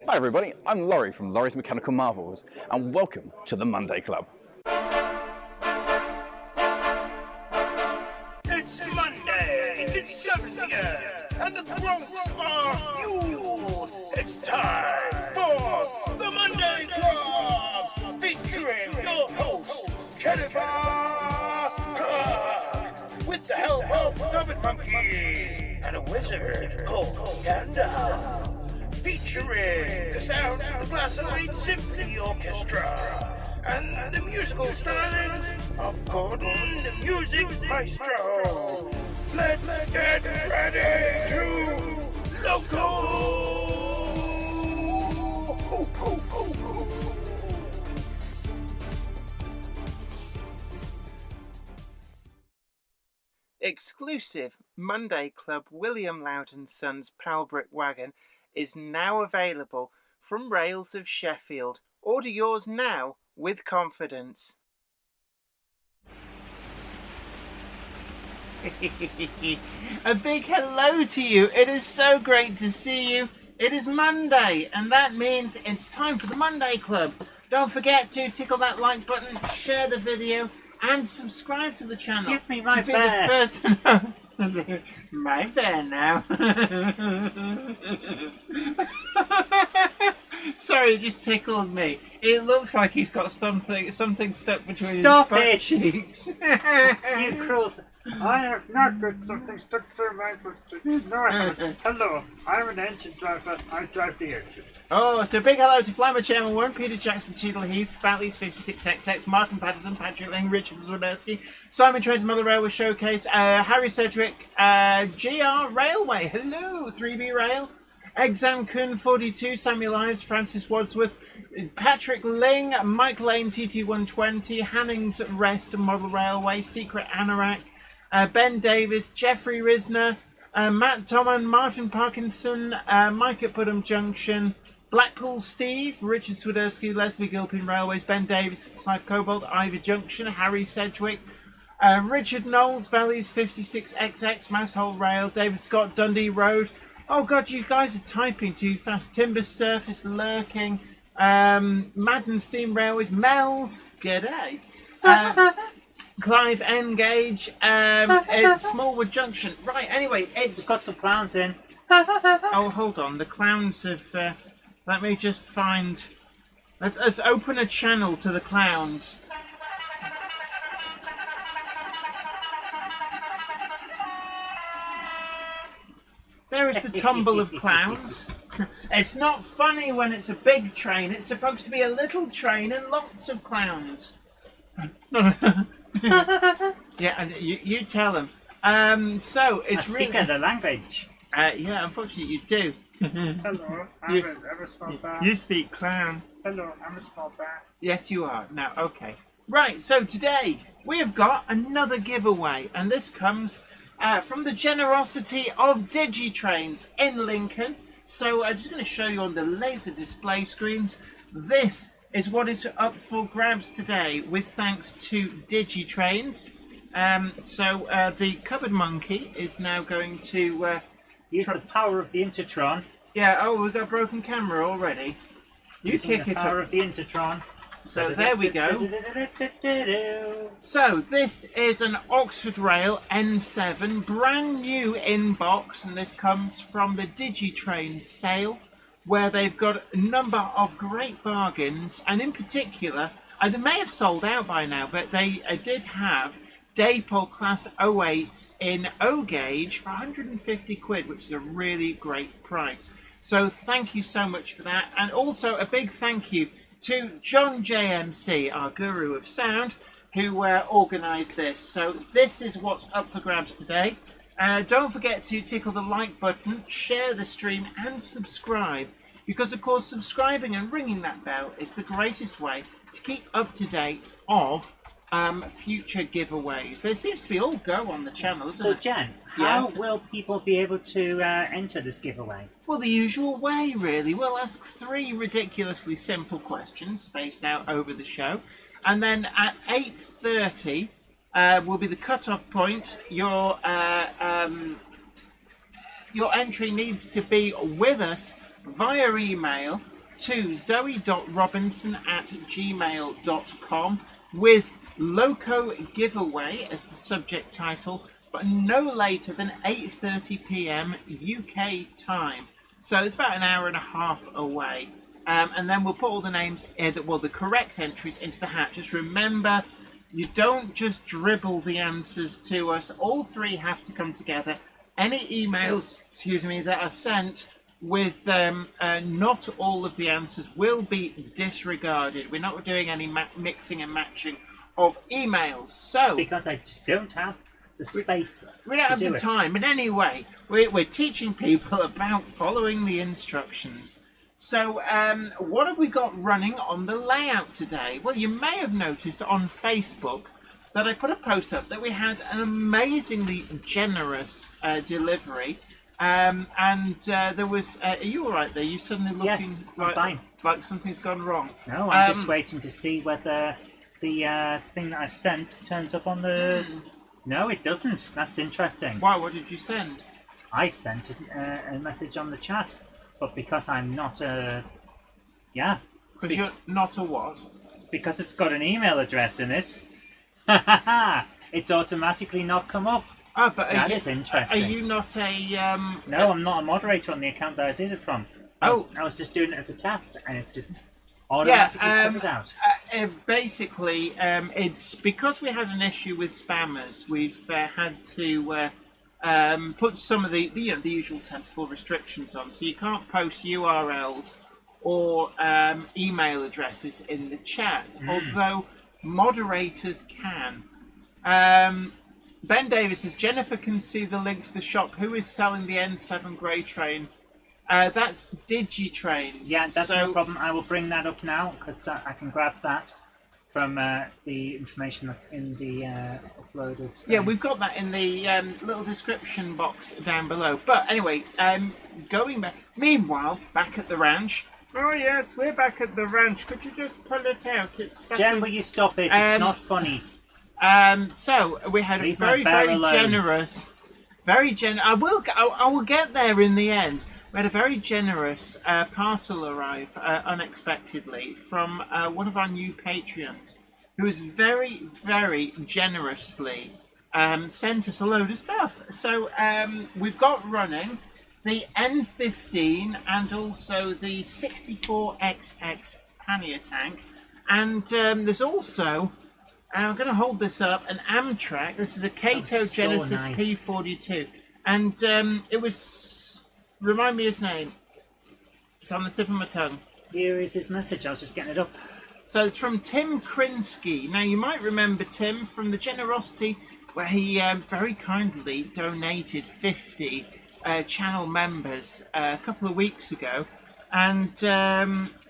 Hi everybody, I'm Laurie from Laurie's Mechanical Marvels, and welcome to the Monday Club. It's Monday, it's 70th, and the Bronx are fueled. It's time for the Monday Club, featuring your host, Jennifer Kirk, with the help of Stupid Monkey and a wizard called Gandalf. Featuring the sounds of the Glass of Eight Symphony Orchestra and the musical stylings of Gordon, the Music Maestro. Let's get ready to Loco! Exclusive Monday Club William Loudon Sons Palbrick Wagon is now available from Rails of Sheffield. Order yours now with confidence. A big hello to you. It is so great to see you. It is Monday, and that means it's time for the Monday Club. Don't forget to tickle that like button, share the video, and subscribe to the channel. Give me my to be bear. the first to know. My bear now. Sorry, it just tickled me. It looks like he's got something stuck between his butt cheeks. You cruel... I have not got something stuck to my butt. No, I haven't. Hello, I'm an engine driver. I drive the engine. Oh, so big hello to Flammer Chairman 1, Peter Jackson, Cheadle Heath, Batley's 56XX, Martin Patterson, Patrick Ling, Richard Zwoderski, Simon Trains Mother Railway Showcase, Harry Sedgwick, GR Railway, hello, 3B Rail, Exam Kun 42, Samuel Ives, Francis Wadsworth, Patrick Ling, Mike Lane TT120, Hannings Rest Model Railway, Secret Anorak, Ben Davis, Jeffrey Risner, Matt Toman, Martin Parkinson, Mike at Putnam Junction, Blackpool Steve, Richard Swiderski, Leslie Gilpin Railways, Ben Davis, Clive Cobalt, Ivor Junction, Harry Sedgwick, Richard Knowles, Valleys 56XX, Mousehole Rail, David Scott, Dundee Road. Oh god, you guys are typing too fast. Timber Surface, Lurking, Madden Steam Railways, Mel's, g'day. Clive Engage, it's Smallwood Junction. Right, anyway, We've got some clowns in. Oh, hold on. The clowns have... let me just find... Let's open a channel to the clowns. There is the tumble of clowns. It's not funny when it's a big train. It's supposed to be a little train and lots of clowns. Yeah, and you tell them. So it's I really... speak of the language. Yeah, unfortunately you do. Hello, I'm a small bear. You speak clown. Hello, I'm a small bear. Yes, you are. Now, okay. Right, so today we have got another giveaway, and this comes from the generosity of DigiTrains in Lincoln. So I'm just going to show you on the laser display screens. This is what is up for grabs today, with thanks to DigiTrains. So the Cupboard Monkey is now going to... Use the power of the Intertron. Yeah, oh, we've got a broken camera already. You Using kick the it power up. of the Intertron. So there we go. So this is an Oxford Rail N7, brand new in box, and this comes from the DigiTrains sale, where they've got a number of great bargains, and in particular, they may have sold out by now, but they did have Daypol Class 08s in O gauge for 150 quid, which is a really great price. So thank you so much for that, and also a big thank you to John JMC, our guru of sound, who organised this. So this is what's up for grabs today. Don't forget to tickle the like button, share the stream, and subscribe, because of course subscribing and ringing that bell is the greatest way to keep up to date of future giveaways. There seems to be all go on the channel, doesn't So it? Jen, how will people be able to enter this giveaway? Well, the usual way, really. We'll ask 3 ridiculously simple questions spaced out over the show, and then at 8:30 will be the cut-off point. Your entry needs to be with us via email to zoe.robinson@gmail.com with Loco Giveaway as the subject title, but no later than 8:30 p.m. UK time. So it's about an hour and a half away. And then we'll put all the names, the correct entries into the hat. Just remember, you don't just dribble the answers to us. All three have to come together. Any emails, that are sent with not all of the answers will be disregarded. We're not doing any mixing and matching of emails. So because I just don't have the space. We don't have the time. But anyway, we're teaching people about following the instructions. So what have we got running on the layout today? Well, you may have noticed on Facebook that I put a post up that we had an amazingly generous delivery. And there was... are you all right there? You suddenly looking Yes, I'm fine. Like something's gone wrong. No, I'm just waiting to see whether the thing that I've sent turns up on the... No, it doesn't. That's interesting. Why? What did you send? I sent a message on the chat, but because I'm not a... Yeah. Because you're not a what? Because it's got an email address in it. It's automatically not come up. Oh, but That is interesting. Are you not a... No, I'm not a moderator on the account that I did it from. I was just doing it as a test, and it's just automatically cut it out. Basically, it's because we had an issue with spammers. We've had to put some of the usual sensible restrictions on. So you can't post URLs or email addresses in the chat, although moderators can. Ben Davis says, Jennifer can see the link to the shop. Who is selling the N7 Grey Train? That's DigiTrains. Yeah, that's no problem. I will bring that up now because I can grab that from the information that's in the uploaded. Yeah, we've got that in the little description box down below. But anyway, going back. Meanwhile, back at the ranch. Oh yes, we're back at the ranch. Could you just pull it out? It's Jen, will you stop it? It's not funny. So we had Leave a very alone. generous, I will get there in the end. We had a very generous parcel arrive unexpectedly from one of our new Patreons, who has very, very generously sent us a load of stuff. So we've got running the N15 and also the 64XX pannier tank, and there's also... I'm going to hold this up, an Amtrak. This is a Kato Genesis nice. P42. And it was... Remind me his name. It's on the tip of my tongue. Here is his message. I was just getting it up. So it's from Tim Krinsky. Now, you might remember Tim from the Generosity, where he very kindly donated 50 channel members a couple of weeks ago. And...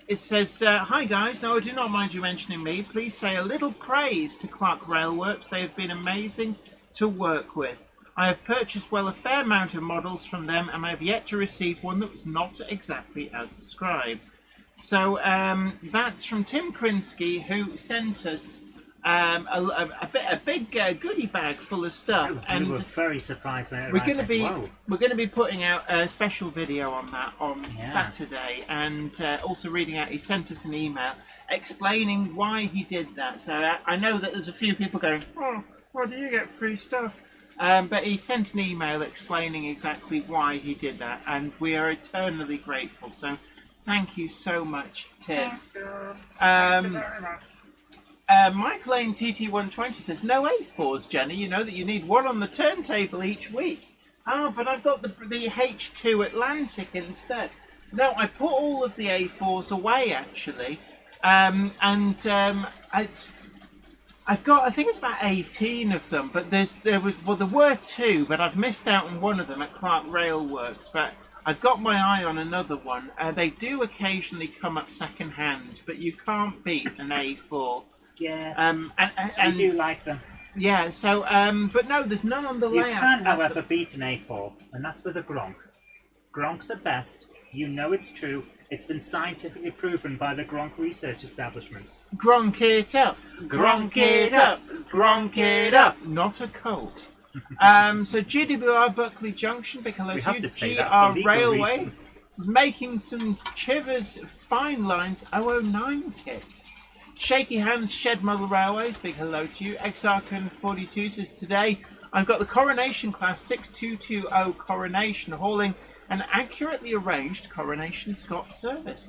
it says, hi guys, no, I do not mind you mentioning me. Please say a little praise to Clark Railworks. They have been amazing to work with. I have purchased a fair amount of models from them, and I have yet to receive one that was not exactly as described. So that's from Tim Krinsky, who sent us a big goodie bag full of stuff. And we were very surprised when it we're arrived. going to be putting out a special video on that on Saturday, and also reading out. He sent us an email explaining why he did that. So I know that there's a few people going, "Oh, why do you get free stuff?" But he sent an email explaining exactly why he did that, and we are eternally grateful. So thank you so much, Tim. Mike Lane TT120 says, no A4s, Jenny. You know that you need one on the turntable each week. Oh, but I've got the H2 Atlantic instead. No, I put all of the A4s away, actually. I've got, I think it's about 18 of them, but there were two, but I've missed out on one of them at Clark Railworks, but I've got my eye on another one. They do occasionally come up second hand, but you can't beat an A4. Yeah, I do like them. Yeah, so, but no, there's none on the You layout. can, however, beat an A4, and that's with a Gronk. Gronks are best. You know it's true. It's been scientifically proven by the Gronk research establishments. Gronk it up, Gronk it up, Gronk it up. Not a cult. So GWR Buckley Junction, big hello We to have you. to say that for GR legal Railway. reasons. This is making some Chivers Fine Lines 009 kits. Shaky Hands Shed Model Railways, big hello to you. Exarchan42 says, today I've got the Coronation Class 6220 Coronation hauling an accurately arranged Coronation Scott service.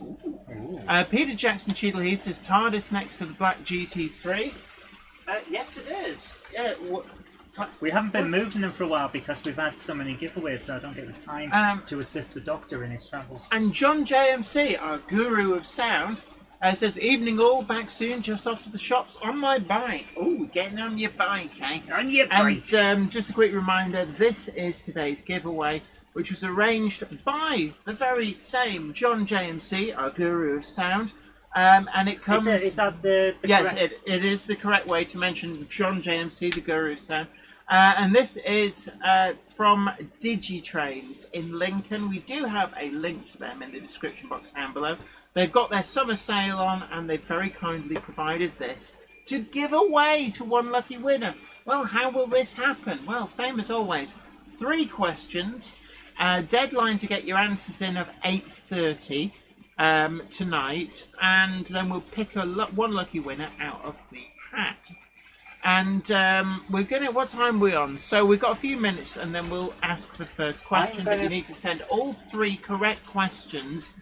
Peter Jackson Cheadle Heath says, TARDIS next to the Black GT3. Yes, it is. Yeah. We haven't been moving them for a while because we've had so many giveaways, so I don't get the time to assist the Doctor in his travels. And John JMC, our guru of sound, says, evening all, back soon, just off to the shops on my bike. Oh, getting on your bike, eh? On your bike. And just a quick reminder, this is today's giveaway, which was arranged by the very same John JMC, our guru of sound. And it comes... Is that the yes, correct... it is the correct way to mention John JMC, the guru of sound. And this is from DigiTrains in Lincoln. We do have a link to them in the description box down below. They've got their summer sale on, and they've very kindly provided this to give away to one lucky winner. Well, how will this happen? Well, same as always. 3 questions. Deadline to get your answers in of 8:30 tonight, and then we'll pick one lucky winner out of the hat. And we're gonna. What time are we on? So we've got a few minutes, and then we'll ask the first question. But you need to send all 3 correct questions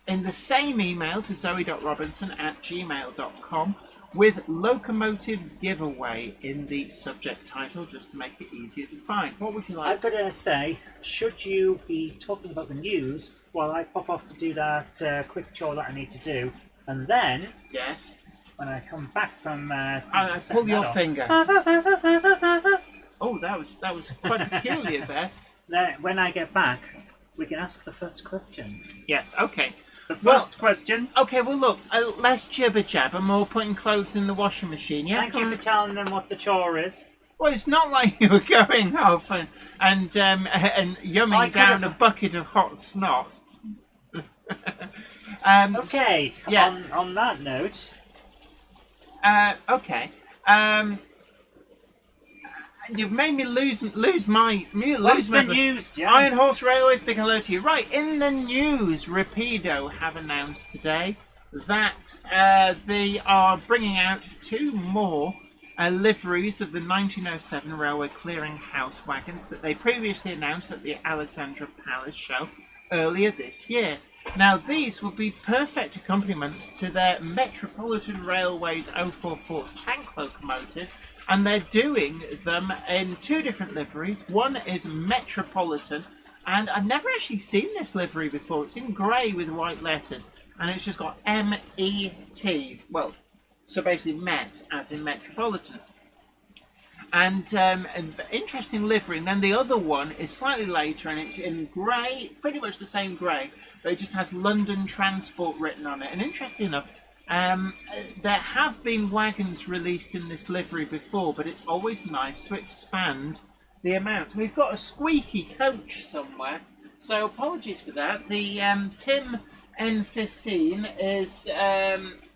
in the same email to zoe.robinson@gmail.com with locomotive giveaway in the subject title, just to make it easier to find. What would you like? I've got to say, should you be talking about the news while I pop off to do that quick chore that I need to do, and then Yes. when I come back from Pull your finger. Oh, that was quite peculiar there. Then when I get back, we can ask the first question. Yes. Okay. The first question. Okay. Well, look. Less jibber jabber, more putting clothes in the washing machine. Yeah. Thank you for telling them what the chore is. Well, it's not like you were going off and yumming down a bucket of hot snot. Okay. Yeah. On that note. Okay. You've made me lose my What's the news, Jan? Iron Horse Railways, big hello to you. Right, in the news, Rapido have announced today that they are bringing out 2 more liveries of the 1907 Railway Clearing House wagons that they previously announced at the Alexandra Palace show earlier this year. Now, these will be perfect accompaniments to their Metropolitan Railways 044 tank locomotive, and they're doing them in 2 different liveries. One is Metropolitan, and I've never actually seen this livery before. It's in grey with white letters, and it's just got M-E-T. Well, so basically Met, as in Metropolitan. And an interesting livery. And then the other one is slightly later, and it's in grey, pretty much the same grey, but it just has London Transport written on it. And interesting enough, there have been wagons released in this livery before, but it's always nice to expand the amount. We've got a squeaky coach somewhere, so apologies for that. The Tim N15 is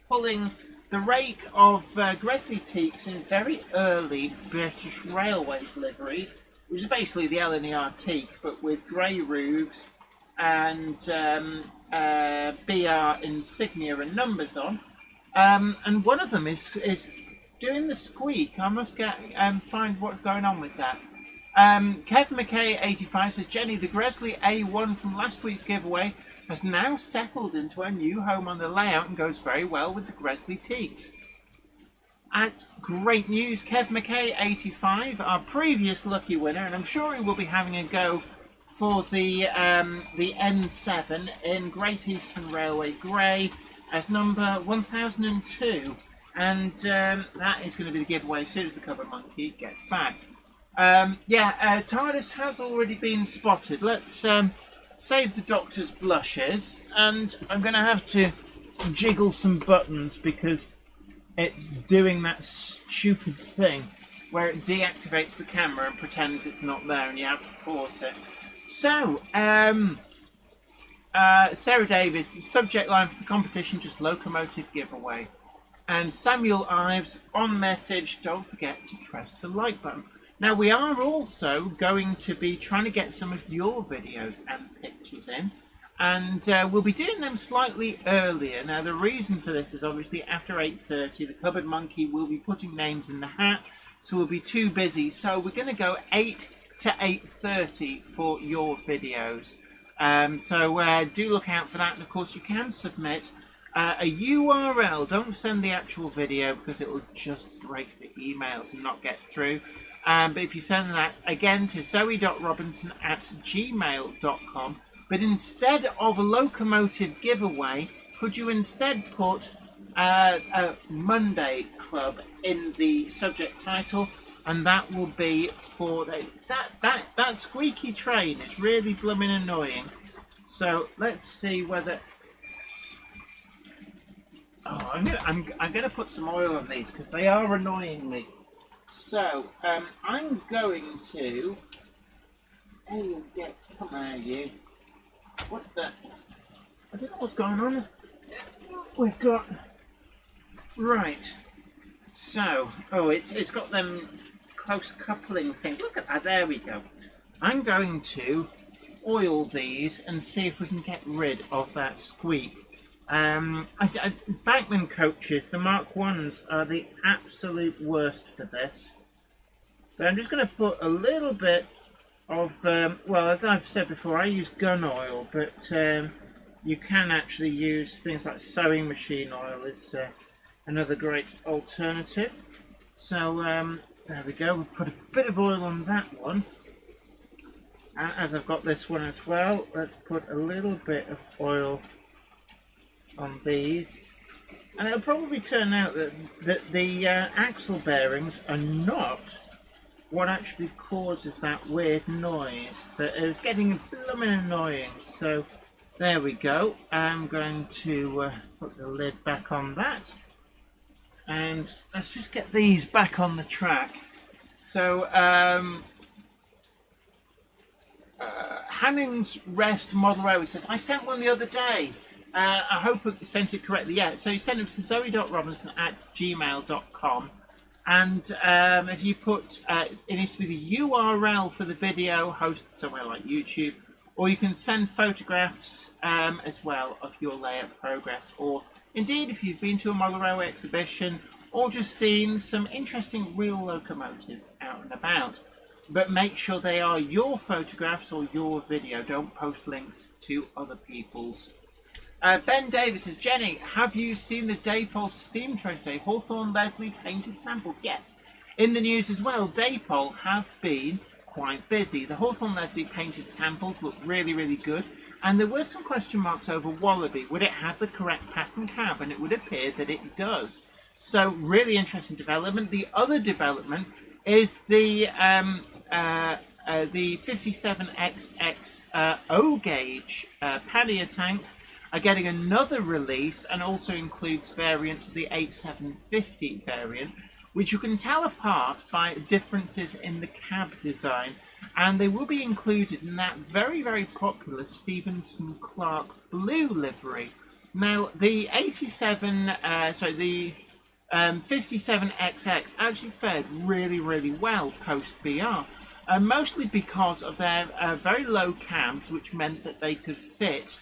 pulling the rake of Gresley teaks in very early British Railways liveries, which is basically the LNER teak, but with grey roofs and BR insignia and numbers on. And one of them is doing the squeak. I must find what's going on with that. Kev McKay 85 says, Jenny, the Gresley A1 from last week's giveaway has now settled into a new home on the layout and goes very well with the Gresley teaks. That's great news. Kev McKay 85, our previous lucky winner, and I'm sure he will be having a go for the N7 in Great Eastern Railway Grey as number 1002, and that is going to be the giveaway as soon as the cover monkey gets back. TARDIS has already been spotted. Let's save the Doctor's blushes, and I'm going to have to jiggle some buttons because it's doing that stupid thing where it deactivates the camera and pretends it's not there, and you have to force it. So, Sarah Davis, the subject line for the competition, just locomotive giveaway. And Samuel Ives, on message, don't forget to press the like button. Now, we are also going to be trying to get some of your videos and pictures in. And we'll be doing them slightly earlier. Now, the reason for this is obviously after 8:30, the Cupboard Monkey will be putting names in the hat, so we'll be too busy. So we're going to go 8 to 8:30 for your videos. So do look out for that. And of course, you can submit a URL. Don't send the actual video because it will just break the emails and not get through. But if you send that again to zoe.robinson@gmail.com. But instead of a locomotive giveaway, could you instead put a Monday Club in the subject title? And that will be for that squeaky train is really blooming annoying. So let's see whether. Oh, I'm gonna put some oil on these because they are annoying me. So I'm going to. Hey, come on, you. What the? I don't know what's going on. We've got right. So, it's got them close coupling things. Look at that. There we go. I'm going to oil these and see if we can get rid of that squeak. Backman coaches, the Mark 1s are the absolute worst for this. But I'm just going to put a little bit of, well, as I've said before, I use gun oil, but you can actually use things like sewing machine oil is another great alternative. So there we go, we'll put a bit of oil on that one. And as I've got this one as well, let's put a little bit of oil on these. And it'll probably turn out that the axle bearings are not what actually causes that weird noise. But it was getting blooming annoying. So there we go. I'm going to put the lid back on that. And let's just get these back on the track. So Hanning's Rest Model Railway says, I sent one the other day. I hope I sent it correctly. Yeah, so you send it to zoe.robinson@gmail.com. And if you put, it needs to be the URL for the video hosted somewhere like YouTube, or you can send photographs as well of your layout progress, or indeed if you've been to a model railway exhibition or just seen some interesting real locomotives out and about. But make sure they are your photographs or your video. Don't post links to other people's. Ben Davis says, Jenny, have you seen the Daypole steam train today? Hawthorne Leslie painted samples. Yes. In the news as well, Daypole have been quite busy. The Hawthorne Leslie painted samples look really, really good. And there were some question marks over Wallaby. Would it have the correct pattern cab? And it would appear that it does. So really interesting development. The other development is the 57XX O-gauge pannier tanks are getting another release, and also includes variants of the 8750 variant, which you can tell apart by differences in the cab design, and they will be included in that very, very popular Stevenson Clark blue livery. Now, the 57XX actually fared really, really well post-BR, mostly because of their very low cabs, which meant that they could fit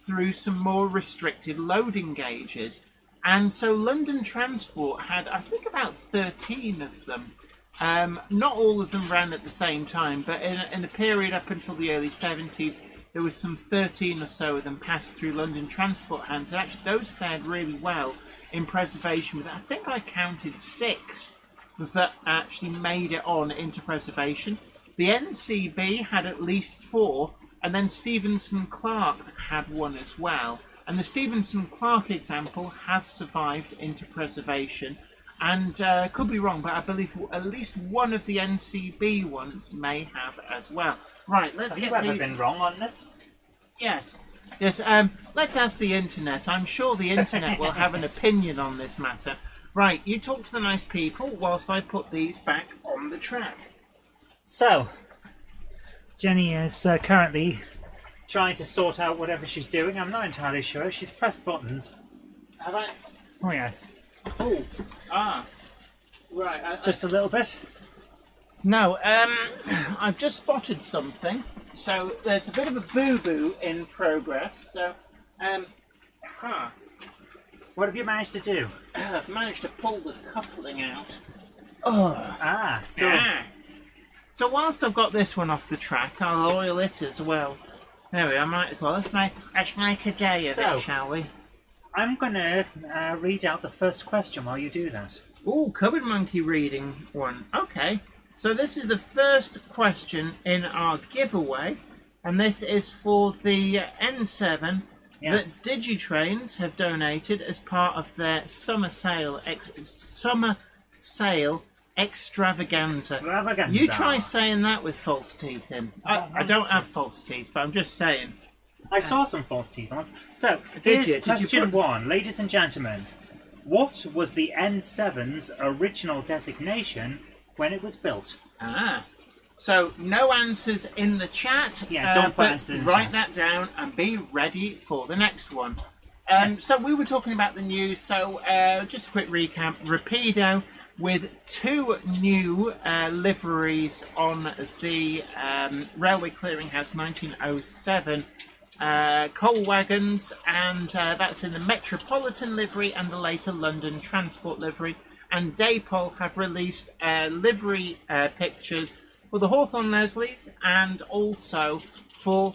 through some more restricted loading gauges. And so London Transport had, I think, about 13 of them. Not all of them ran at the same time, but in a period up until the early 70s, there was some 13 or so of them passed through London Transport hands. And actually, those fared really well in preservation. With I think I counted 6 that actually made it on into preservation. The NCB had at least 4, and then Stevenson Clark had one as well. And the Stevenson Clark example has survived into preservation. And could be wrong, but I believe at least one of the NCB ones may have as well. Right, let's get these. Have you ever been wrong on this? Yes. Yes, let's ask the internet. I'm sure the internet will have an opinion on this matter. Right, you talk to the nice people whilst I put these back on the track. So, Jenny is currently trying to sort out whatever she's doing. I'm not entirely sure. She's pressed buttons. Have I? Oh, yes. Oh, right. Just a little bit? No, I've just spotted something. So there's a bit of a boo-boo in progress. So, What have you managed to do? I've managed to pull the coupling out. So whilst I've got this one off the track, I'll oil it as well. There we are, might as well. Let's make a day of it, shall we? I'm going to read out the first question while you do that. Ooh, Cupboard Monkey reading one. Okay. So this is the first question in our giveaway, and this is for the N7 that Digitrains have donated as part of their summer sale extravaganza. You try saying that with false teeth in. I don't have false teeth, but I'm just saying. I saw some false teeth once. So, here's question one. Ladies and gentlemen, what was the N7's original designation when it was built? So no answers in the chat. Yeah, don't put answers in the write chat. that down and be ready for the next one. Yes. So we were talking about the news. So just a quick recap. Rapido with 2 new liveries on the Railway Clearinghouse 1907 coal wagons, and that's in the Metropolitan livery and the later London Transport livery. And Daypol have released livery pictures for the Hawthorne Leslies and also for,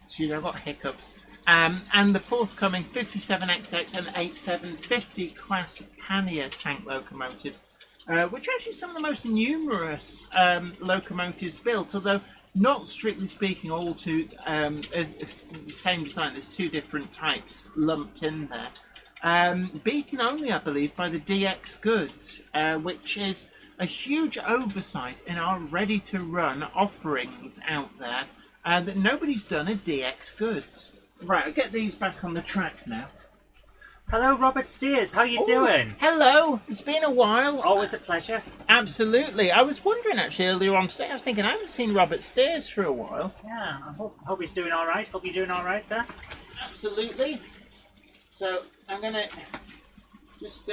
excuse me, I've got hiccups, and the forthcoming 57XX and 8750 class Pannier tank locomotives, which are actually some of the most numerous locomotives built, although not strictly speaking all two is the same design. There's 2 different types lumped in there. Beaten only, I believe, by the DX Goods, which is a huge oversight in our ready-to-run offerings out there, that nobody's done a DX Goods. Right, I'll get these back on the track now. Hello, Robert Steers. How you doing? Hello. It's been a while. Always a pleasure. Absolutely. I was wondering actually earlier on today. I was thinking I haven't seen Robert Steers for a while. Yeah, I hope he's doing all right. Hope you're doing all right there. Absolutely. So I'm gonna just.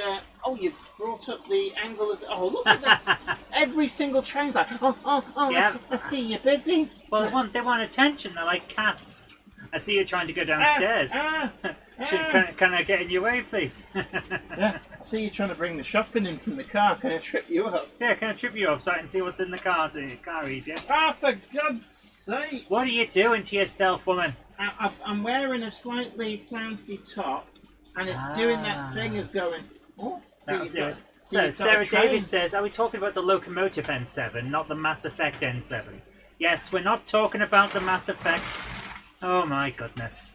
You've brought up the angle of. Oh, look at that! Every single train's like. Yeah. I see you're busy. Well, they want attention. They're like cats. I see you trying to go downstairs. Can I get in your way, please? Yeah, I see you trying to bring the shopping in from the car. Can I trip you up? Yeah, can I trip you up so I can see what's in the car so your car easier? For God's sake! What are you doing to yourself, woman? I'm wearing a slightly flouncy top, and it's doing that thing of going. Oh, that'll do it. So, Sarah Davis says, are we talking about the Locomotive N7, not the Mass Effect N7? Yes, we're not talking about the Mass Effects. Oh my goodness.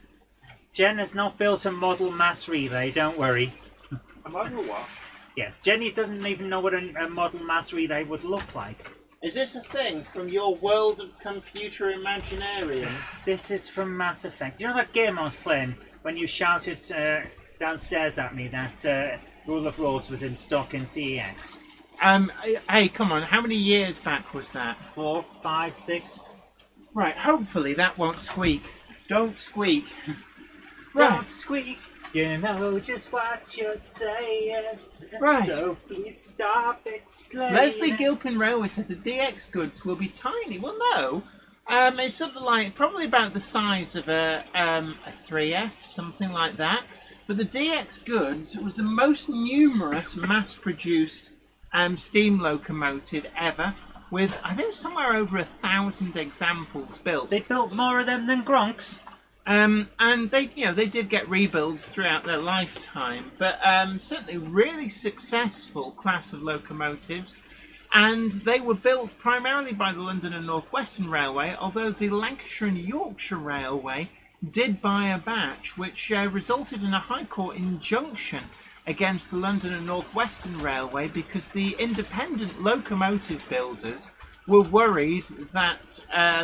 Jen has not built a model mass relay, don't worry. A model what? Yes, Jenny doesn't even know what a model mass relay would look like. Is this a thing from your world of computer imaginarium? This is from Mass Effect. You know that game I was playing when you shouted downstairs at me that Rule of Rose was in stock in CEX? Hey, come on, how many years back was that? 4, 5, 6? Right, hopefully that won't squeak. Don't squeak. Don't squeak. You know just what you're saying. Right. So please stop explaining. Leslie Gilpin Railway says the DX Goods will be tiny. Well, no. It's something like, probably about the size of a 3F, something like that. But the DX Goods was the most numerous mass-produced steam locomotive ever, with, I think, somewhere over 1,000 examples built. They built more of them than Gronks. And they did get rebuilds throughout their lifetime, but certainly really successful class of locomotives. And they were built primarily by the London and North Western Railway, although the Lancashire and Yorkshire Railway did buy a batch, which resulted in a High Court injunction against the London and North Western Railway because the independent locomotive builders were worried that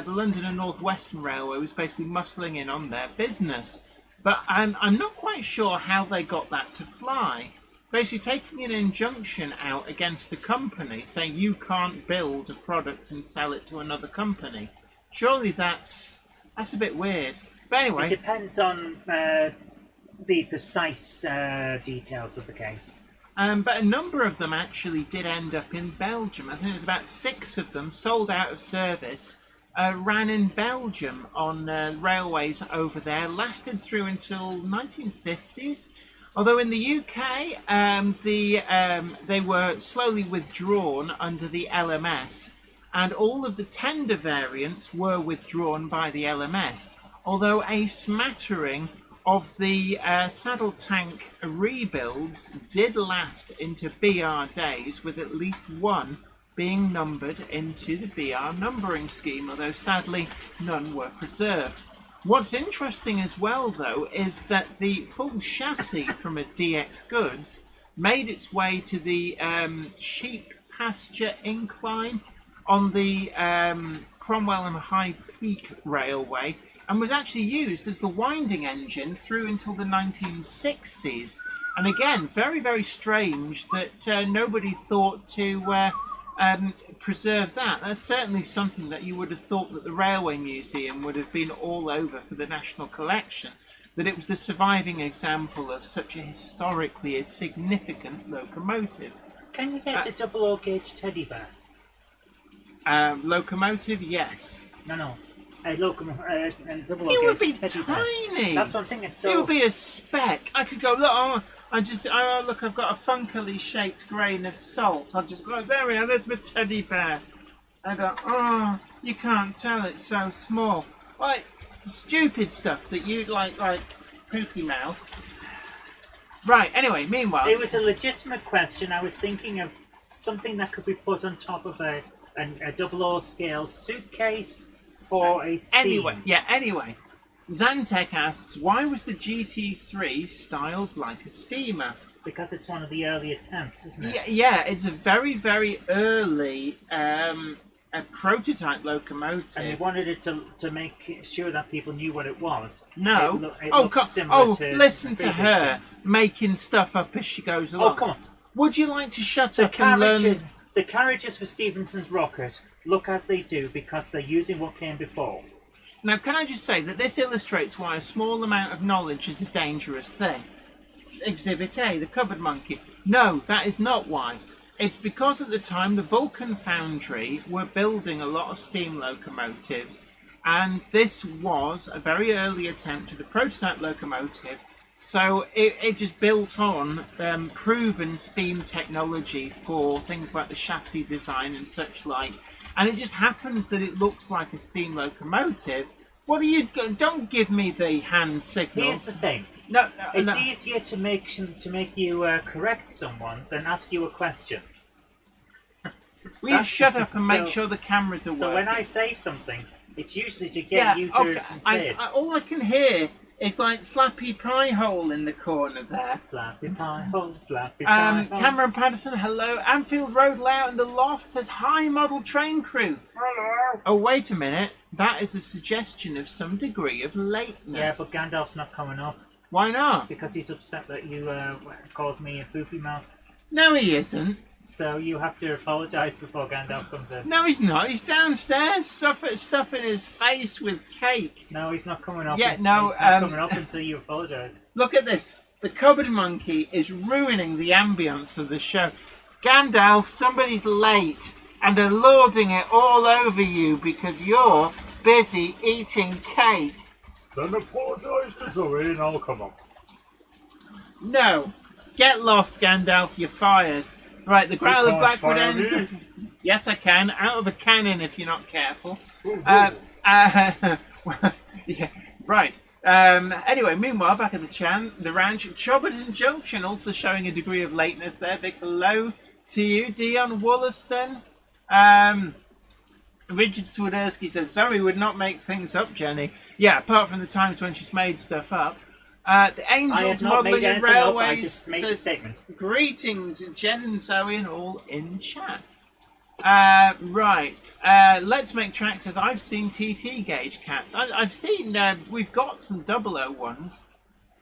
the London and North Western Railway was basically muscling in on their business. But I'm not quite sure how they got that to fly. Basically taking an injunction out against a company saying you can't build a product and sell it to another company. Surely that's a bit weird. But anyway, it depends on the precise details of the case. But a number of them actually did end up in Belgium. I think there's about 6 of them sold out of service ran in Belgium on railways over there, lasted through until 1950s. Although in the UK, they were slowly withdrawn under the LMS, and all of the tender variants were withdrawn by the LMS. Although a smattering of the saddle tank rebuilds did last into BR days, with at least one being numbered into the BR numbering scheme, although sadly none were preserved. What's interesting as well, though, is that the full chassis from a DX Goods made its way to the sheep pasture incline on the Cromwell and High Peak Railway, and was actually used as the winding engine through until the 1960s. And again, very, very strange that nobody thought to preserve that. That's certainly something that you would have thought that the Railway Museum would have been all over for the National Collection, that it was the surviving example of such a historically significant locomotive. Can you get a double O gauge teddy bear? Locomotive, yes. No. A locomotive, double O It gauge would be teddy tiny. bear. That's what I'm thinking. So It would be a speck. I could go, look, look, I've got a funkily shaped grain of salt. I'll just go, there we are, there's my teddy bear. I go, oh, you can't tell, it's so small. Like, stupid stuff that you like poopy mouth. Right, anyway, meanwhile. it was a legitimate question. I was thinking of something that could be put on top of a double O scale suitcase for a scene. Anyway. Zantek asks, why was the GT3 styled like a steamer? Because it's one of the early attempts, isn't it? Yeah, it's a very, very early a prototype locomotive. And they wanted it to make sure that people knew what it was. No. It looked similar to listen to previous her one. making stuff up as she goes along. Oh, come on. Would you like to shut up and learn? The carriages for Stephenson's rocket look as they do because they're using what came before. Now, can I just say that this illustrates why a small amount of knowledge is a dangerous thing? Exhibit A, the cupboard monkey. No, that is not why. It's because at the time the Vulcan Foundry were building a lot of steam locomotives, and this was a very early attempt at a prototype locomotive, so it just built on proven steam technology for things like the chassis design and such like. And it just happens that it looks like a steam locomotive. What are you? Don't give me the hand signal. Here's the thing. No, It's easier to make you correct someone than ask you a question. Will you shut up and make sure the cameras are working? So when I say something, it's usually to get you to say it. All I can hear is like Flappy Pie Hole in the corner there. Flappy pie hole, flappy pie hole. Cameron Patterson, hello. Anfield Road Layout in the Loft says, hi, model train crew. Hello. Oh, wait a minute. That is a suggestion of some degree of lateness. Yeah, but Gandalf's not coming up Why not? because he's upset that you called me a poopy mouth. No, he isn't. So you have to apologise before Gandalf comes in. No, he's not. He's downstairs stuffing his face with cake. No, he's not coming up. Yeah, He's no, not coming up until you apologise. Look at this. The cupboard monkey is ruining the ambience of the show. Gandalf, somebody's late, and they're lording it all over you because you're busy eating cake. Then apologise to Zoe and I'll come up. No. Get lost, Gandalf. You're fired. Right, the Growl of can't Blackwood fire End. me. Yes, I can. Out of a cannon if you're not careful. Oh, Yeah, right. Anyway, meanwhile, back at the ranch, Chobberton Junction also showing a degree of lateness there. Big hello to you, Dion Wollaston. Richard Swiderski says, sorry, would not make things up, Jenny. Yeah, apart from the times when she's made stuff up. The Angels Modelling and Railways I just made a says, statement. greetings, Jen and Zoe and all in chat. Right. Let's Make Tracks says, I've seen TT gauge cats. I've seen, we've got some 001s.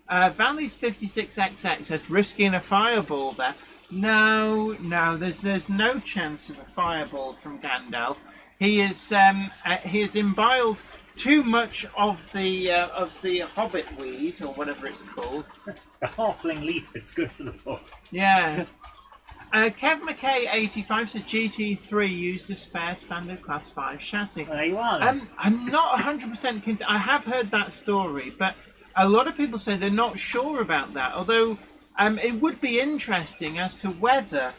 Valley's 56XX says, risking a fireball there. No, there's no chance of a fireball from Gandalf. He has imbibed too much of the hobbit weed or whatever it's called. The halfling leaf, it's good for the puff. Yeah. Kev McKay 85 says GT3 used a spare standard class 5 chassis. Well, there you are. Then. I'm not 100% convinced. I have heard that story, but a lot of people say they're not sure about that. Although it would be interesting as to whether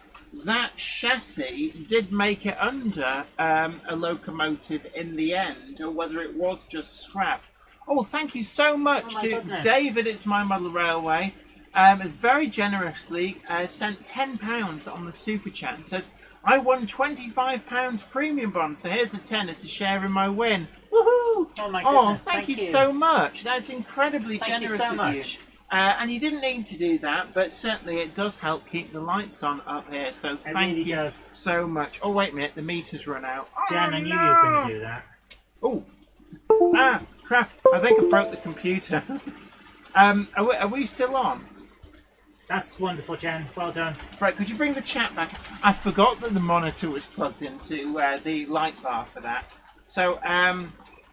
that chassis did make it under a locomotive in the end, or whether it was just scrapped. Oh, thank you so much to goodness. David, It's My Model Railway. Very generously sent £10 on the super chat and says, I won £25 premium bond, so here's a tenner to share in my win. Woohoo! Oh my Oh, goodness, thank you you so much. That's incredibly Thank you generous so of much. you. And you didn't need to do that, but certainly it does help keep the lights on up here. So It thank really you does. so much. Oh, wait a minute, the meter's run out. Jan, I knew you were going to do that. Oh, ah, crap! I think I broke the computer. Are we still on? That's wonderful, Jan. Well done. Right, could you bring the chat back? I forgot that the monitor was plugged into the light bar for that. So,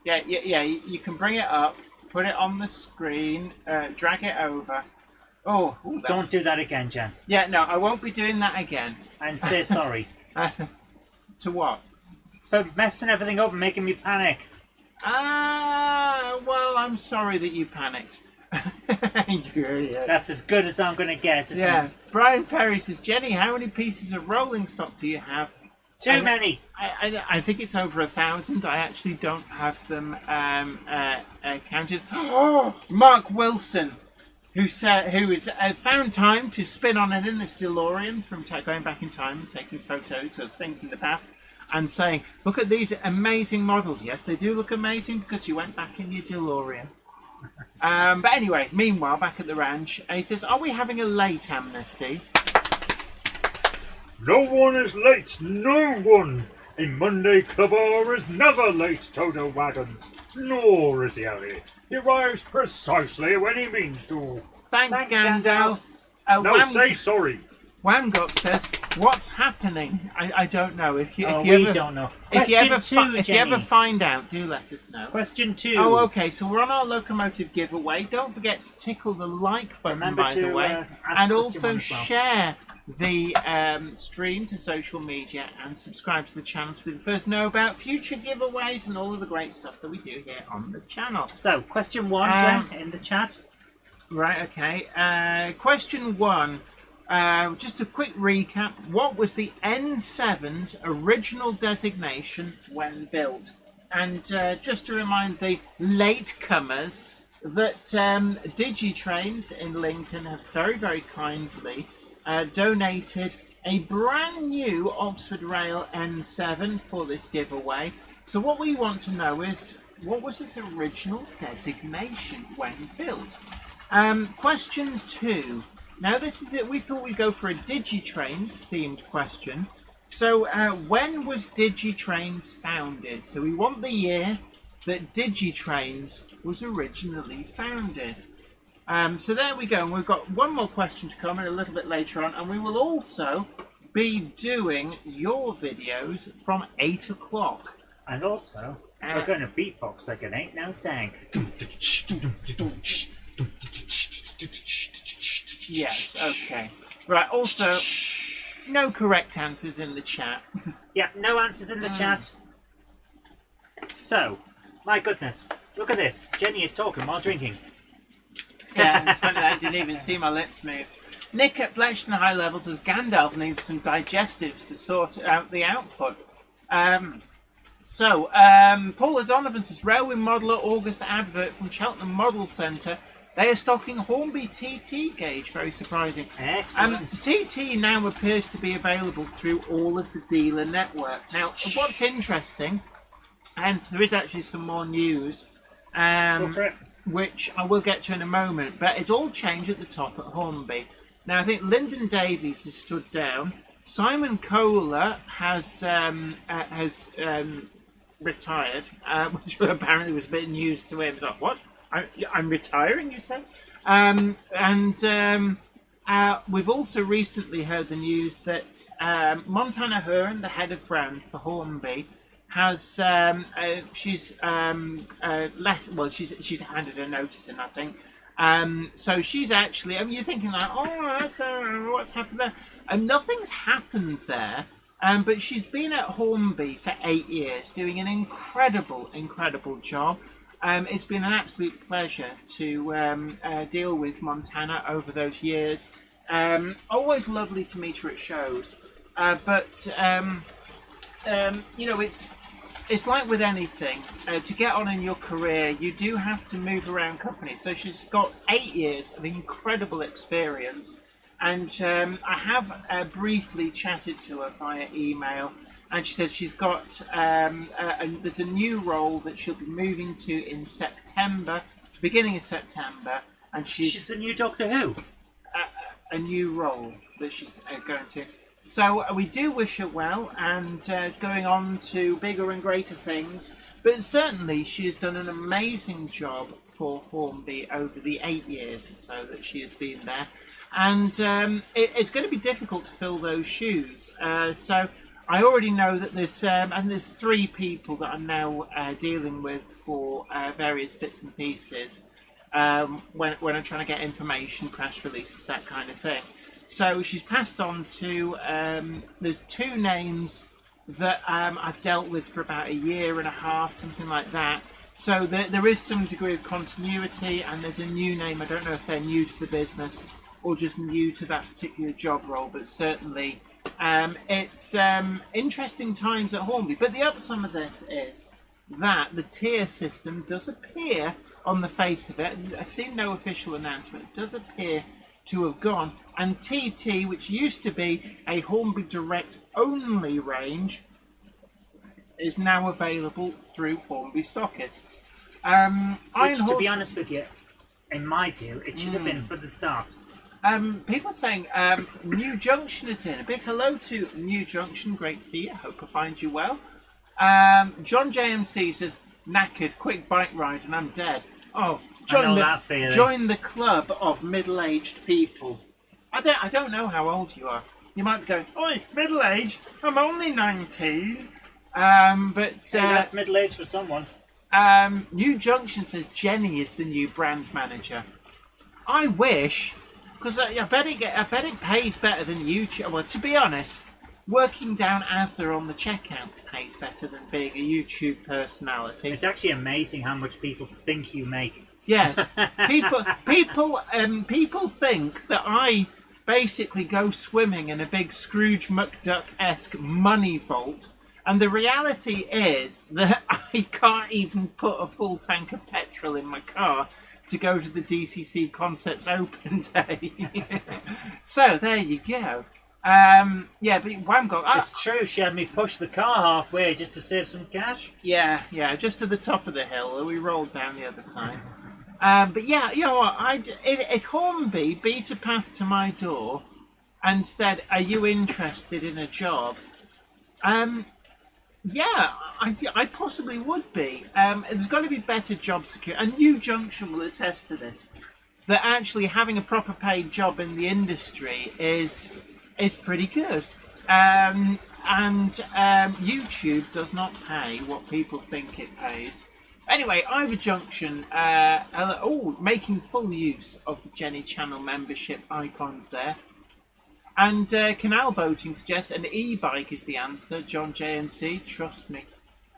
yeah, you can bring it up, put it on the screen, drag it over. Oh, ooh, that's... Don't do that again, Jan. Yeah, no, I won't be doing that again. And say sorry. To what? For messing everything up and making me panic. Well, I'm sorry that you panicked. Yeah. That's as good as I'm going to get, isn't Yeah. it? Brian Perry says, Jenny, how many pieces of rolling stock do you have? Too many. I think it's over 1,000. I actually don't have them counted. Mark Wilson, who has found time to spin on and in this DeLorean from going back in time and taking photos of things in the past and saying, look at these amazing models. Yes, they do look amazing because you went back in your DeLorean. But anyway, meanwhile, back at the ranch, he says, are we having a late amnesty? No one is late, no one! A Monday Club hour is never late, Toto Wagons. Nor is he early. He arrives precisely when he means to. Thanks, Thanks, Gandalf. Now say sorry. Wamgok says, what's happening? I don't know. If you we ever, don't know. If you Question ever Jenny. find out, do let us know. Question 2. Oh, okay. So we're on our locomotive giveaway. Don't forget to tickle the like button, Remember by the to, way, ask and question also 1 as well. share the stream to social media and subscribe to the channel to be the first to know about future giveaways and all of the great stuff that we do here on the channel. So, question 1, Jan, in the chat. Right. Okay. Question 1. Just a quick recap. What was the N7's original designation when built? And just to remind the latecomers that Digitrains in Lincoln have very, very kindly donated a brand new Oxford Rail N7 for this giveaway. So what we want to know is, what was its original designation when built? Question 2. Now this is it. We thought we'd go for a Digitrains themed question. So when was Digitrains founded? So we want the year that Digitrains was originally founded. So there we go. And we've got one more question to come in a little bit later on, and we will also be doing your videos from 8 o'clock. And also, we're going to beatbox like it ain't no thing. Yes, okay. Right, also, no correct answers in the chat. Yeah, no answers in the chat. So, my goodness, look at this. Jenny is talking while drinking. Yeah, it's funny, I didn't even see my lips move. Nick at Blechten High Level says Gandalf needs some digestives to sort out the output. Paul O'Donovan says Railway Modeller August advert from Cheltenham Model Centre. They are stocking Hornby TT gauge, very surprising. Excellent. TT now appears to be available through all of the dealer network. Now, what's interesting, and there is actually some more news, Go for it. which I will get to in a moment, but it's all changed at the top at Hornby. Now, I think Lyndon Davies has stood down. Simon Kohler has retired, which apparently was a bit news to him. Like, what? I'm retiring, you say? We've also recently heard the news that Montana Hearn, the head of brand for Hornby, has she's left. Well, she's handed a notice in, I think, So she's actually, I mean, you're thinking like, oh, that's, what's happened there? Nothing's happened there. But she's been at Hornby for 8 years, doing an incredible job. It's been an absolute pleasure to deal with Montana over those years. Always lovely to meet her at shows. But you know, it's like with anything. To get on in your career, you do have to move around companies. So she's got 8 years of incredible experience. And I have briefly chatted to her via email, and she said she's got there's a new role that she'll be moving to in September, beginning of September, and she's the new Doctor Who. A new role that she's going to. So we do wish her well, and going on to bigger and greater things. But certainly she has done an amazing job for Hornby over the 8 years or so that she has been there. And it's going to be difficult to fill those shoes. So I already know that there's 3 people that I'm now dealing with for various bits and pieces when I'm trying to get information, press releases, that kind of thing. So she's passed on to, there's 2 names that I've dealt with for about 1.5 years, something like that. So there is some degree of continuity, and there's a new name. I don't know if they're new to the business or just new to that particular job role, but certainly it's interesting times at Hornby. But the upside of this is that the tier system does appear, on the face of it, I've seen no official announcement, it does appear to have gone, and TT, which used to be a Hornby Direct only range, is now available through Hornby stockists. Which, to be honest with you, in my view, it should have been for the start. People are saying New Junction is in. A big hello to New Junction. Great to see you. Hope I find you well. John JMC says, knackered, quick bike ride, and I'm dead. Oh, join the club of middle-aged people. I don't know how old you are. You might be going, oi, middle-aged? I'm only 19. But that's middle-aged for someone. New Junction says Jenny is the new brand manager. I wish. Because I bet it pays better than YouTube. Well, to be honest, working down Asda on the checkouts pays better than being a YouTube personality. It's actually amazing how much people think you make. Yes, people think that I basically go swimming in a big Scrooge McDuck-esque money vault, and the reality is that I can't even put a full tank of petrol in my car to go to the DCC Concepts Open Day. So there you go. Yeah, but Whamgot. It's true. She had me push the car halfway just to save some cash. Yeah, just to the top of the hill. We rolled down the other side. But yeah, you know what? If Hornby beat a path to my door and said, "Are you interested in a job?" Yeah, I possibly would be. There's got to be better job security. And New Junction will attest to this. That actually having a proper paid job in the industry is pretty good. And YouTube does not pay what people think it pays. Anyway, Ivor Junction, making full use of the Jenny Channel membership icons there. And Canal Boating suggests an e-bike is the answer. John JMC, trust me.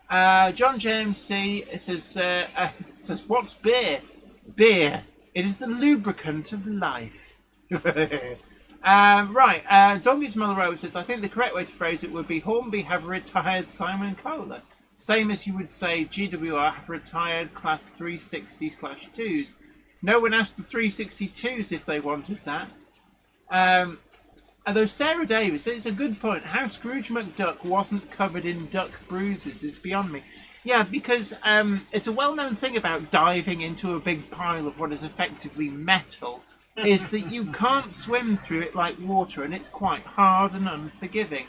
John JMC says, what's beer? Beer. It is the lubricant of life. Right. Doggy's Mother Road says, I think the correct way to phrase it would be Hornby have retired Simon Kohler. Same as you would say GWR have retired class 360/2s. No one asked the 362s if they wanted that. Although Sarah Davis, it's a good point. How Scrooge McDuck wasn't covered in duck bruises is beyond me. Yeah, because it's a well-known thing about diving into a big pile of what is effectively metal, is that you can't swim through it like water, and it's quite hard and unforgiving.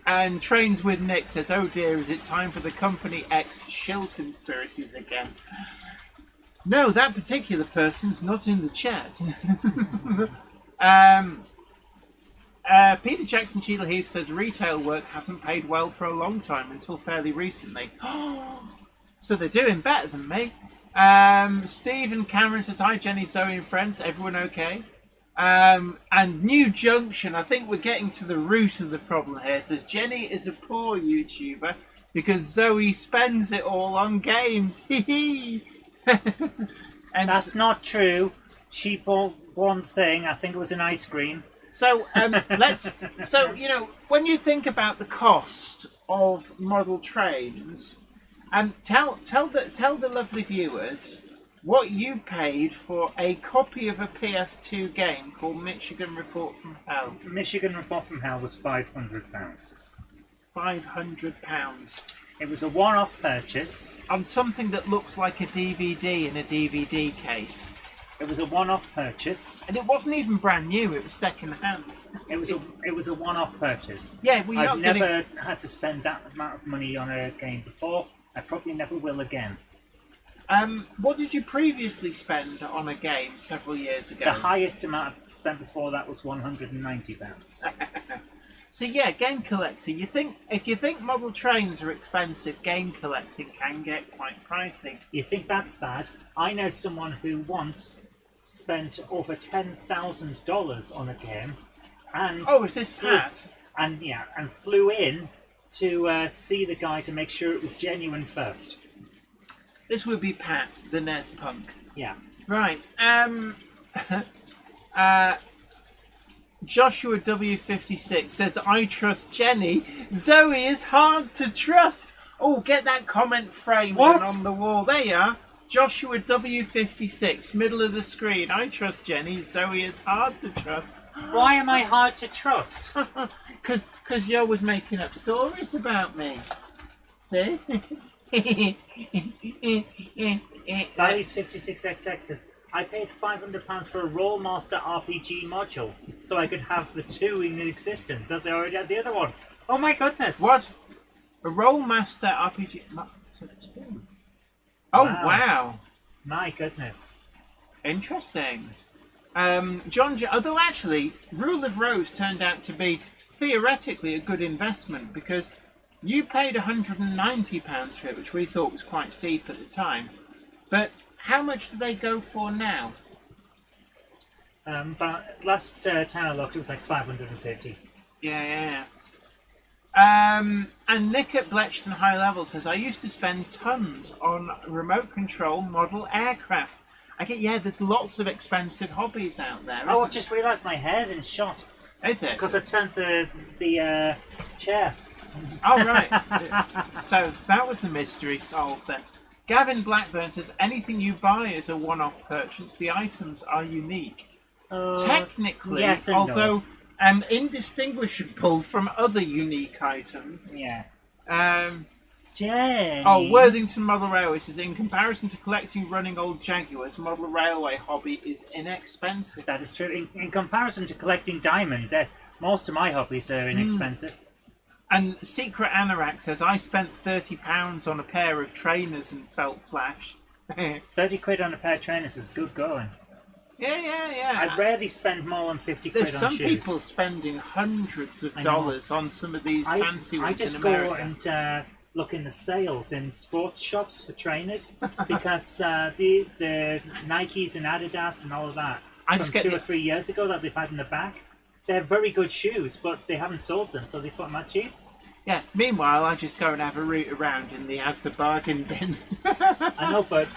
And Trains with Nick says, oh dear, is it time for the Company X shill conspiracies again? No, that particular person's not in the chat. Peter Jackson Cheadle Heath says retail work hasn't paid well for a long time until fairly recently. So they're doing better than me. Stephen Cameron says, hi Jenny, Zoe and friends, everyone okay? And New Junction, I think we're getting to the root of the problem here, says Jenny is a poor YouTuber because Zoe spends it all on games. Hee And That's not true. She bought one thing, I think it was an ice cream. so when you think about the cost of model trains, tell the lovely viewers what you paid for a copy of a PS2 game called Michigan Report from Hell. Michigan Report from Hell was £500. £500 It was a one-off purchase. on something that looks like a DVD in a DVD case, It was a one-off purchase. and it wasn't even brand new. It was second hand. It was a one-off purchase. Yeah, well, you're I've not never getting... had to spend that amount of money on a game before. I probably never will again. What did you previously spend on a game several years ago? The highest amount I spent before that was £190. So yeah, game collector. If you think model trains are expensive, game collecting can get quite pricey. You think that's bad? I know someone who once spent over $10,000 on a game, and Oh, is this Pat? and flew in to see the guy to make sure it was genuine first. This would be Pat, the NES punk. Yeah. Right. Joshua W56 says, I trust Jenny. Zoe is hard to trust. Oh, get that comment framed What? and on the wall. There you are. Joshua W56, middle of the screen. I trust Jenny. Zoe is hard to trust. Why am I hard to trust? Because you're always making up stories about me. See? Values 56XX says, I paid £500 for a Rollmaster RPG module so I could have the two in existence as I already had the other one. Oh my goodness! What? A Rollmaster RPG? Oh, wow. My goodness. Interesting. Although actually, Rule of Rose turned out to be theoretically a good investment because you paid £190 for it, which we thought was quite steep at the time. But how much do they go for now? But last time I looked, it was like 550. Yeah. And Nick at Bletchton High Level says, I used to spend tons on remote control model aircraft. There's lots of expensive hobbies out there. Oh, I've just realised my hair's in shot. Is it? Because I turned the chair. Oh, right. So that was the mystery solved then. Gavin Blackburn says, anything you buy is a one-off purchase. The items are unique. Technically, yes and although indistinguishable from other unique items. Yeah. Jay. Oh, Worthington Model Railway says, in comparison to collecting running old Jaguars, model railway hobby is inexpensive. That is true. In comparison to collecting diamonds, most of my hobbies are inexpensive. And Secret Anorak says, I spent £30 on a pair of trainers and felt flash. 30 quid on a pair of trainers is good going. Yeah. I rarely spend more than 50 quid on shoes. There's some people spending hundreds of dollars on some of these fancy ones in America. I just go and look in the sales in sports shops for trainers because the Nikes and Adidas and all of that from 2 or 3 years ago that they've had in the back, they're very good shoes, but they haven't sold them, so they put them at cheap. Yeah, meanwhile, I just go and have a root around in the Asda bargain bin. I know, but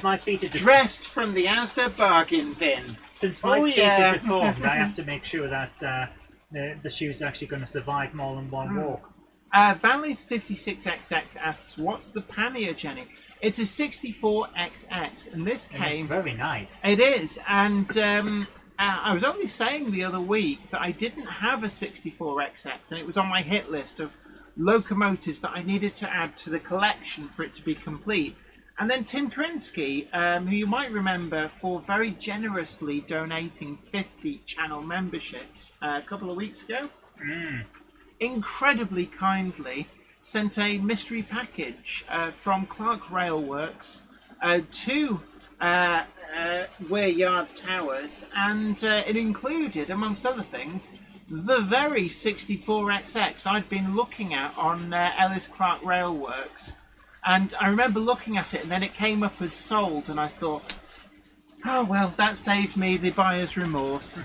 my feet are dressed from the Asda bargain bin. Since my feet are deformed, I have to make sure that the shoes are actually going to survive more than one walk. Valleys 56XX asks, what's the pannier, Jenny? It's a 64XX, and this came... It's very nice. It is, and... I was only saying the other week that I didn't have a 64XX, and it was on my hit list of locomotives that I needed to add to the collection for it to be complete. And then Tim Krinsky, who you might remember for very generously donating 50 channel memberships a couple of weeks ago, incredibly kindly sent a mystery package from Clark Railworks to Weir Yard Towers, and it included, amongst other things, the very 64XX I'd been looking at on Ellis Clark Railworks. And I remember looking at it, and then it came up as sold, and I thought, oh well, that saved me the buyer's remorse.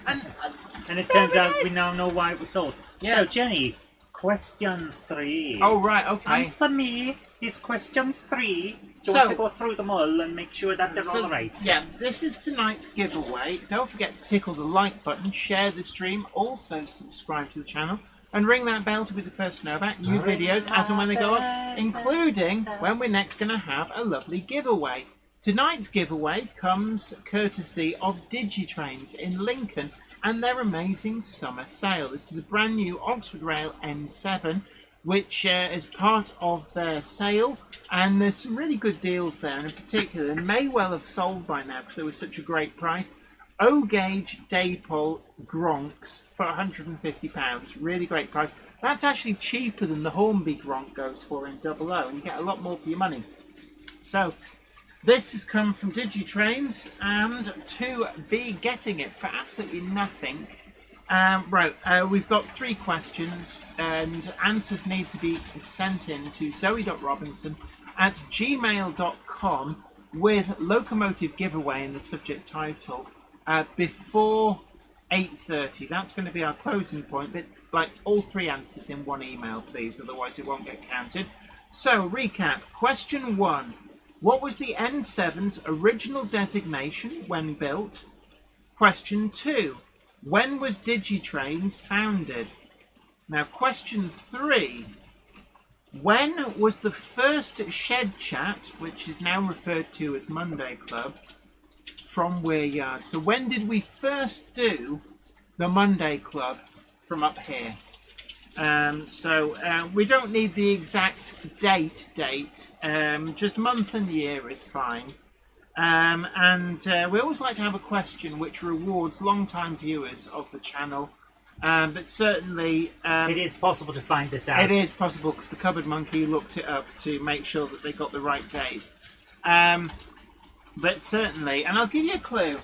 And it turns out we now know why it was sold. Yeah. So, Jenny, question 3. Oh right, okay. Answer me these questions 3. Do you So- want to go through them all and make sure that they're all right? Yeah, this is tonight's giveaway. Don't forget to tickle the like button, share the stream, also subscribe to the channel, and ring that bell to be the first to know about new videos as and when they go up, including when we're next going to have a lovely giveaway. Tonight's giveaway comes courtesy of Digitrains in Lincoln and their amazing summer sale. This is a brand new Oxford Rail N7, which is part of their sale, and there's some really good deals there, and in particular, they may well have sold by now because they were such a great price. O-Gauge Daypole Gronks for £150, really great price. That's actually cheaper than the Hornby Gronk goes for in 00, and you get a lot more for your money. So, this has come from Digitrains, and to be getting it for absolutely nothing. We've got 3 questions, and answers need to be sent in to zoe.robinson@gmail.com with locomotive giveaway in the subject title before 8:30. That's going to be our closing point, but like all 3 answers in one email, please, otherwise it won't get counted. So, recap. Question 1. What was the N7's original designation when built? Question 2. When was Digitrains founded? Now, question 3. When was the first Shed Chat, which is now referred to as Monday Club, from Weir Yard? So when did we first do the Monday Club from up here? We don't need the exact date, just month and year is fine. We always like to have a question which rewards long-time viewers of the channel, but certainly... it is possible to find this out. It is possible because the Cupboard Monkey looked it up to make sure that they got the right date. But certainly, and I'll give you a clue,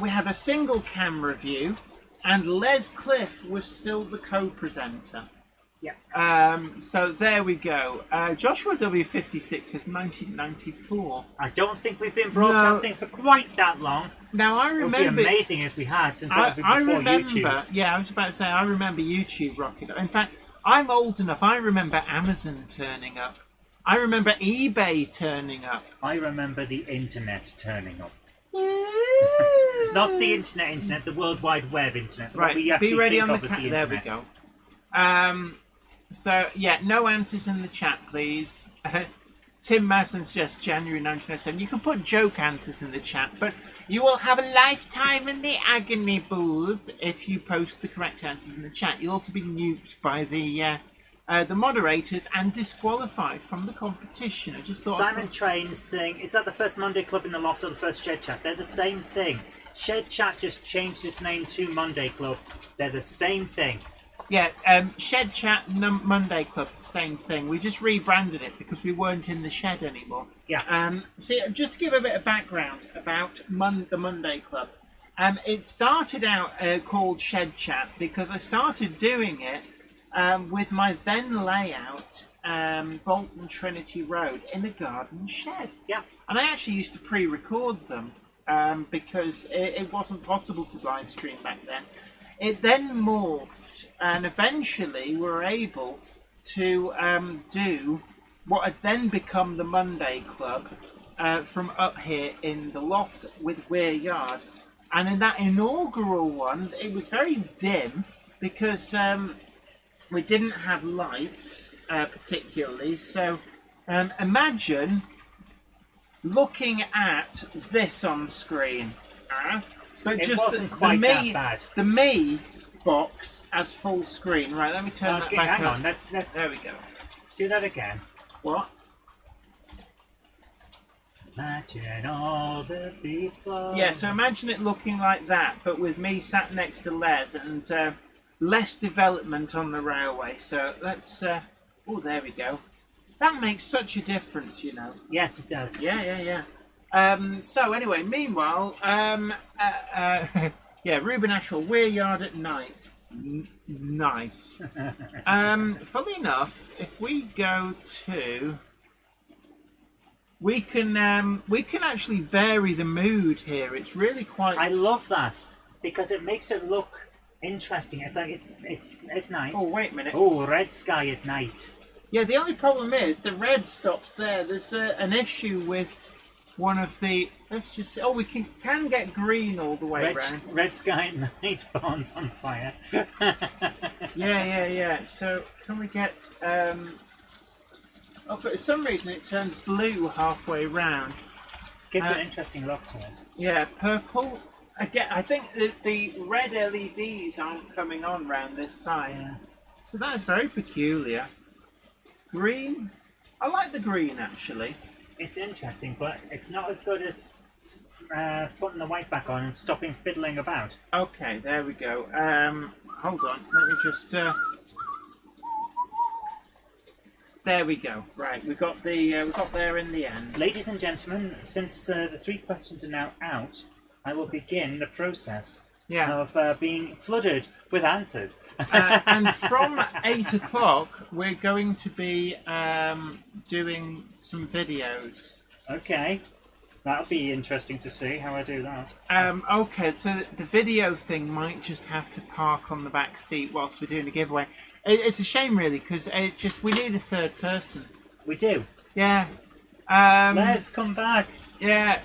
we had a single camera view, and Les Cliff was still the co-presenter. Yeah. So there we go. Joshua W56 says 1994. I don't think we've been broadcasting for quite that long. Now I It would remember. be amazing if we had, since that would be I before remember. YouTube. Yeah, I was about to say I remember YouTube rocking. In fact, I'm old enough. I remember Amazon turning up. I remember eBay turning up. I remember the internet turning up. Not the internet, the World Wide Web internet. What Right, we actually be ready think on of the as the There we internet. go. So, yeah, no answers in the chat, please. Tim Mason suggests January 1907. You can put joke answers in the chat, but you will have a lifetime in the agony booth if you post the correct answers in the chat. You'll also be nuked by the moderators and disqualified from the competition. I just thought... Simon Train saying, is that the first Monday Club in the Loft or the first Shed Chat? They're the same thing. Shed Chat just changed its name to Monday Club. They're the same thing. Yeah, Shed Chat Monday Club, the same thing. We just rebranded it because we weren't in the shed anymore. Yeah. See, just to give a bit of background about the Monday Club. It started out called Shed Chat because I started doing it with my then layout, Bolton Trinity Road, in a garden shed. Yeah. And I actually used to pre-record them because it wasn't possible to live stream back then. It then morphed, and eventually we were able to do what had then become the Monday Club from up here in the loft with Weir Yard. And in that inaugural one, it was very dim because we didn't have lights particularly. So imagine looking at this on screen. But It just wasn't quite that bad. The me box as full screen. Right, let me turn that Okay, back hang up. on, let's There we go. do that again. What? Imagine all the people. Yeah, so imagine it looking like that, but with me sat next to Les and less development on the railway. So let's... oh, there we go. That makes such a difference, you know. Yes, it does. Yeah. So anyway, meanwhile, yeah, Ruben Ashwell, Weir Yard at night. Nice. Funnily enough, if we go to we can actually vary the mood here. It's really quite. I love that because it makes it look interesting. It's like it's at night. Oh, wait a minute. Oh, red sky at night. Yeah, the only problem is the red stops there. There's an issue with one of the. Let's just see. Oh, we can get green all the way around. Red sky at night, barns on fire. Yeah. So can we get? Oh, for some reason it turns blue halfway round. Gives an interesting look to it. Yeah, purple. Again, I think that the red LEDs aren't coming on round this side. Yeah. So that's very peculiar. Green. I like the green actually. It's interesting, but it's not as good as putting the white back on and stopping fiddling about. Okay, there we go. Hold on, let me just. There we go. Right, we got there in the end. Ladies and gentlemen, since the 3 questions are now out, I will begin the process of being flooded with answers. And from 8 o'clock, we're going to be doing some videos. Okay. That'll be interesting to see how I do that. Okay, so the video thing might just have to park on the back seat whilst we're doing a giveaway. It's a shame, really, because it's just we need a third person. We do. Yeah. Let's come back. Yeah.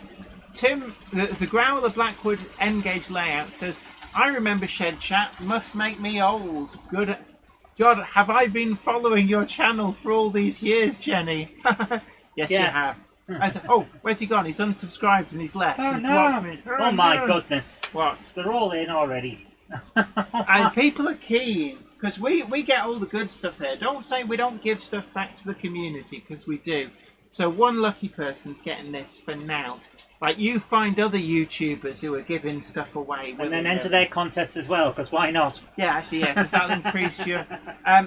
Tim, the Growler Blackwood N-Gauge layout says, I remember Shed Chat, must make me old. Good. God, have I been following your channel for all these years, Jenny? Yes, you have. I said, oh, where's he gone? He's unsubscribed and he's left. Oh, He's no. blocked me. Oh, my goodness. What? They're all in already. And people are keen, because we get all the good stuff here. Don't say we don't give stuff back to the community, because we do. So one lucky person's getting this for now. Like, you find other YouTubers who are giving stuff away. And then enter their contest as well, because why not? Yeah, actually, yeah, because that'll increase your...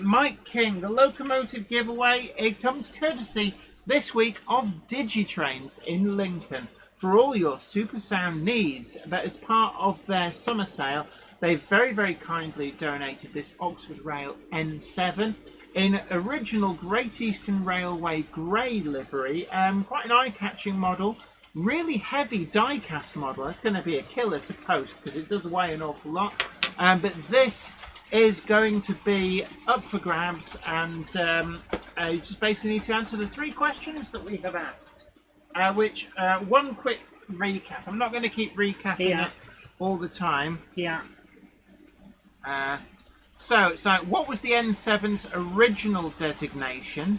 Mike King, the Locomotive giveaway, it comes courtesy this week of Digitrains in Lincoln. For all your super sound needs, but as part of their summer sale, they've very, very kindly donated this Oxford Rail N7 in original Great Eastern Railway grey livery. Quite an eye-catching model. Really heavy die-cast model. That's going to be a killer to post because it does weigh an awful lot. But this is going to be up for grabs, and you just basically need to answer the 3 questions that we have asked. Which, one quick recap. I'm not going to keep recapping it all the time. Yeah. So, what was the N7's original designation?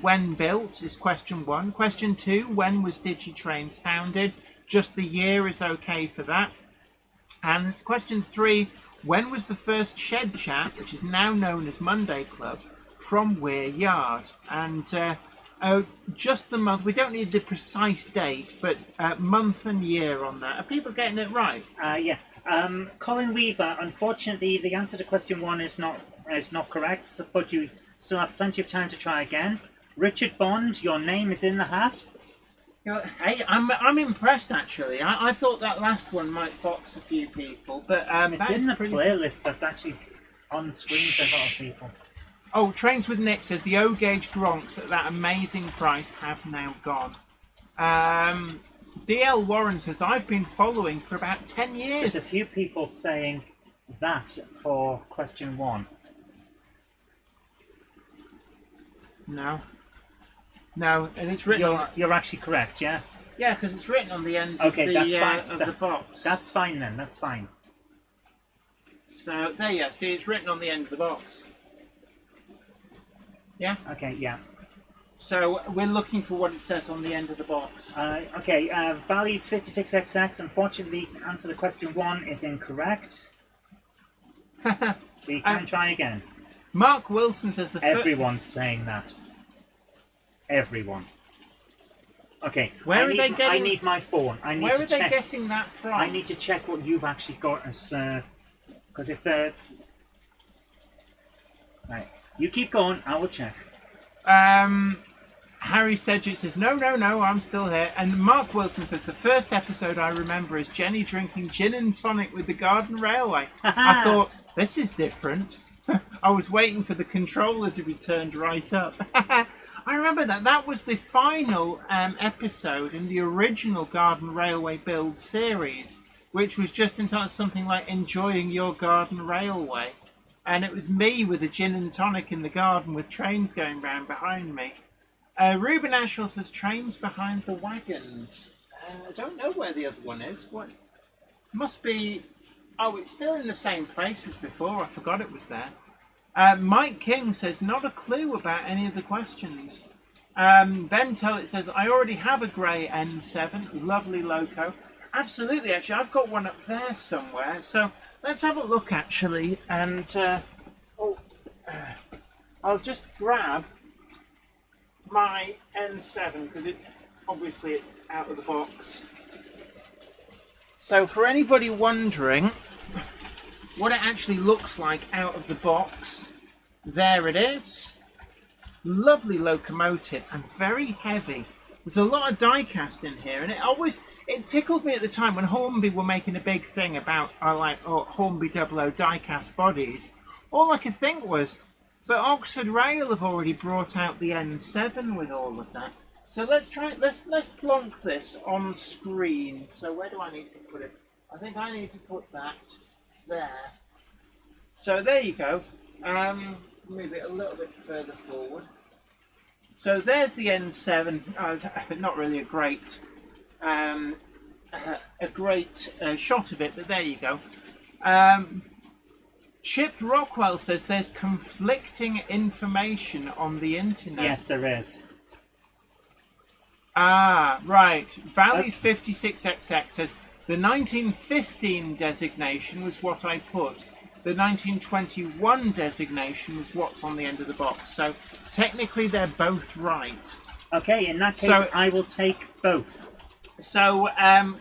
When built is question 1. Question 2, when was Digitrains founded? Just the year is okay for that. And question 3, when was the first Shed Chat, which is now known as Monday Club, from Weir Yard? And just the month. We don't need the precise date, but month and year on that. Are people getting it right? Yeah. Colin Weaver, unfortunately, the answer to question 1 is not correct, but you still have plenty of time to try again. Richard Bond, your name is in the hat. Hey, I'm impressed actually. I thought that last one might fox a few people, but it's in the playlist that's actually on screen for a lot of people. Oh, Trains with Nick says the O-Gauge Gronks at that amazing price have now gone. DL Warren says, I've been following for about 10 years. There's a few people saying that for question 1. No, and it's written You're actually correct, yeah? Yeah, because it's written on the end of the box. That's fine then, that's fine. So, there you go. See, it's written on the end of the box. Yeah? Okay, yeah. So, we're looking for what it says on the end of the box. Okay, Valley's 56XX, unfortunately, the answer to question 1 is incorrect. We can try again. Mark Wilson says Everyone's saying that. Everyone. Okay, where are they getting... I need my phone. Where are they getting that from? I need to check what you've actually got as... Because if they're... Right, you keep going, I will check. Harry Sedgwick says, no, I'm still here. And Mark Wilson says, the first episode I remember is Jenny drinking gin and tonic with the Garden Railway. I thought, this is different. I was waiting for the controller to be turned right up. I remember that. That was the final episode in the original Garden Railway build series, which was just entitled something like Enjoying Your Garden Railway. And it was me with a gin and tonic in the garden with trains going round behind me. Ruben Ashwell says trains behind the wagons. I don't know where the other one is. What? Must be... Oh, it's still in the same place as before. I forgot it was there. Mike King says, not a clue about any of the questions. Ben Tullett says, I already have a grey N7. Lovely loco. Absolutely, actually. I've got one up there somewhere. So let's have a look, actually. And I'll just grab my N7 because it's out of the box. So for anybody wondering what it actually looks like out of the box, there it is. Lovely locomotive and very heavy. There's a lot of die-cast in here, and it tickled me at the time when Hornby were making a big thing about Hornby 00 die-cast bodies. All I could think was, but Oxford Rail have already brought out the N7 with all of that. So let's plonk this on screen. So where do I need to put it? I think I need to put that there. So there you go. Move it a little bit further forward. So there's the N7. Not really a great shot of it, but there you go. Chip Rockwell says there's conflicting information on the internet. Yes, there is. Ah, right. Valleys 56XX says the 1915 designation was what I put. The 1921 designation was what's on the end of the box. So technically they're both right. Okay, in that case, I will take both. So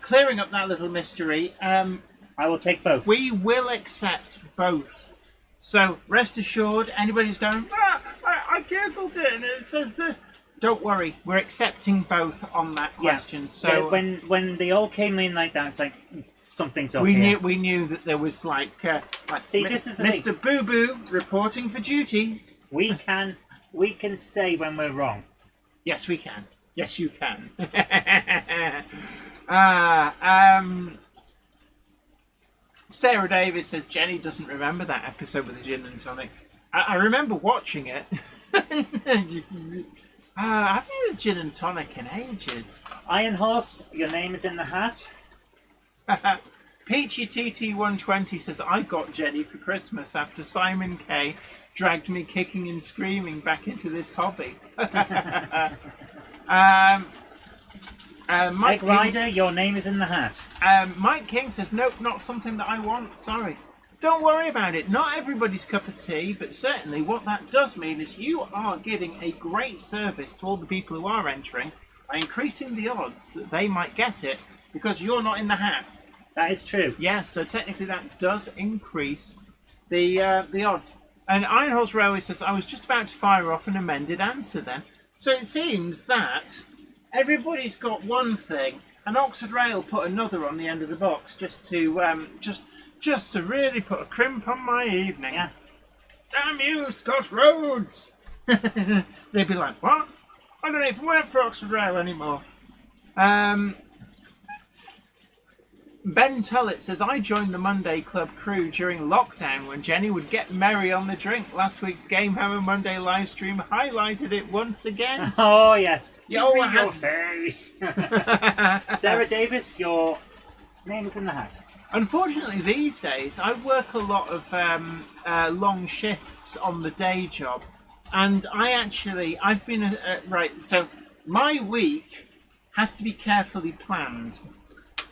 clearing up that little mystery, I will take both. We will accept both. So rest assured, anybody who's going, I googled it and it says this. Don't worry, we're accepting both on that question. Yeah. So when they all came in like that, it's like something's up here. We knew that there was like see, this is the Mr. thing. Boo Boo reporting for duty. We can say when we're wrong. Yes, we can. Yes, you can. Sarah Davis says Jenny doesn't remember that episode with the gin and tonic. I remember watching it. I've had a gin and tonic in ages. Iron Horse, your name is in the hat. Peachy TT120 says, I got Jenny for Christmas after Simon K dragged me kicking and screaming back into this hobby. Mike Ryder, your name is in the hat. Mike King says, nope, not something that I want, sorry. Don't worry about it. Not everybody's cup of tea, but certainly what that does mean is you are giving a great service to all the people who are entering by increasing the odds that they might get it because you're not in the hat. That is true. Yeah, so technically that does increase the odds. And Iron Horse Railway says, I was just about to fire off an amended answer then. So it seems that everybody's got one thing, and Oxford Rail put another on the end of the box just to just to really put a crimp on my evening. Yeah. Damn you, Scott Rhodes! They'd be like, what? I don't even work for Oxford Rail anymore. Ben Tullett says, I joined the Monday Club crew during lockdown when Jenny would get merry on the drink. Last week's Game Hammer Monday live stream highlighted it once again. Oh, yes. Yo, Give me your face. Sarah Davis, your name is in the hat. Unfortunately, these days, I work a lot of long shifts on the day job. And I've been, right, so my week has to be carefully planned.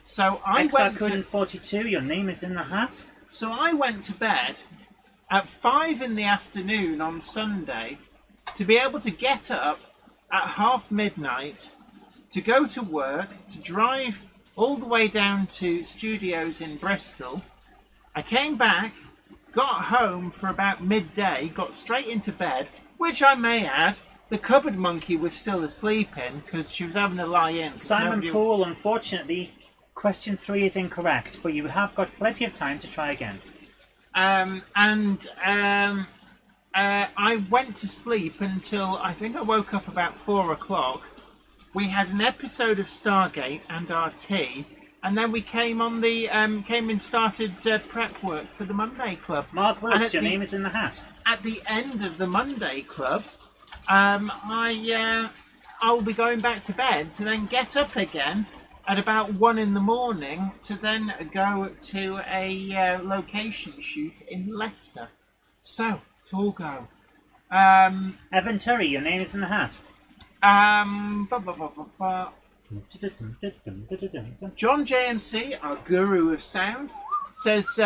So I went to 42, your name is in the hat. So I went to bed at 5 in the afternoon on Sunday to be able to get up at midnight to go to work, to drive all the way down to studios in Bristol. I came back, got home for about midday, got straight into bed, which I may add, the cupboard monkey was still asleep in because she was having a lie in. Simon Poole, unfortunately, question 3 is incorrect, but you have got plenty of time to try again. I went to sleep until I think I woke up about 4 o'clock. We had an episode of Stargate and our tea, and then we came and started prep work for the Monday Club. Mark Wilkes, your name is in the hat. At the end of the Monday Club, I'll be going back to bed to then get up again at about 1 in the morning to then go to a location shoot in Leicester. So, it's all go. Evan Turry, your name is in the hat. John JMC, our guru of sound, says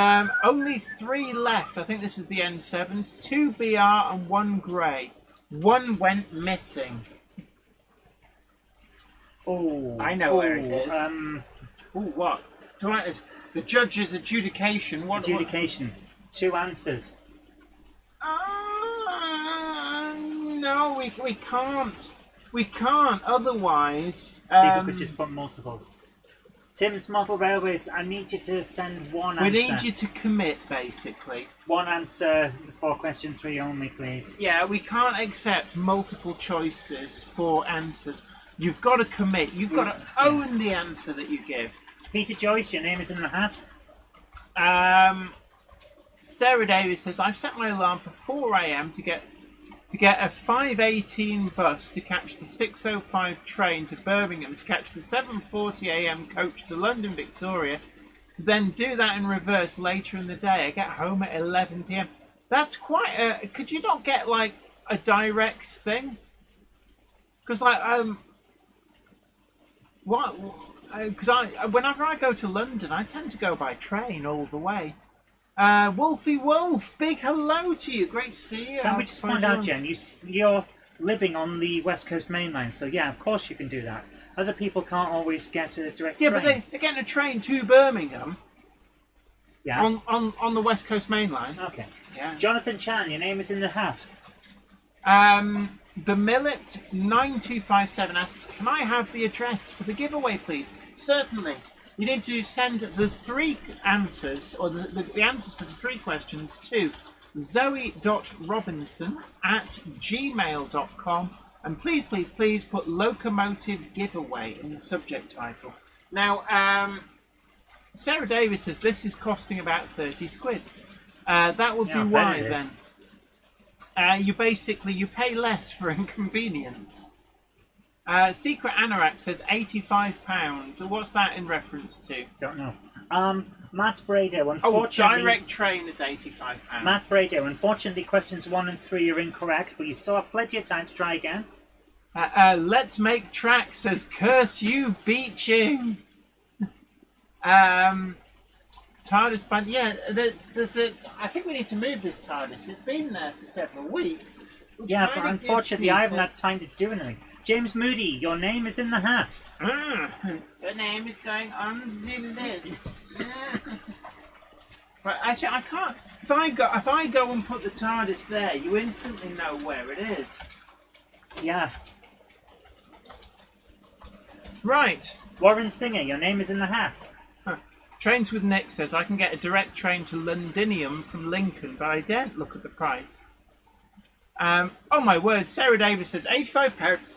only 3 left. I think this is the N7s. 2 BR and 1 grey. 1 went missing. Oh, I know where it is. What? The judge's adjudication. What? Adjudication. 2 answers. No, we can't. We can't. Otherwise, people could just put multiples. Tim's Model Railways, I need you to send 1 answer. We need you to commit, basically. 1 answer for question 3 only, please. Yeah, we can't accept multiple choices for answers. You've got to commit. You've got to own the answer that you give. Peter Joyce, your name is in the hat. Sarah Davis says, I've set my alarm for 4 a.m. to get a 5:18 bus to catch the 6:05 train to Birmingham, to catch the 7:40 a.m. coach to London Victoria, to then do that in reverse later in the day. I get home at 11 p.m. That's quite a... Could you not get, like, a direct thing? Because, like, whenever I go to London, I tend to go by train all the way. Wolfie Wolf, big hello to you. Great to see you. Can we just point out, Jen, you're living on the West Coast Main Line, so yeah, of course you can do that. Other people can't always get a direct train. Yeah, but they're getting a train to Birmingham. Yeah. On the West Coast Main Line. Okay. Yeah. Jonathan Chan, your name is in the hat. The Millet 9257 asks, can I have the address for the giveaway, please? Certainly. You need to send the 3 answers, or the answers to the 3 questions to zoe.robinson@gmail.com, and please put Locomotive Giveaway in the subject title. Now, Sarah Davis says this is costing about 30 squids. That would be why then. You pay less for inconvenience. Secret Anorak says £85. So what's that in reference to? Don't know. Matt Brado, unfortunately... direct train is £85. Matt Brado, unfortunately questions 1 and 3 are incorrect, but you still have plenty of time to try again. Let's Make Track says, curse you, Beaching. TARDIS band. Yeah, there's a... I think we need to move this TARDIS. It's been there for several weeks. Yeah, but unfortunately I haven't had time to do anything. James Moody, your name is in the hat. Your name is going on the list. But actually, I can't. If I go and put the TARDIS there, you instantly know where it is. Yeah. Right. Warren Singer, your name is in the hat. Trains with Nick says, I can get a direct train to Londinium from Lincoln, but I daren't look at the price. Oh my word, Sarah Davis says, £85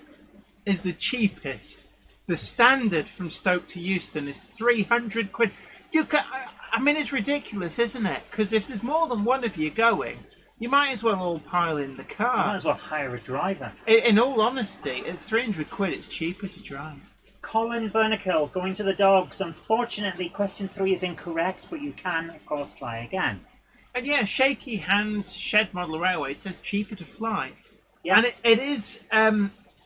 is the cheapest. The standard from Stoke to Euston is 300 quid. I mean, it's ridiculous, isn't it? Because if there's more than one of you going, you might as well all pile in the car. You might as well hire a driver. In all honesty, at 300 quid, it's cheaper to drive. Colin Bernacle, going to the dogs. Unfortunately, question 3 is incorrect, but you can, of course, try again. And yeah, Shaky Hands Shed Model Railway says cheaper to fly. Yes. And it is,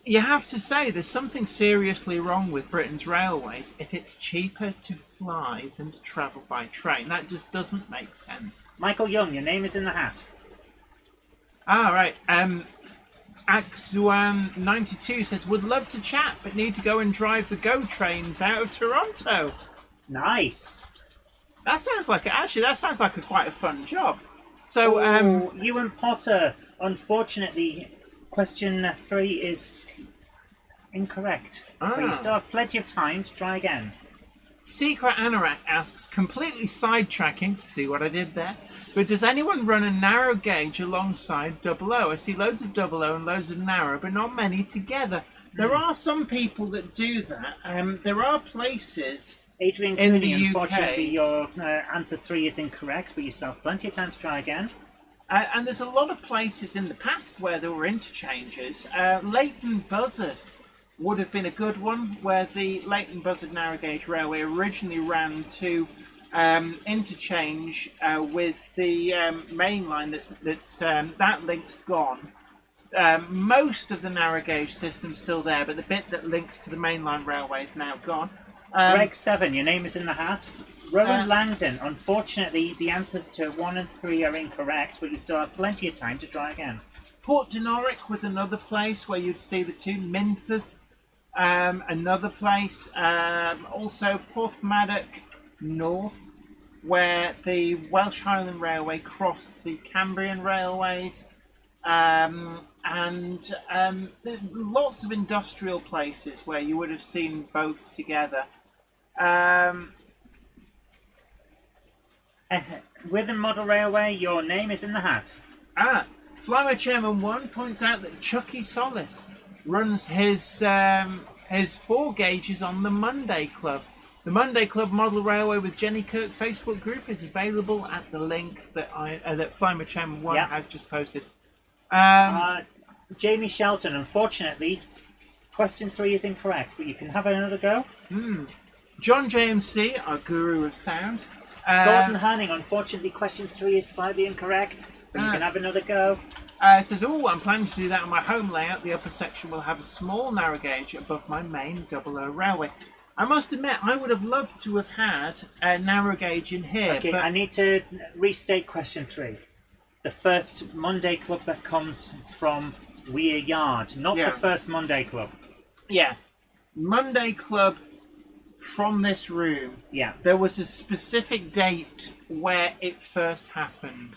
you have to say there's something seriously wrong with Britain's railways if it's cheaper to fly than to travel by train. That just doesn't make sense. Michael Young, your name is in the hat. Ah, right. Axuan92 says, would love to chat, but need to go and drive the GO trains out of Toronto. Nice. That sounds like quite a fun job. So, Ewan Potter, unfortunately, question 3 is incorrect. But you still have plenty of time to try again. Secret Anorak asks, completely sidetracking, see what I did there, but does anyone run a narrow gauge alongside double O? I see loads of double O and loads of narrow, but not many together. There are some people that do that. There are places Adrian in Cooney, the UK, unfortunately, your answer 3 is incorrect, but you still have plenty of time to try again. and there's a lot of places in the past where there were interchanges. Leighton Buzzard would have been a good one, where the Leighton Buzzard narrow gauge railway originally ran to interchange with the main line. That link's gone. Most of the narrow gauge system's still there, but the bit that links to the mainline railway is now gone. Greg 7, your name is in the hat. Rowan Langdon, unfortunately, the answers to 1 and 3 are incorrect, but you still have plenty of time to try again. Port de Norwich was another place where you'd see the two. Minthorpe, another place. Also Porthmadog North, where the Welsh Highland Railway crossed the Cambrian railways. And lots of industrial places where you would have seen both together. Within Model Railway, your name is in the hat. Flyway Chairman 1 points out that Chucky Solis runs his 4 gauges on the Monday Club. The Monday Club Model Railway with Jenny Kirk Facebook group is available at the link that Flyway Chairman 1 has just posted. Jamie Shelton, unfortunately, question 3 is incorrect, but you can have another go. John JMC, our guru of sound. Gordon Hanning, unfortunately, question 3 is slightly incorrect, but you can have another go. Says, I'm planning to do that on my home layout. The upper section will have a small narrow gauge above my main double O railway. I must admit, I would have loved to have had a narrow gauge in here. Okay, but I need to restate question 3. The first Monday Club that comes from Weir Yard, not the first Monday Club. Yeah. Monday Club from this room. Yeah. There was a specific date where it first happened.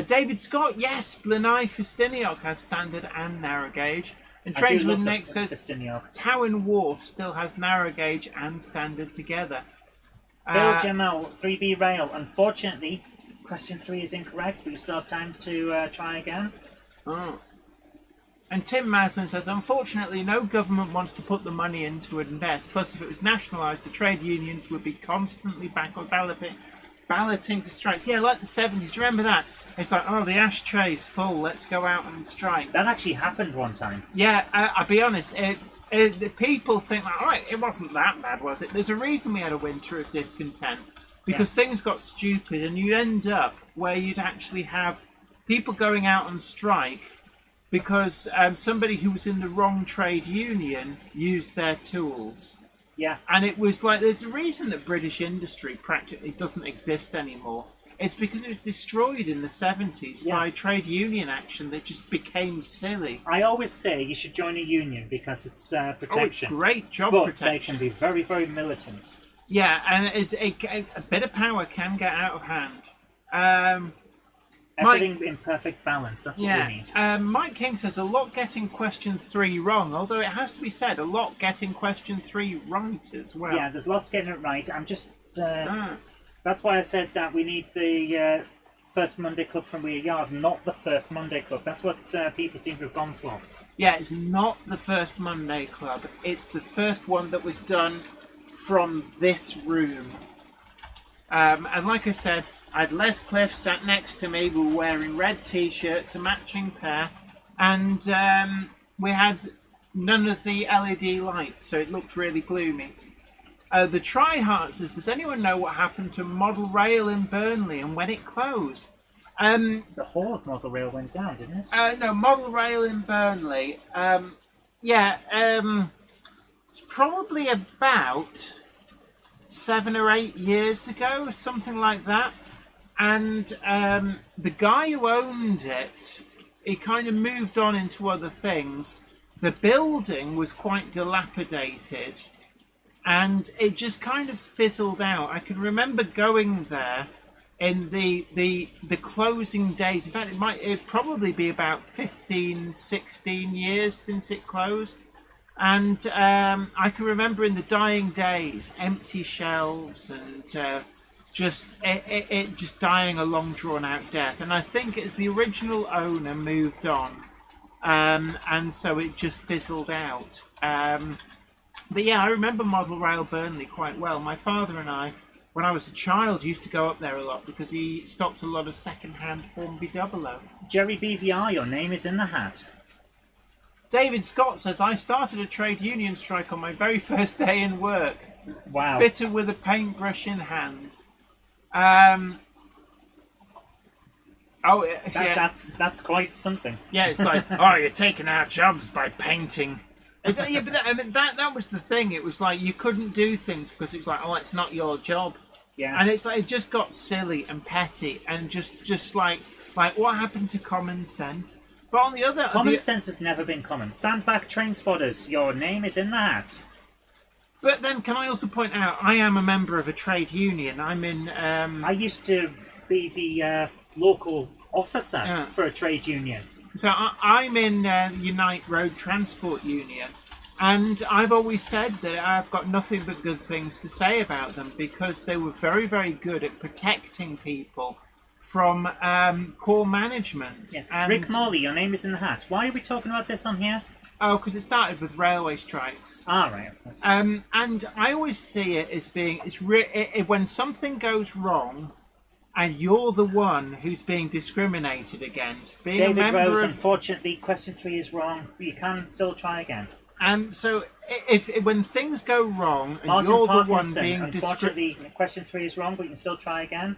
David Scott, yes, Blenheim Festiniog has standard and narrow gauge. And Trains with Nick says Towen Wharf still has narrow gauge and standard together. Bill Jamal, 3B Rail, unfortunately, question 3 is incorrect, but you still have time to try again. And Tim Maslin says, unfortunately, no government wants to put the money in to invest. Plus, if it was nationalised, the trade unions would be constantly back on balloting for strikes. Yeah, like the 70s. Do you remember that? It's like, the ashtray's full. Let's go out and strike. That actually happened one time. Yeah, I'll be honest. The people think, all right, it wasn't that bad, was it? There's a reason we had a winter of discontent. Because things got stupid, and you'd end up where you'd actually have people going out on strike because somebody who was in the wrong trade union used their tools. Yeah. And it was like, there's a reason that British industry practically doesn't exist anymore. It's because it was destroyed in the 70s by trade union action that just became silly. I always say you should join a union because it's protection. It's great job but protection. They can be very, very militant. Yeah, and a bit of power can get out of hand. Everything in perfect balance, that's what we need. Mike King says, a lot getting question 3 wrong, although it has to be said, a lot getting question 3 right as well. Yeah, there's lots getting it right. I'm just... That's why I said that we need the first Monday Club from Weir Yard, not the first Monday Club. That's what people seem to have gone for. Yeah, it's not the first Monday Club. It's the first one that was done from this room. And like I said, I had Les Cliff sat next to me. We were wearing red t-shirts, a matching pair, and we had none of the LED lights, so it looked really gloomy. The Tryhard says, does anyone know what happened to Model Rail in Burnley and when it closed? The whole of Model Rail went down, didn't it? No, Model Rail in Burnley. It's probably about 7 or 8 years ago, or something like that. And the guy who owned it, he kind of moved on into other things. The building was quite dilapidated, and it just kind of fizzled out. I can remember going there in the closing days. In fact, it'd probably be about 15, 16 years since it closed. And I can remember in the dying days, empty shelves and just dying a long drawn out death. And I think as the original owner moved on, and so it just fizzled out. But yeah, I remember Model Rail Burnley quite well. My father and I, when I was a child, used to go up there a lot because he stocked a lot of second-hand Hornby 00. Jerry BVR, your name is in the hat. David Scott says, I started a trade union strike on my very first day in work. Wow. Fitter with a paintbrush in hand. That's quite something. Yeah, it's like, oh, you're taking our jobs by painting. But that was the thing. It was like you couldn't do things because it's like, oh, it's not your job. Yeah. And it's like it just got silly and petty and just like what happened to common sense? But on the other, common sense has never been common. Sandbag Train Spotters, your name is in the hat. But then, can I also point out, I am a member of a trade union. I'm in. I used to be the local officer for a trade union. So I'm in Unite Road Transport Union, and I've always said that I've got nothing but good things to say about them because they were very, very good at protecting people from poor management. Yeah. And, Rick Morley, your name is in the hat. Why are we talking about this on here? Oh, because it started with railway strikes. Ah, right, of course. And I always see it as being when something goes wrong. And you're the one who's being discriminated against. Being David a member Rose, of... unfortunately, question 3 is wrong. But you can still try again. So if when things go wrong and Martin you're Parkinson, the one being unfortunately, question 3 is wrong, but you can still try again.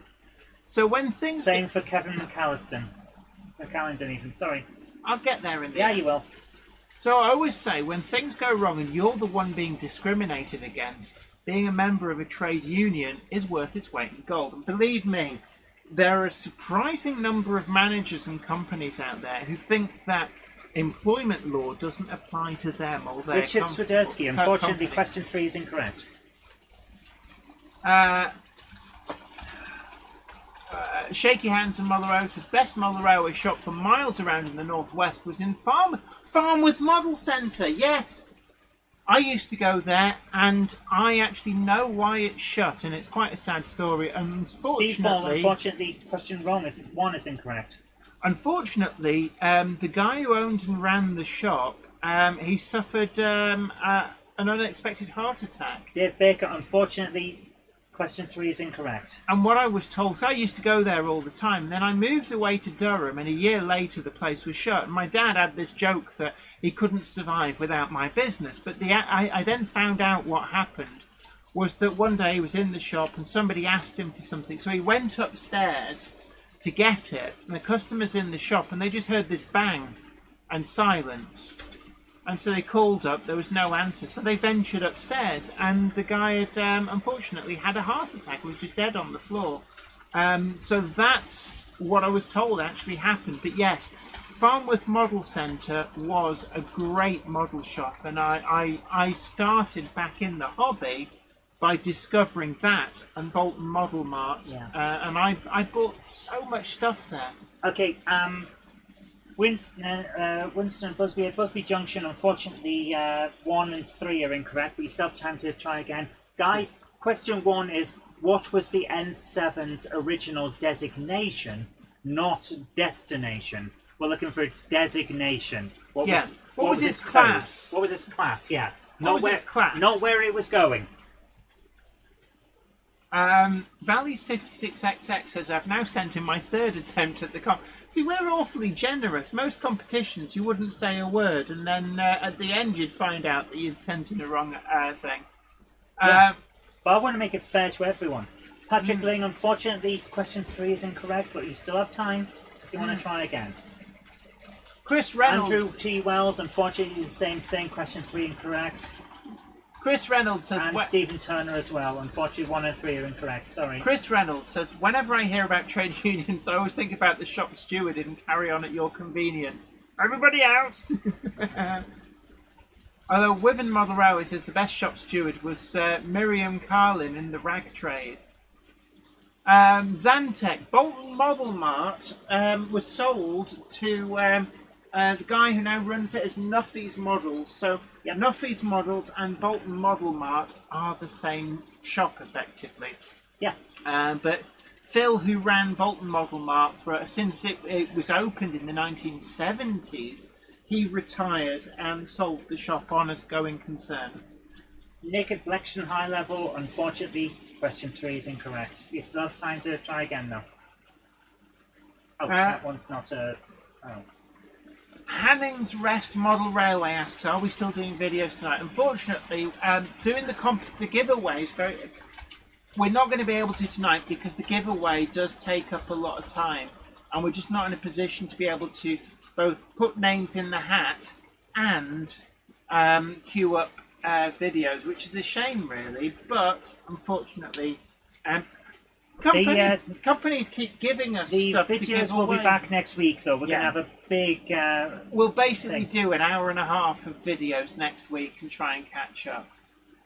So when things... Same for Kevin McAllister. McAllendon even, sorry. I'll get there in the Yeah, end. you will. So I always say, when things go wrong and you're the one being discriminated against, being a member of a trade union is worth its weight in gold. And believe me, there are a surprising number of managers and companies out there who think that employment law doesn't apply to them or their Richard Swiderski, unfortunately, question 3 is incorrect. Shaky Hands and Motherwell says best model railway shop for miles around in the northwest was in Farnworth Model Centre. Yes, I used to go there, and I actually know why it's shut, and it's quite a sad story. Steve Ball, unfortunately, question wrong. 1 is incorrect. Unfortunately, the guy who owned and ran the shop, he suffered an unexpected heart attack. Dave Baker, unfortunately, question 3 is incorrect. And what I was told, so I used to go there all the time. Then I moved away to Durham, and a year later the place was shut. And my dad had this joke that he couldn't survive without my business. But I then found out what happened was that one day he was in the shop and somebody asked him for something. So he went upstairs to get it, and the customer's in the shop, and they just heard this bang and silence. And so they called up, there was no answer. So they ventured upstairs, and the guy had unfortunately had a heart attack, was just dead on the floor. So that's what I was told actually happened. But yes, Farnworth Model Centre was a great model shop, and I started back in the hobby by discovering that and Bolton Model Mart. Yeah. And I bought so much stuff there. Okay, Winston and Busby at Busby Junction, unfortunately, 1 and 3 are incorrect, but you still have time to try again. Guys, question 1 is, what was the N7's original designation, not destination? We're looking for its designation. What was its class? What was its class, yeah. What was its class? Not where it was going. Valley's 56XX says, I've now sent in my 3rd attempt at the See, we're awfully generous. Most competitions, you wouldn't say a word, and then at the end you'd find out that you'd sent in the wrong thing. Yeah. But I want to make it fair to everyone. Patrick Ling, unfortunately, question 3 is incorrect, but you still have time if you want to try again. Chris Reynolds. Andrew T. Wells, unfortunately, the same thing, question 3 incorrect. Chris Reynolds says... And Stephen Turner as well. Unfortunately, 1 and 3 are incorrect. Sorry. Chris Reynolds says, whenever I hear about trade unions, I always think about the shop steward and carry on at your convenience. Everybody out! Although Wiven Model Railway says the best shop steward was Miriam Carlin in the rag trade. Zantec, Bolton Model Mart was sold to The guy who now runs it is Nuffy's Models. So Nuffy's Models and Bolton Model Mart are the same shop, effectively. Yeah. But Phil, who ran Bolton Model Mart since it was opened in the 1970s, he retired and sold the shop on as going concern. Naked Collection High Level, unfortunately, question 3 is incorrect. You still have time to try again, though. Oh, that one's not a... Oh. Hanning's Rest Model Railway asks, are we still doing videos tonight? Unfortunately, doing the giveaway is very... We're not going to be able to tonight because the giveaway does take up a lot of time. And we're just not in a position to be able to both put names in the hat and queue up videos, which is a shame, really. But, unfortunately... Companies keep giving us stuff to give away. The videos will be back next week, though. We're going to have a big... we'll basically do an hour and a half of videos next week and try and catch up.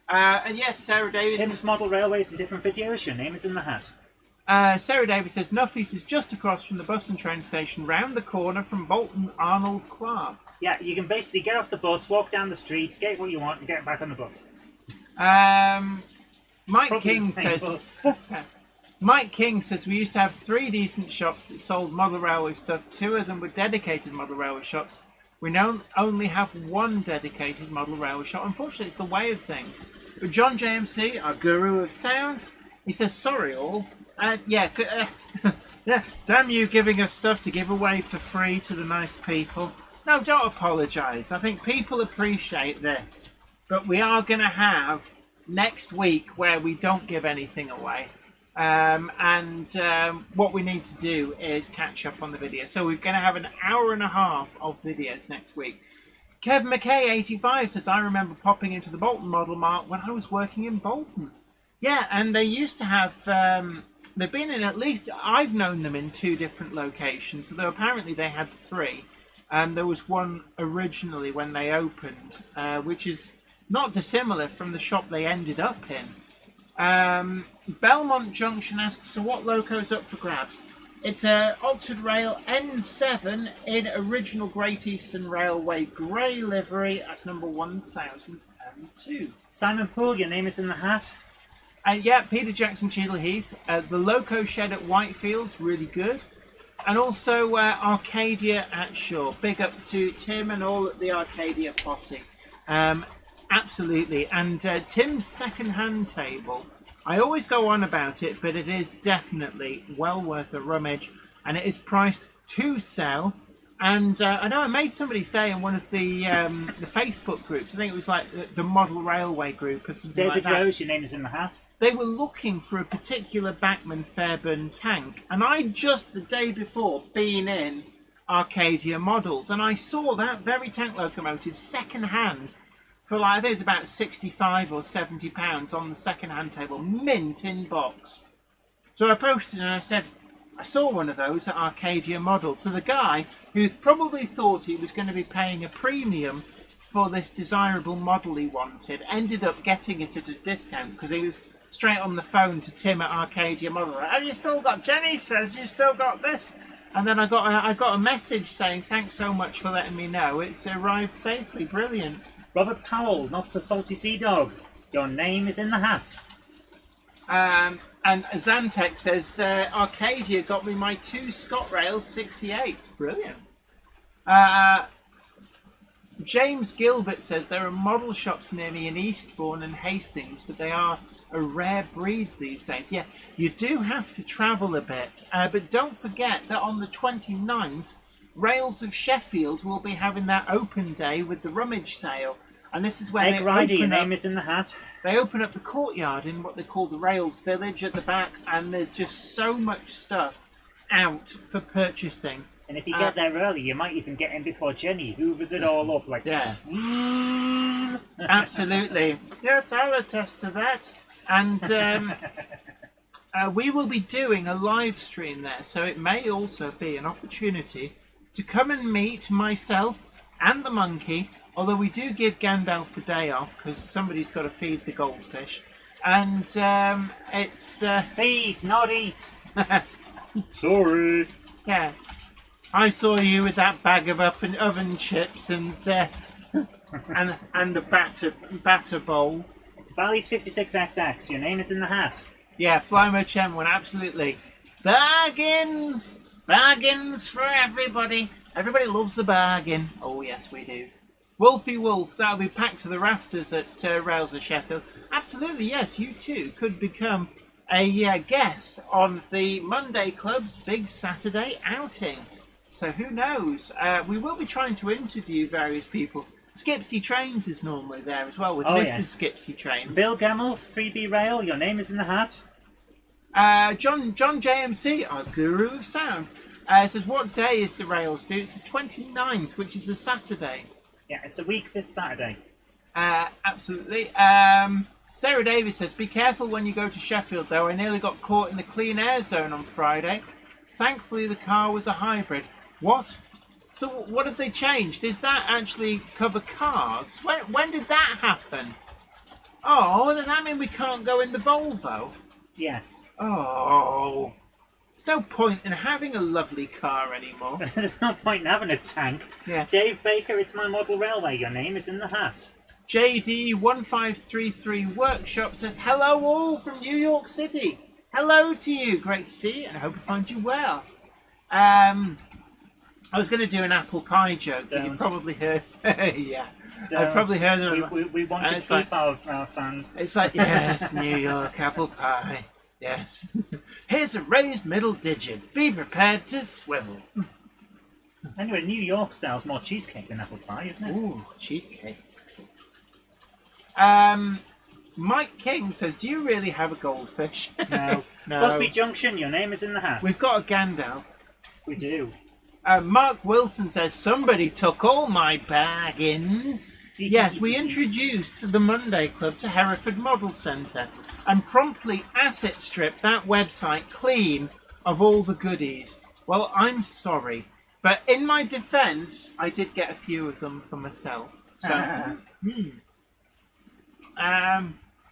And yes, Sarah Davis... Tim's Model Railways and different videos. Your name is in the hat. Sarah Davis says, Nuffy's is just across from the bus and train station, round the corner from Bolton Arnold Clark. Yeah, you can basically get off the bus, walk down the street, get what you want, and get back on the bus. Mike Probably King the same says... bus. Mike King says, we used to have 3 decent shops that sold model railway stuff. 2 of them were dedicated model railway shops. We now only have 1 dedicated model railway shop. Unfortunately, it's the way of things. But John JMC, our guru of sound, he says, sorry all. Yeah, damn you giving us stuff to give away for free to the nice people. No, don't apologise. I think people appreciate this. But we are going to have next week where we don't give anything away. What we need to do is catch up on the video. So we're going to have an hour and a half of videos next week. Kev McKay 85 says, I remember popping into the Bolton Model Mart when I was working in Bolton. Yeah, and they used to have, they've been in at least, I've known them in 2 different locations. Although apparently they had 3. There was one originally when they opened, which is not dissimilar from the shop they ended up in. Belmont Junction asks, so what loco's up for grabs? It's a Altered Rail N7 in original Great Eastern Railway grey livery at number 1002. Simon Poole, your name is in the hat. Yeah, Peter Jackson, Cheadle Heath. The Loco Shed at Whitefield's really good. And also Arcadia at Shaw. Big up to Tim and all at the Arcadia posse. Absolutely. And Tim's second-hand table, I always go on about it, but it is definitely well worth a rummage. And it is priced to sell. And I know I made somebody's day in one of the Facebook groups. I think it was like the Model Railway group or something like that. David Rose, your name is in the hat. They were looking for a particular Bachmann Fairburn tank. And I just the day before been in Arcadia Models. And I saw that very tank locomotive second-hand for like, I think it was about 65 or 70 pounds on the second-hand table, mint in box. So I posted and I said, I saw one of those at Arcadia Models. So the guy who probably thought he was going to be paying a premium for this desirable model he wanted, ended up getting it at a discount because he was straight on the phone to Tim at Arcadia Model. Have you still got, Jenny says, you still got this? And then I got a message saying, thanks so much for letting me know. It's arrived safely. Brilliant. Robert Powell, not so salty sea dog. Your name is in the hat. And Zantek says, Arcadia got me my 2 ScotRail 68. Brilliant. James Gilbert says, there are model shops near me in Eastbourne and Hastings, but they are a rare breed these days. Yeah, you do have to travel a bit. But don't forget that on the 29th, Rails of Sheffield will be having their open day with the rummage sale. And this is where Egg Rider, your name is in the hat. They open up the courtyard in what they call the Rails Village at the back, and there's just so much stuff out for purchasing. And if you get there early, you might even get in before Jenny hoovers it all up. Like, yeah. Absolutely. Yes, I'll attest to that. And we will be doing a live stream there, so it may also be an opportunity to come and meet myself and the monkey. Although we do give Gandalf the day off because somebody's got to feed the goldfish. And it's... Feed, not eat. Sorry. Yeah. I saw you with that bag of oven chips and the batter bowl. Valley's 56XX, your name is in the hat. Yeah, Flymo Chen1, absolutely. Bargains! Bargains for everybody. Everybody loves the bargain. Oh, yes, we do. Wolfie Wolf, that'll be packed to the rafters at Rails of Sheffield. Absolutely, yes, you too could become a guest on the Monday Club's big Saturday outing. So who knows? We will be trying to interview various people. Skipsy Trains is normally there as well with Mrs. Yes. Skipsy Trains. Bill Gamble, 3B Rail, your name is in the hat. John JMC, our guru of sound, says, what day is the Rails due? It's the 29th, which is a Saturday. Yeah, it's a week this Saturday. Absolutely. Sarah Davis says, be careful when you go to Sheffield, though. I nearly got caught in the clean air zone on Friday. Thankfully, the car was a hybrid. What? So what have they changed? Does that actually cover cars? When did that happen? Oh, does that mean we can't go in the Volvo? Yes. Oh. There's no point in having a lovely car anymore. There's no point in having a tank. Yeah. Dave Baker, it's my model railway, your name is in the hat. JD1533 Workshop says, hello all from New York City. Hello to you. Great to see you and I hope I find you well. I was going to do an apple pie joke, but you probably heard. Yeah, I probably heard it. We want to keep our fans. It's like, yes, New York apple pie. Yes. Here's a raised middle digit. Be prepared to swivel. Anyway, New York style's more cheesecake than apple pie, isn't it? Ooh, cheesecake. Mike King says, do you really have a goldfish? No. No. Busby Junction, your name is in the hat. We've got a Gandalf. We do. Mark Wilson says, somebody took all my bargains. Yes, we introduced the Monday Club to Hereford Model Centre and promptly asset stripped that website clean of all the goodies. Well, I'm sorry, but in my defence, I did get a few of them for myself. So,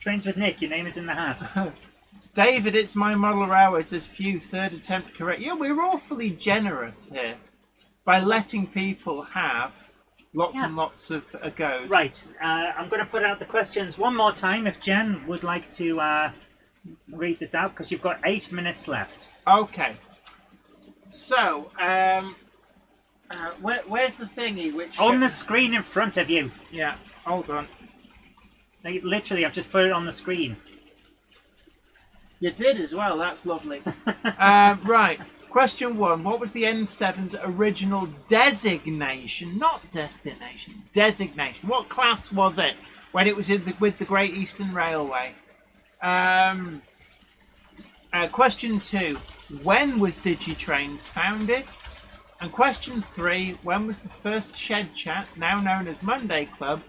Trains with Nick, your name is in the hat. David, it's my model hours as few third attempt correct. Yeah, we're awfully generous here by letting people have lots and lots of goes. Right, I'm going to put out the questions one more time if Jen would like to read this out because you've got 8 minutes left. Okay. So, where's the thingy? Which on the screen in front of you. Yeah, hold on. Like, literally, I've just put it on the screen. You did as well, that's lovely. Right, question 1. What was the N7's original designation? Not destination, designation. What class was it when it was with the Great Eastern Railway? Question 2. When was DigiTrains founded? And question 3. When was the first Shed Chat, now known as Monday Club,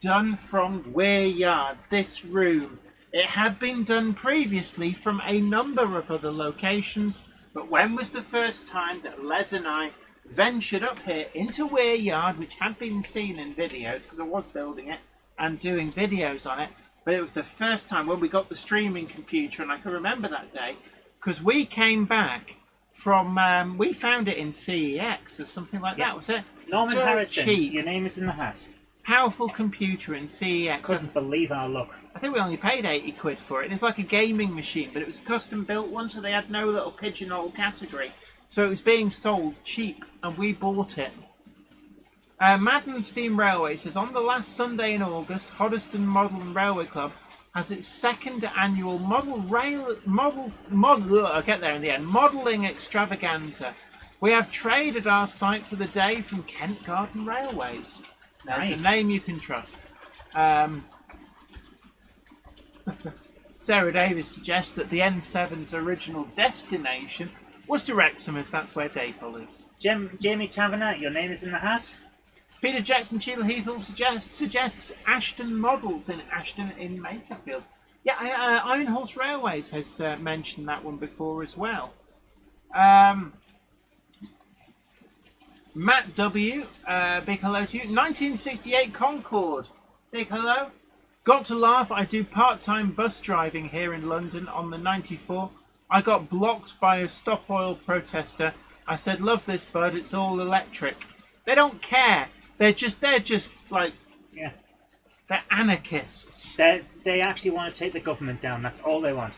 done from Weir Yard, this room? It had been done previously from a number of other locations, but when was the first time that Les and I ventured up here into Weir Yard, which had been seen in videos, because I was building it and doing videos on it, but it was the first time when we got the streaming computer, and I can remember that day, because we came back from, we found it in CEX or something like that, was it? Norman Dirt Harrison, cheap. your name is in the hat. Powerful computer in CEX. Couldn't believe our luck. I think we only paid 80 quid for it. It's like a gaming machine, but it was a custom built one, so they had no little pigeonhole category. So it was being sold cheap, and we bought it. Madden Steam Railway says, on the last Sunday in August, Hoddesdon Model and Railway Club has its second annual I'll get there in the end, modelling extravaganza. We have traded our site for the day from Kent Garden Railways. That's a name you can trust. Sarah Davis suggests that the N7's original destination was to Wrexham, as that's where Dapol is. Jamie Taverner, your name is in the hat. Peter Jackson Cheadle Heath suggests Ashton Models in Ashton in Makerfield. Yeah, Iron Horse Railways has mentioned that one before as well. Matt W, big hello to you. 1968 Concorde, big hello. Got to laugh, I do part-time bus driving here in London on the 94. I got blocked by a stop oil protester I said, love this, bud. It's all electric. They don't care. They're just like, Yeah. they're anarchists. They actually want to take the government down. That's all they want.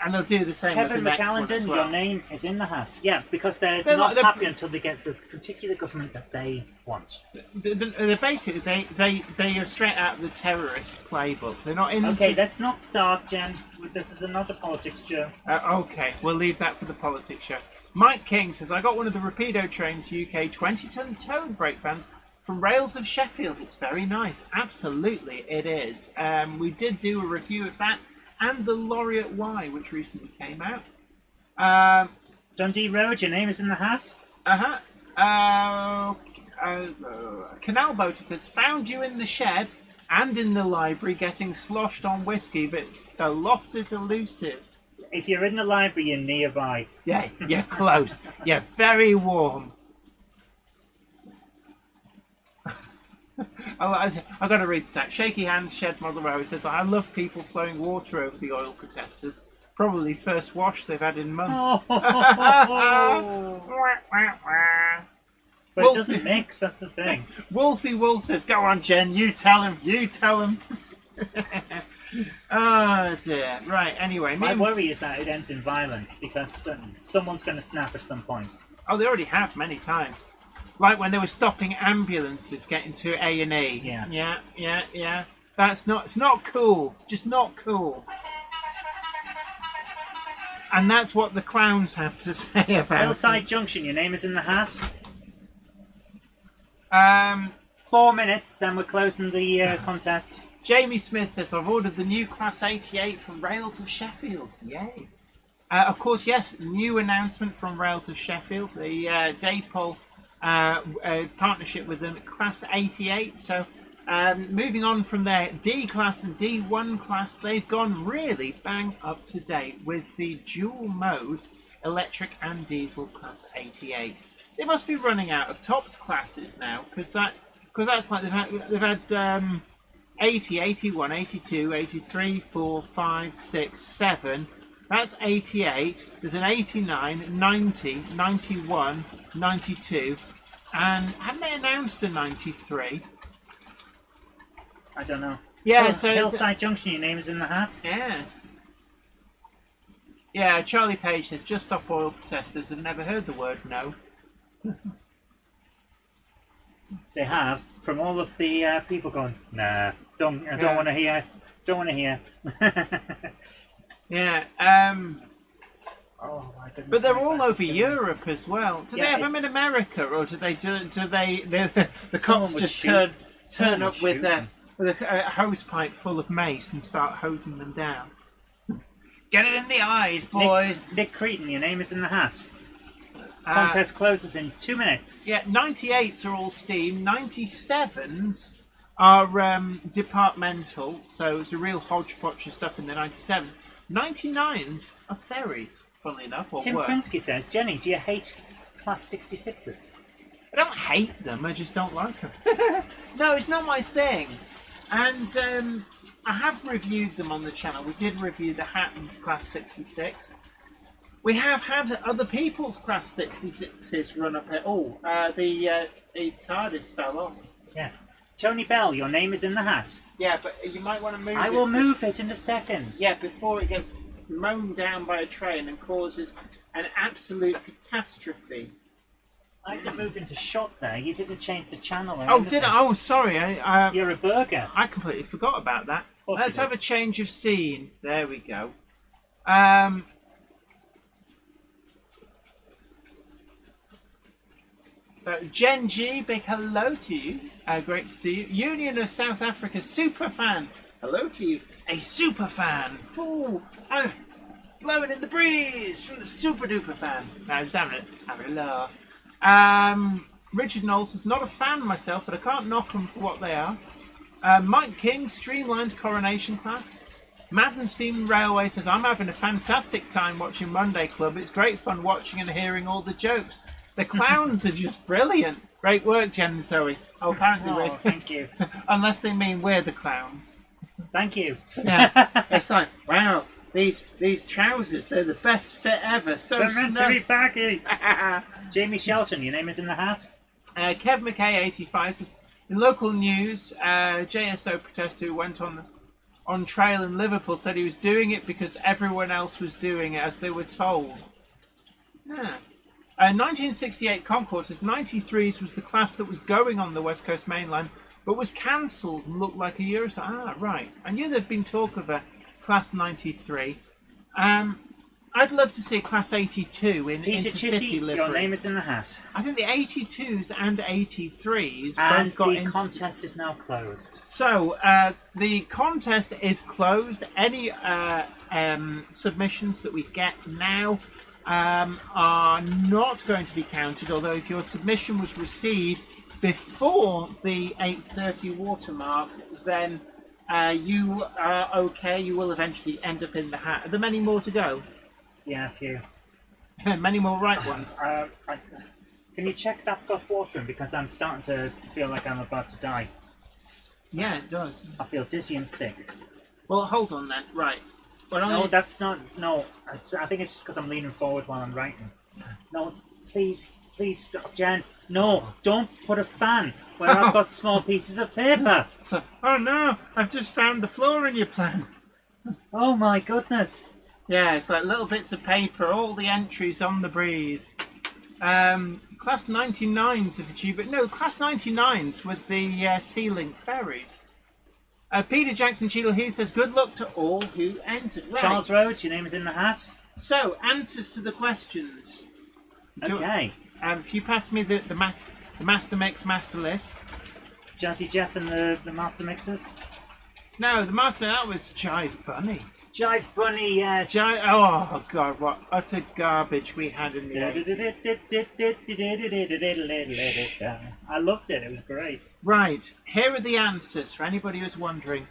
And they'll do the same Kevin with the next one as McAllinden, well. your name is in the hat. Yeah, because they're They're not like- happy until they get the particular government that they want. They're basically, they are straight out of the terrorist playbook. They're not in Okay, let's not start, Jen. This is another politics show. Okay, we'll leave that for the politics show. Mike King says, I got one of the Rapido Trains UK 20-ton towed brake vans from Rails of Sheffield. It's very nice. Absolutely, it is. We did do a review of that and the Laureate Y, which recently came out. Dundee Road, your name is in the hat. Canal Boater says, found you in the shed and in the library getting sloshed on whiskey, but the loft is elusive. If you're in the library, you're nearby. Yeah, you're close. You're very warm. I've got to read this out. Shaky Hands Shed Mother Rose says, I love people throwing water over the oil protesters. Probably first wash they've had in months. But Well- it doesn't mix, that's the thing. Wolfie Wolf says, go on, Jen, you tell him. Oh dear. Right, anyway. My worry is that it ends in violence because someone's going to snap at some point. Oh, they already have many times. Like when they were stopping ambulances getting to A&E. Yeah. It's not cool. It's just not cool. And that's what the clowns have to say about Hillside Junction, your name is in the hat. it. 4 minutes, then we're closing the contest. Jamie Smith says, I've ordered the new Class 88 from Rails of Sheffield. Yay. Of course, yes, new announcement from Rails of Sheffield. The Daypol partnership with the Class 88. So moving on from their D Class and D1 Class, they've gone really bang up to date with the dual mode electric and diesel Class 88. They must be running out of tops classes now because that's like they've had 80, 81, 82, 83, 4, 5, 6, 7. That's 88. There's an 89, 90, 91, 92. And haven't they announced a 93? I don't know. Yeah, Oh, so Hillside Junction, your name is in the hat. yes. Yeah, Charlie Page says, just stop oil protesters. Have never heard the word no. They have, from all of the people going, nah, I don't want to hear, don't want to hear. Yeah, Oh my goodness. but they're my all back is over killing me. Europe as well. Do Yeah, they have it- them in America, or do they the cops Someone would just shoot- turn someone up would with shoot a them. hose pipe full of mace and start hosing them down? Get it in the eyes, boys. Nick Cretan, your name is in the hat. Contest closes in 2 minutes. Yeah, 98s are all steam. 97s are departmental, so it's a real hodgepodge of stuff in the 97. 99s are ferries, funnily enough, or Tim work. Krinsky says, Jenny, do you hate Class 66s? I don't hate them, I just don't like them. No, it's not my thing. And I have reviewed them on the channel. We did review the Hatton's Class 66. We have had other people's Class 66s run up here. Oh, the TARDIS fell off. Yes. Tony Bell, your name is in the hat. Yeah, but you might want to move I it. will move it in a second. Yeah, before it gets mown down by a train and causes an absolute catastrophe. I had to move into shot there. You didn't change the channel. Or Oh, anything. did I? Oh, sorry. You're a burger. I completely forgot about that. course Let's you have did. a change of scene. There we go. Jen G, big hello to you. Great to see you. Union of South Africa super fan. Hello to you. A super fan. Ooh, blowing in the breeze from the super duper fan. No, I was having a laugh. Richard Knowles is not a fan myself, but I can't knock them for what they are. Mike King, streamlined coronation class. Madden Steam Railway says, I'm having a fantastic time watching Monday Club. It's great fun watching and hearing all the jokes. The clowns are just brilliant. Great work, Jen and Zoe. Oh, apparently Oh, thank you. Unless they mean we're the clowns. Thank you. Yeah, it's like, wow, these trousers, they're the best fit ever. So They're meant to be snug. baggy. Jamie Shelton, your name is in the hat. Kev McKay 85 says, in local news, JSO protester who went on trail in Liverpool said he was doing it because everyone else was doing it as they were told. Yeah. 1968 Concorde says 93s was the class that was going on the West Coast Main Line but was cancelled and looked like a Eurostar. Ah, right. I knew there'd been talk of a Class 93. I'd love to see a Class 82 in Peter intercity Chitty, livery. your name is in the hat. I think the 82s and 83s And both got the contest is now closed. So, the contest is closed. Any submissions that we get now are not going to be counted, although if your submission was received before the 8:30 watermark, then you are okay. You will eventually end up in the hat. Are there many more to go? Yeah, a few. Many more right ones. Can you check that's got water in? Because I'm starting to feel like I'm about to die. Yeah, it does. I feel dizzy and sick. Well, hold on then. Right. Well, No, that's not. No, I think it's just because I'm leaning forward while I'm writing. No, please stop, Jen. No, don't put a fan where I've got small pieces of paper. So, oh no! I've just found the flaw in your plan. Oh my goodness. Yeah, it's like little bits of paper, all the entries on the breeze. Class 99s have achieved it. No, Class 99s with the Sea-Link ferries. Peter Jackson Cheadle Heath says, good luck to all who entered. Right. Charles Rhodes, your name is in the hat. So, answers to the questions. Okay. If you pass me the Master Mix Master List. Jazzy Jeff and the Master Mixers. No, the Master, that was Jive Bunny. Jive Bunny, yes. Oh god, what utter garbage we had in the 80s. I loved it. It was great. Right, here are the answers for anybody who's wondering.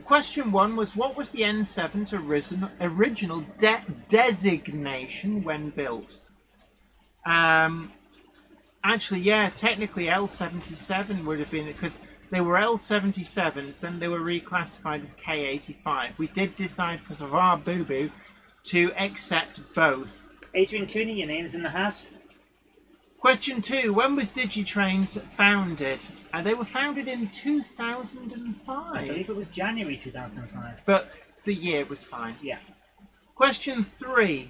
Question one was, what was the N7's original designation when built? Actually, yeah, technically L77 would have been, because they were L77s, then they were reclassified as K85. We did decide, because of our boo-boo, to accept both. Adrian Cooney, your name's in the hat. Question two, when was Digitrains founded? They were founded in 2005. I believe it was January 2005. But the year was fine. Yeah. Question three,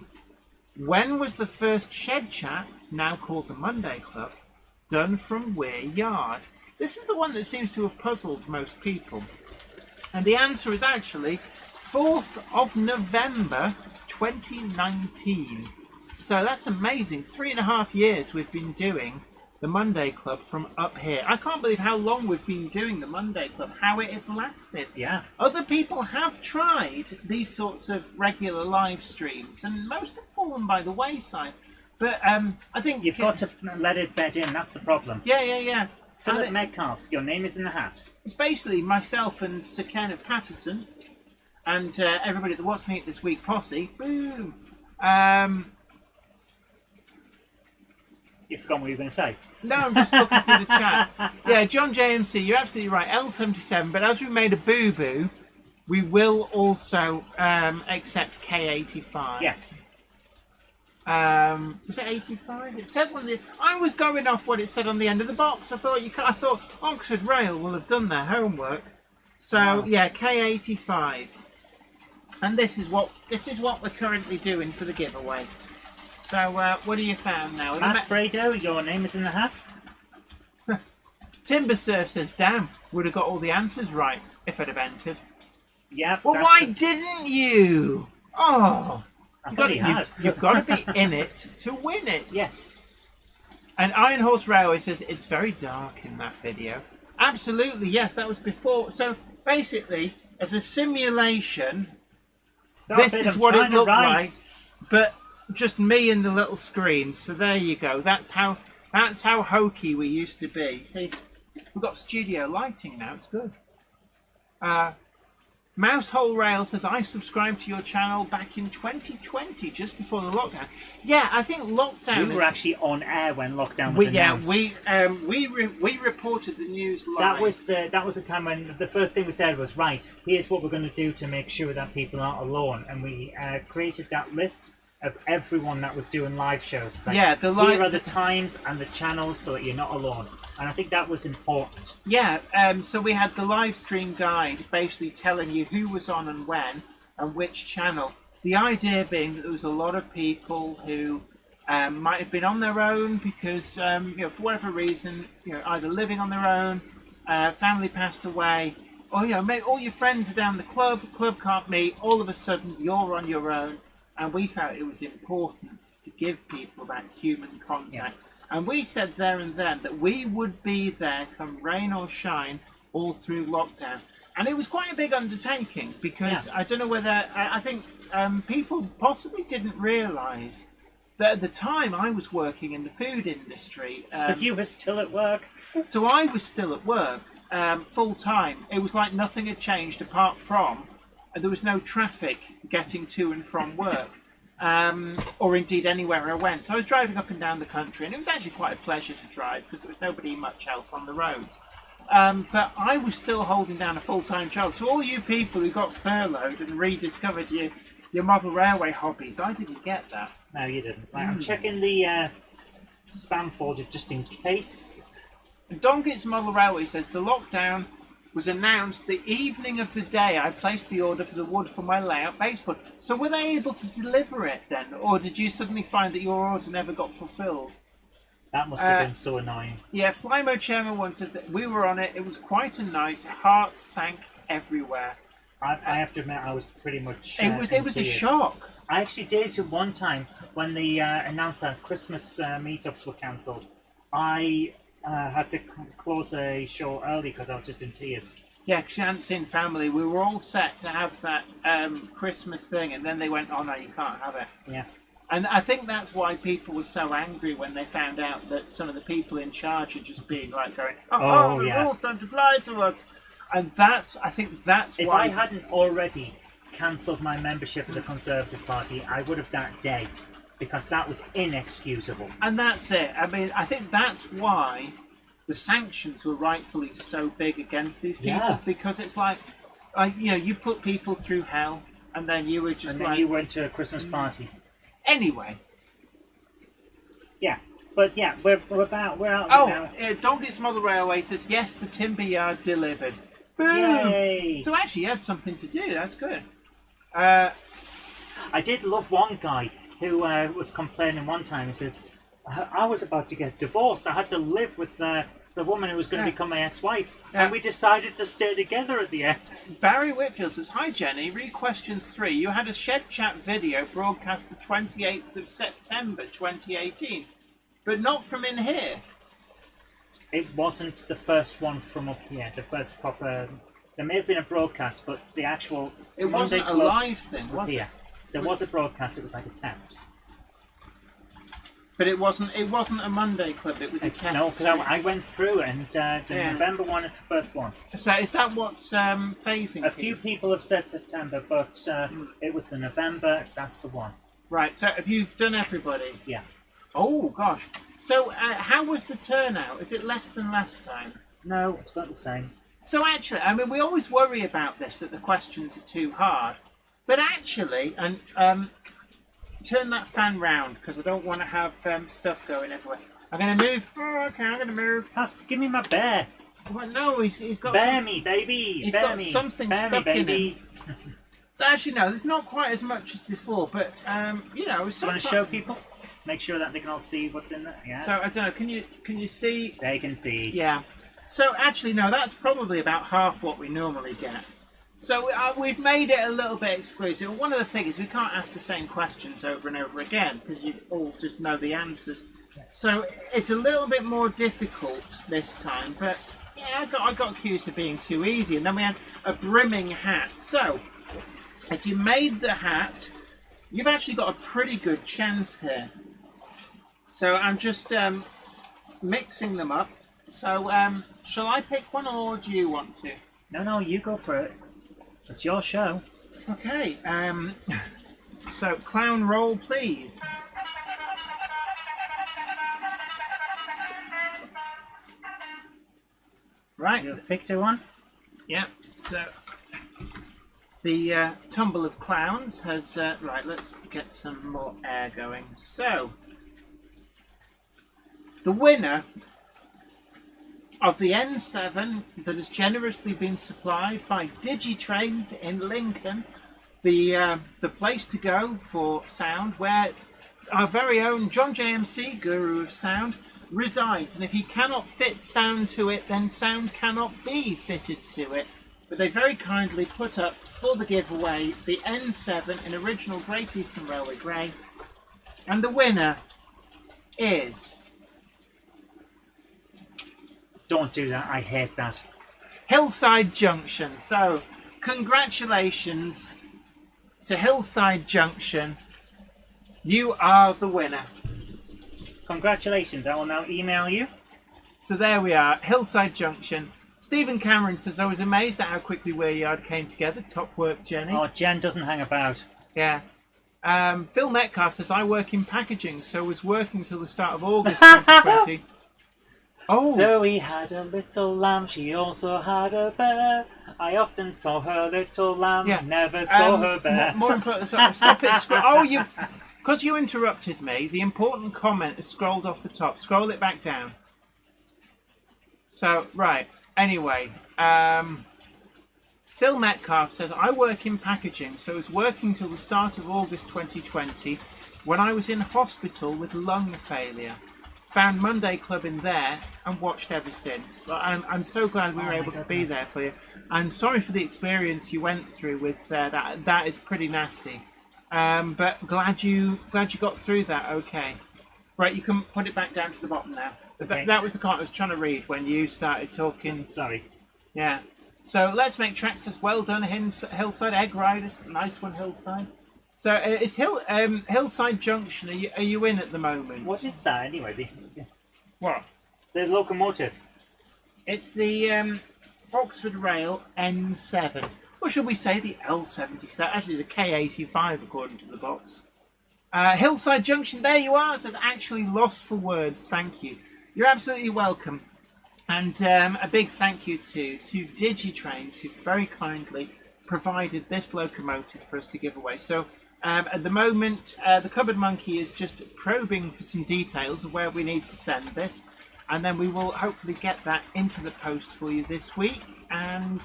when was the first Shed Chat, now called the Monday Club, done from Weir Yard? This is the one that seems to have puzzled most people. And the answer is actually 4th of November 2019. So that's amazing. 3.5 years we've been doing the Monday Club from up here. I can't believe how long we've been doing the Monday Club, how it has lasted. Yeah. Other people have tried these sorts of regular live streams, and most have fallen by the wayside. But I think... You've got to let it bed in, that's the problem. Yeah. Philip Metcalf, your name is in the hat. It's basically myself and Sir Kenneth Patterson and everybody that What's Neat This Week posse. Boom! You forgot what you were going to say. No, I'm just looking through the chat. Yeah, John JMC, you're absolutely right. L77, but as we made a boo-boo, we will also accept K85. Yes. Was it 85? It says on the. I was going off what it said on the end of the box. I thought Oxford Rail will have done their homework. So Wow. yeah, K85, and this is what we're currently doing for the giveaway. So what have you found now? Matt Brado, your name is in the hat. Timbersurf says, "Damn, would have got all the answers right if I'd have entered." Yeah. Well, why didn't you? Oh. I thought he had. You've got to be in it to win it. Yes. And Iron Horse Railway says it's very dark in that video. Absolutely, yes, that was before. So basically, as a simulation, this is what it looked like, but just me and the little screen. So there you go. That's how hokey we used to be. See, we've got studio lighting now. It's good. Mousehole Rail says, I subscribed to your channel back in 2020, just before the lockdown. Yeah, I think lockdown. We were actually on air when lockdown was announced. We reported the news live. That was the time when the first thing we said was, right, here's what we're going to do to make sure that people aren't alone, and we created that list of everyone that was doing live shows. It's like, here are the times and the channels so that you're not alone. And I think that was important. Yeah, so we had the live stream guide basically telling you who was on and when and which channel. The idea being that there was a lot of people who might have been on their own because, for whatever reason, either living on their own, family passed away, or maybe all your friends are down the club can't meet, all of a sudden you're on your own. And we felt it was important to give people that human contact. Yeah. And we said there and then that we would be there come rain or shine all through lockdown. And it was quite a big undertaking because I don't know whether, I think people possibly didn't realise that at the time I was working in the food industry. So you were still at work? So I was still at work full time. It was like nothing had changed apart from there was no traffic getting to and from work, or indeed anywhere I went. So I was driving up and down the country, and it was actually quite a pleasure to drive because there was nobody much else on the roads. But I was still holding down a full-time job. So all you people who got furloughed and rediscovered your model railway hobbies, I didn't get that. No, you didn't. Right, I'm checking the spam folder just in case. Dongit's Model Railway says the lockdown was announced the evening of the day I placed the order for the wood for my layout baseboard. So were they able to deliver it then? Or did you suddenly find that your order never got fulfilled? That must have been so annoying. Yeah, Flymo Chairman one says that we were on it. It was quite a night. Hearts sank everywhere. I have to admit, I was pretty much It was a shock. I actually did at one time when they announced that Christmas meetups were cancelled. I had to close a show early because I was just in tears. Yeah, because you hadn't seen family. We were all set to have that Christmas thing, and then they went, oh no, you can't have it. Yeah. And I think that's why people were so angry when they found out that some of the people in charge had just been like going, the rules don't apply to us. And I think that's if why... If I hadn't already cancelled my membership of the Conservative Party, I would have that day. Because that was inexcusable. And that's it. I mean, I think that's why the sanctions were rightfully so big against these people. Yeah. Because it's like, you put people through hell, and then you were just and then you went to a Christmas party. Anyway. Yeah. But yeah, we're out now. Dongit's Model Railway says, yes, the timber yard delivered. Boom! Yay. So actually you had something to do. That's good. I did love one guy who was complaining one time. He said, I was about to get divorced. I had to live with the woman who was going to become my ex-wife. And we decided to stay together at the end. Barry Whitfield says, hi Jenny, read question 3. You had a Shed Chat video broadcast the 28th of September 2018, but not from in here. It wasn't the first one from up here, the first proper... There may have been a broadcast, but the actual... It wasn't a live thing, was here. it? There was a broadcast, it was like a test. But it wasn't a Monday club, it was a test. No, because I went through and the November one is the first one. So is that what's phasing? A few people have said September, but it was the November, that's the one. Right, so have you done everybody? Yeah. Oh, gosh. So how was the turnout? Is it less than last time? No, it's about the same. So actually, I mean, we always worry about this, that the questions are too hard. But actually, and turn that fan round, because I don't want to have stuff going everywhere. I'm going to move. Oh, okay, I'm going to move. Give me my bear. Well, no, he's got... Bear me, baby. He's got something stuck in him. So actually, no, there's not quite as much as before, but, you want to show people? Make sure that they can all see what's in there. Yes. So, I don't know, can you see? They can see. Yeah. So, actually, no, that's probably about half what we normally get. So, we've made it a little bit exclusive. One of the things is we can't ask the same questions over and over again, because you all just know the answers. So, it's a little bit more difficult this time, but, yeah, I got accused of being too easy. And then we had a brimming hat. So, if you made the hat, you've actually got a pretty good chance here. So I'm just mixing them up. So shall I pick one or do you want to? No, you go for it. It's your show. Okay, so clown roll, please. Right. You've picked a one? Yeah, so the tumble of clowns has... right, let's get some more air going. So, the winner of the N7 that has generously been supplied by Digitrains in Lincoln, the place to go for sound, where our very own John JMC, Guru of Sound, resides. And if he cannot fit sound to it, then sound cannot be fitted to it. But they very kindly put up for the giveaway the N7 in original Great Eastern Railway grey. And the winner is... Don't do that, I hate that. Hillside Junction. So, congratulations to Hillside Junction. You are the winner. Congratulations, I will now email you. So there we are, Hillside Junction. Stephen Cameron says, I was amazed at how quickly Weiryard came together. Top work, Jenny. Oh, Jen doesn't hang about. Yeah. Phil Metcalf says, I work in packaging, so was working till the start of August 2020. Oh. Zoe had a little lamb, she also had a bear. I often saw her little lamb, Yeah. never saw her bear. More important, stop it. Oh, you... Because you interrupted me, the important comment is scrolled off the top. Scroll it back down. So, right. Anyway, Phil Metcalf says, I work in packaging, so I was working till the start of August 2020 when I was in hospital with lung failure. Found Monday Club in there and watched ever since. I'm so glad we were able to be there for you. I'm sorry for the experience you went through with that. That is pretty nasty. But glad you got through that. Okay, right. You can put it back down to the bottom now. Okay. That was the comment I was trying to read when you started talking. Sorry. Yeah. So let's make tracks as well done. Hillside Egg Riders, nice one, Hillside. So it's Hillside Junction. Are you in at the moment? What is that anyway? What? The locomotive. It's the Oxford Rail N7. Or should we say the L77? Actually, the K85 according to the box. Hillside Junction, there you are. It says actually lost for words. Thank you. You're absolutely welcome. And a big thank you to Digitrains, who very kindly provided this locomotive for us to give away. So at the moment, the Cupboard Monkey is just probing for some details of where we need to send this. And then we will hopefully get that into the post for you this week. And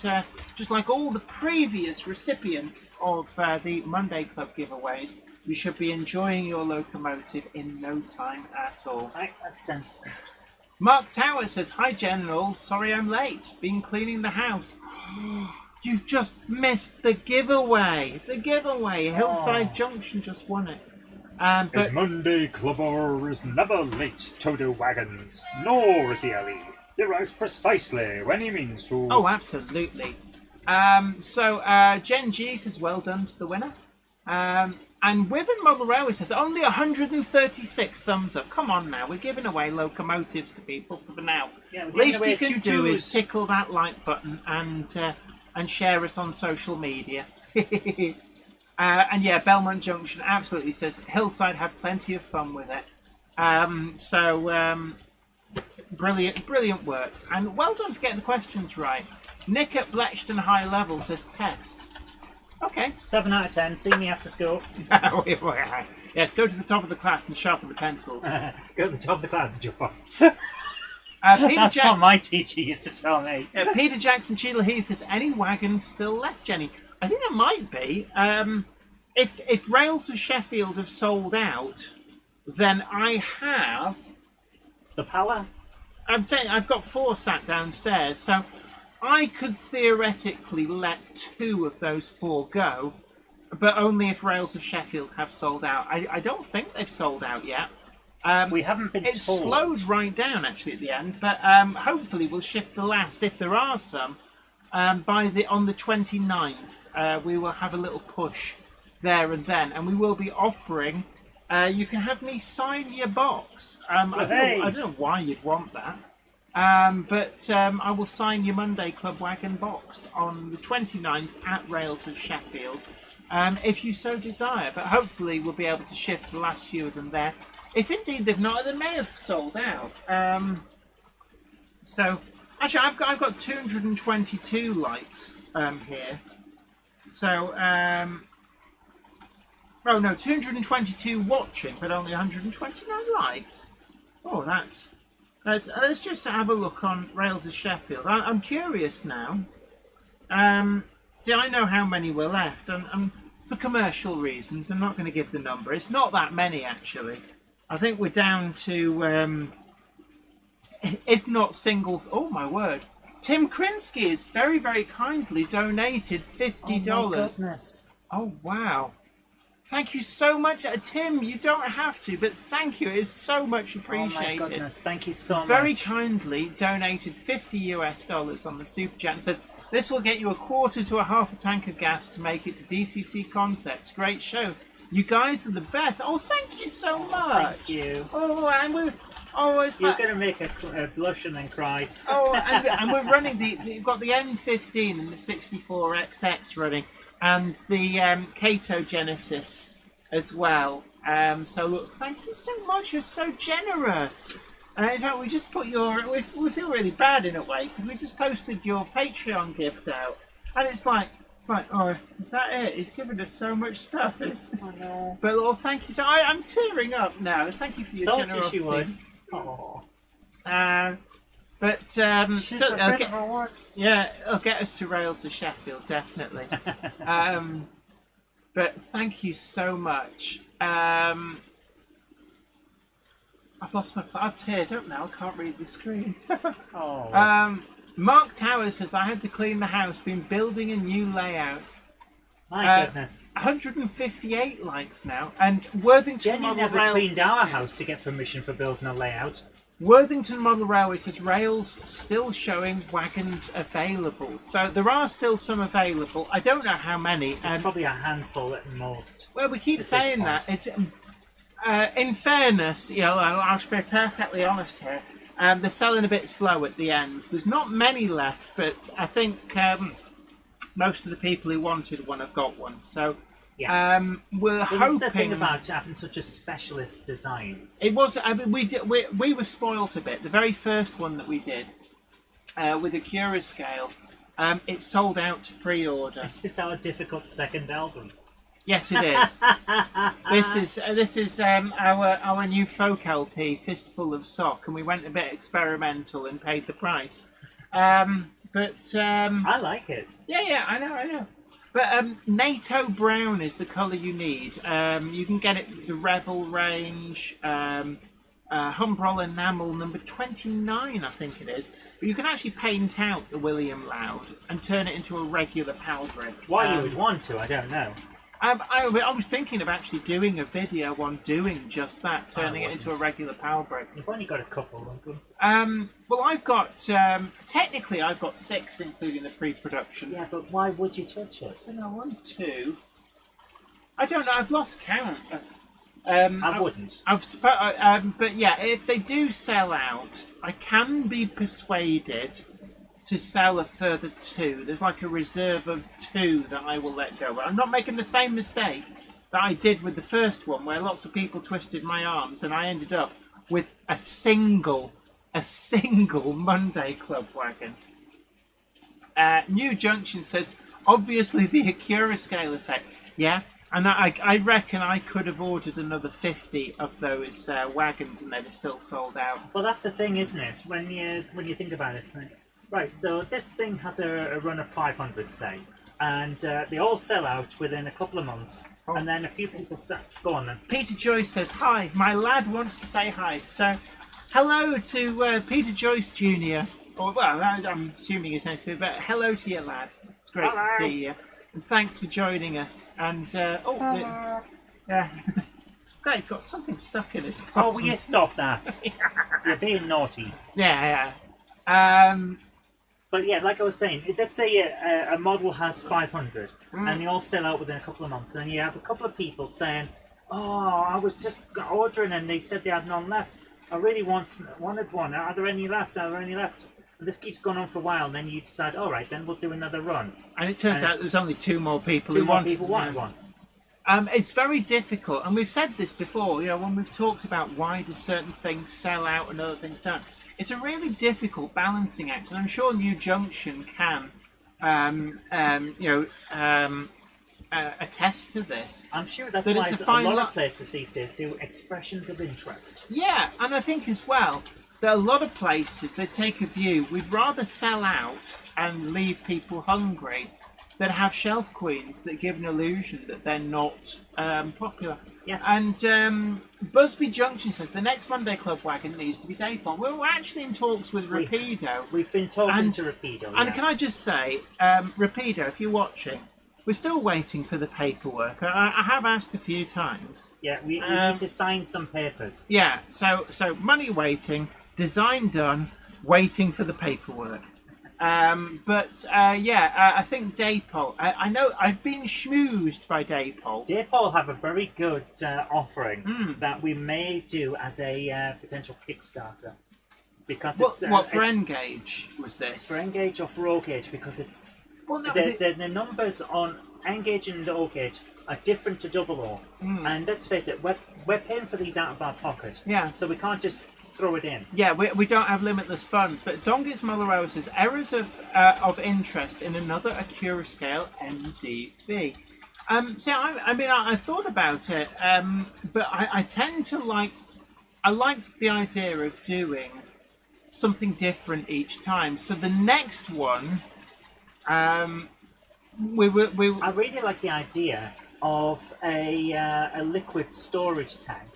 just like all the previous recipients of the Monday Club giveaways, you should be enjoying your locomotive in no time at all. Right, that's sent. Mark Tower says, hi General, sorry I'm late. Been cleaning the house. You've just missed the giveaway. The giveaway. Hillside Junction just won it. A But Monday clubber is never late to the wagons, nor is he early. He arrives precisely when he means to. oh, absolutely. So Jen G says, well done to the winner. And Wiven Model Railway says, only 136 thumbs up. Come on now, we're giving away locomotives to people for now. Yeah, we're Least giving you away can do is choo-choos. tickle that like button and share us on social media. And yeah, Belmont Junction absolutely says Hillside had plenty of fun with it. Brilliant work, and well done for getting the questions right. Nick at Bletchton High Level says test. Okay. 7 out of 10. See me after school. Yes, go to the top of the class and sharpen the pencils. Go to the top of the class and jump off. Peter, That's what my teacher used to tell me. Peter Jackson Cheadle Heath says, any wagons still left, Jenny? I think there might be. If Rails of Sheffield have sold out, then I have... The power? I've got 4 sat downstairs, so I could theoretically let 2 of those 4 go, but only if Rails of Sheffield have sold out. I don't think they've sold out yet. We haven't been It told. slowed right down actually at the end, but hopefully we'll shift the last, if there are some, on the 29th. We will have a little push there and then, and we will be offering. You can have me sign your box. I don't know why you'd want that. But I will sign your Monday Club Wagon box on the 29th at Rails of Sheffield, if you so desire. But hopefully we'll be able to shift the last few of them there. If indeed they've not, they may have sold out. So actually, I've got 222 likes here. So oh no, 222 watching, but only 129 likes. Oh, let's just have a look on Rails of Sheffield. I'm curious now. See, I know how many were left, and for commercial reasons, I'm not going to give the number. It's not that many, actually. I think we're down to, if not single... Oh, my word. Tim Krinsky has very, very kindly donated $50. Oh, my goodness. Oh, wow. Thank you so much. Tim, you don't have to, but thank you. It is so much appreciated. Oh, my goodness. Thank you so much. Very kindly donated $50 on the Super Chat and says, this will get you a quarter to a half a tank of gas to make it to DCC Concepts. Great show. You guys are the best. Oh, thank you so much. Thank you. Oh, and we're... Oh, it's You're like... going to make a blush and then cry. Oh, and we're running we've got the M15 and the 64XX running, and the Kato Genesis as well. So look, thank you so much. You're so generous. In fact, we just put your... We feel really bad in a way, because we just posted your Patreon gift out, and it's like, oh, is that it? He's given us so much stuff. I know. But well, thank you. So I'm tearing up now. Thank you for your Told generosity. you she would. Oh. But She's so, a bit of a what? yeah, it'll get us to Rails to Sheffield, definitely. But thank you so much. I've lost my... I've teared up now. I can't read the screen. Oh. Mark Towers says, I had to clean the house. Been building a new layout. My goodness. 158 likes now. And Worthington Jenny Model never Rail... cleaned our house to get permission for building a layout. Worthington Model Railway says Rails still showing wagons available. So there are still some available. I don't know how many. Probably a handful at most. Well, we keep at this saying that. point. It's in fairness, you know, I'll be perfectly honest here. They're selling a bit slow at the end. There's not many left, but I think most of the people who wanted one have got one. So Yeah. we're Well, hoping. this is the thing about having such a specialist design. It was. I mean, we were spoilt a bit. The very first one that we did with the Cura scale, it sold out to pre-order. This is our difficult second album. Yes, it is. This is our new folk LP, Fistful of Sock, and we went a bit experimental and paid the price. But I like it. yeah, I know. But NATO brown is the colour you need. You can get it the Revel range, Humbrol enamel number 29, I think it is. But you can actually paint out the William Loud and turn it into a regular PAL brick. Why you would want to, I don't know. I was thinking of actually doing a video on doing just that, turning it into a regular PAL brick. You've only got a couple of them. Well, I've got, technically I've got 6, including the pre-production. Yeah, but why would you touch it? So no, 1, 2. I don't know, I've lost count. I wouldn't. But yeah, if they do sell out, I can be persuaded to sell a further 2. There's like a reserve of 2 that I will let go. I'm not making the same mistake that I did with the first one, where lots of people twisted my arms, and I ended up with a single Monday Club wagon. New Junction says, obviously the Acura scale effect. Yeah, and I reckon I could have ordered another 50 of those wagons, and they'd have still sold out. Well, that's the thing, isn't it? When you think about it, it's like, right, so this thing has a run of 500, say, and they all sell out within a couple of months, and then a few people start. Go on then. Peter Joyce says, hi, my lad wants to say hi. So, hello to Peter Joyce Jr. Or, well, I'm assuming it's next to it, but hello to your lad. It's great to see you. And thanks for joining us. And, yeah. God, he's got something stuck in his bottom. Oh, will you stop that? You're being naughty. Yeah. But yeah, like I was saying, let's say a model has 500 and they all sell out within a couple of months, and you have a couple of people saying, oh, I was just ordering and they said they had none left. I really wanted one. Are there any left? Are there any left? And this keeps going on for a while, and then you decide, all right, then we'll do another run. And it turns out there's only 2 more people who wanted wanted one. It's very difficult, and we've said this before, you know, when we've talked about why do certain things sell out and other things don't. It's a really difficult balancing act, and I'm sure New Junction can, attest to this. I'm sure that's That why it's a a fine lot of places these days do expressions of interest. Yeah, and I think as well that a lot of places, they take a view, we'd rather sell out and leave people hungry than have shelf queens that give an illusion that they're not popular. Yeah. And Busby Junction says the next Monday Club wagon needs to be Dapon. We're actually in talks with Rapido. We've been talking to Rapido. And can I just say, Rapido, if you're watching, we're still waiting for the paperwork. I have asked a few times. Yeah, we need to sign some papers. Yeah, so money waiting, design done, waiting for the paperwork. I think Dapol. I know I've been schmoozed by Dapol. Dapol have a very good offering that we may do as a potential Kickstarter. Because What for Engage was this? For Engage or for All-Gauge, because it's... Well, no, the numbers on Engage and All-Gauge are different to Double O. And let's face it, we're paying for these out of our pocket. Yeah. So we can't just throw it in. Yeah, we don't have limitless funds. But Dongis Mullerow says errors of interest in another Acura scale MDV. I thought about it, but I tend to like the idea of doing something different each time. So the next one, I really like the idea of a liquid storage tank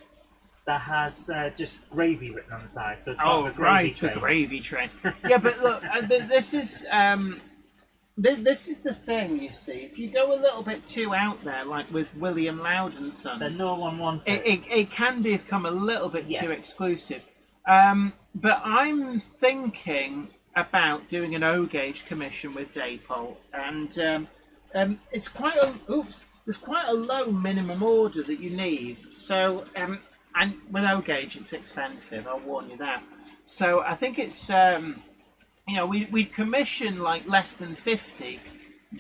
that has just gravy written on the side. So it's the gravy train. Yeah, but look, this is the thing. You see, if you go a little bit too out there, like with William Loud and Sons, then no one wants it. It can become a little bit too exclusive. But I'm thinking about doing an O-Gauge commission with Dapol, and it's there's quite a low minimum order that you need. So and with O-Gauge it's expensive, I'll warn you that. So I think it's we commission like less than 50,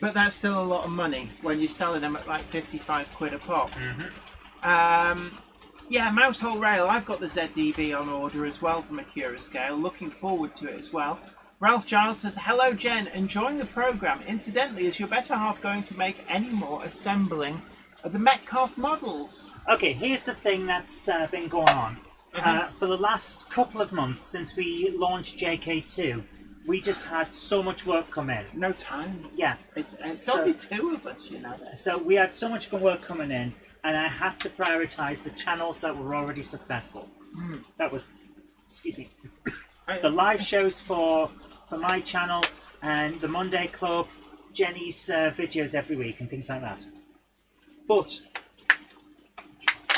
but that's still a lot of money when you're selling them at like 55 quid a pop. Mousehole Rail, I've got the ZDV on order as well from Acura Scale. Looking forward to it as well. Ralph Giles says, hello Jen, enjoying the programme. Incidentally, is your better half going to make any more assembling of the Metcalfe models? Okay, here's the thing that's been going on. For the last couple of months since we launched JK2, we just had so much work come in. No time. Yeah. It's only 2 of us, you know. So we had so much work coming in, and I had to prioritise the channels that were already successful. That was, excuse me, the live shows for my channel and the Monday Club, Jenny's videos every week and things like that. But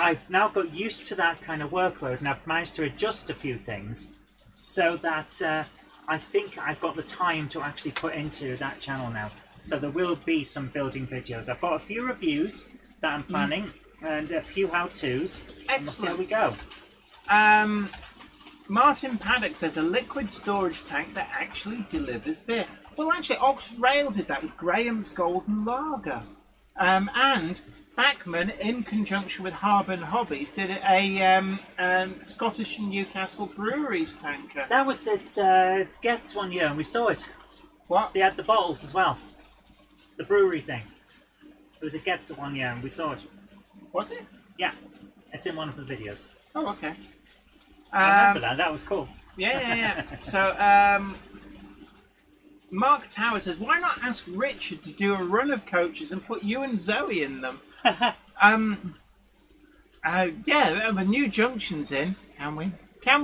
I've now got used to that kind of workload, and I've managed to adjust a few things so that I think I've got the time to actually put into that channel now. So there will be some building videos. I've got a few reviews that I'm planning and a few how-tos. And we'll see how we go. Martin Paddock says a liquid storage tank that actually delivers beer. Well, actually, Oxford Rail did that with Graham's Golden Lager. And Bachman, in conjunction with Harbin Hobbies, did a Scottish and Newcastle Breweries tanker. That was at Getz one year, and we saw it. What? They had the bottles as well. The brewery thing. It was at Getz one year, and we saw it. Was it? Yeah. It's in one of the videos. Oh, okay. I remember that. That was cool. Yeah. So, Mark Tower says, why not ask Richard to do a run of coaches and put you and Zoe in them? With new junctions in, can we? Can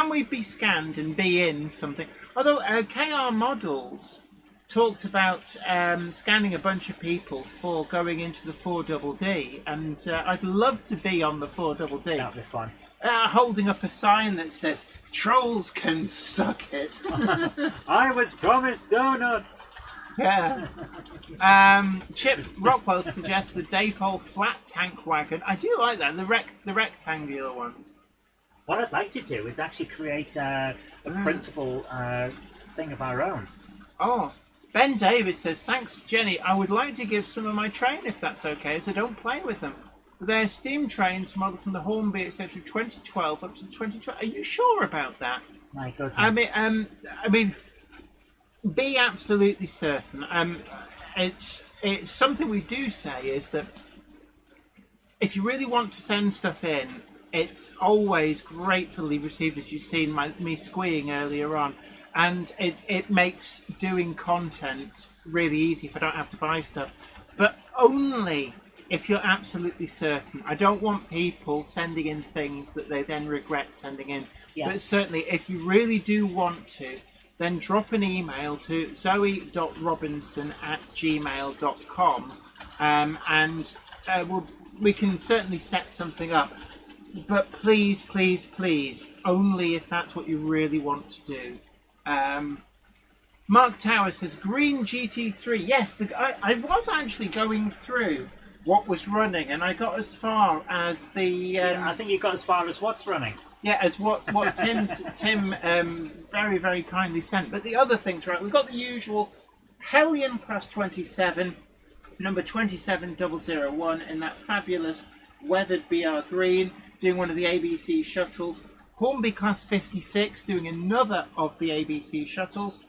we be scanned and be in something? Although KR Models talked about scanning a bunch of people for going into the 4DD, and I'd love to be on the 4DD. That'd be fun. Holding up a sign that says, trolls can suck it. I was promised donuts. Yeah. Chip Rockwell suggests the Dapol flat tank wagon. I do like that, the rectangular ones. What I'd like to do is actually create a printable thing of our own. Oh, Ben Davis says, thanks, Jenny. I would like to give some of my train if that's okay, as I don't play with them. They're steam trains modeled from the Hornby, etc., 2012 up to 2020. Are you sure about that? My goodness. I mean, be absolutely certain. It's something we do say is that if you really want to send stuff in, it's always gratefully received, as you've seen me squeeing earlier on. And it makes doing content really easy if I don't have to buy stuff. But only if you're absolutely certain. I don't want people sending in things that they then regret sending in. Yeah. But certainly, if you really do want to, then drop an email to zoe.robinson@gmail.com and we can certainly set something up. But please, please, please, only if that's what you really want to do. Mark Tower says, Green GT3. Yes, I was actually going through what was running, and I got as far as the... I think you got as far as what's running. Yeah, as what Tim very, very kindly sent. But the other things, right, we've got the usual Hellion Class 27, number 27001, in that fabulous weathered BR green, doing one of the ABC shuttles. Hornby Class 56, doing another of the ABC shuttles.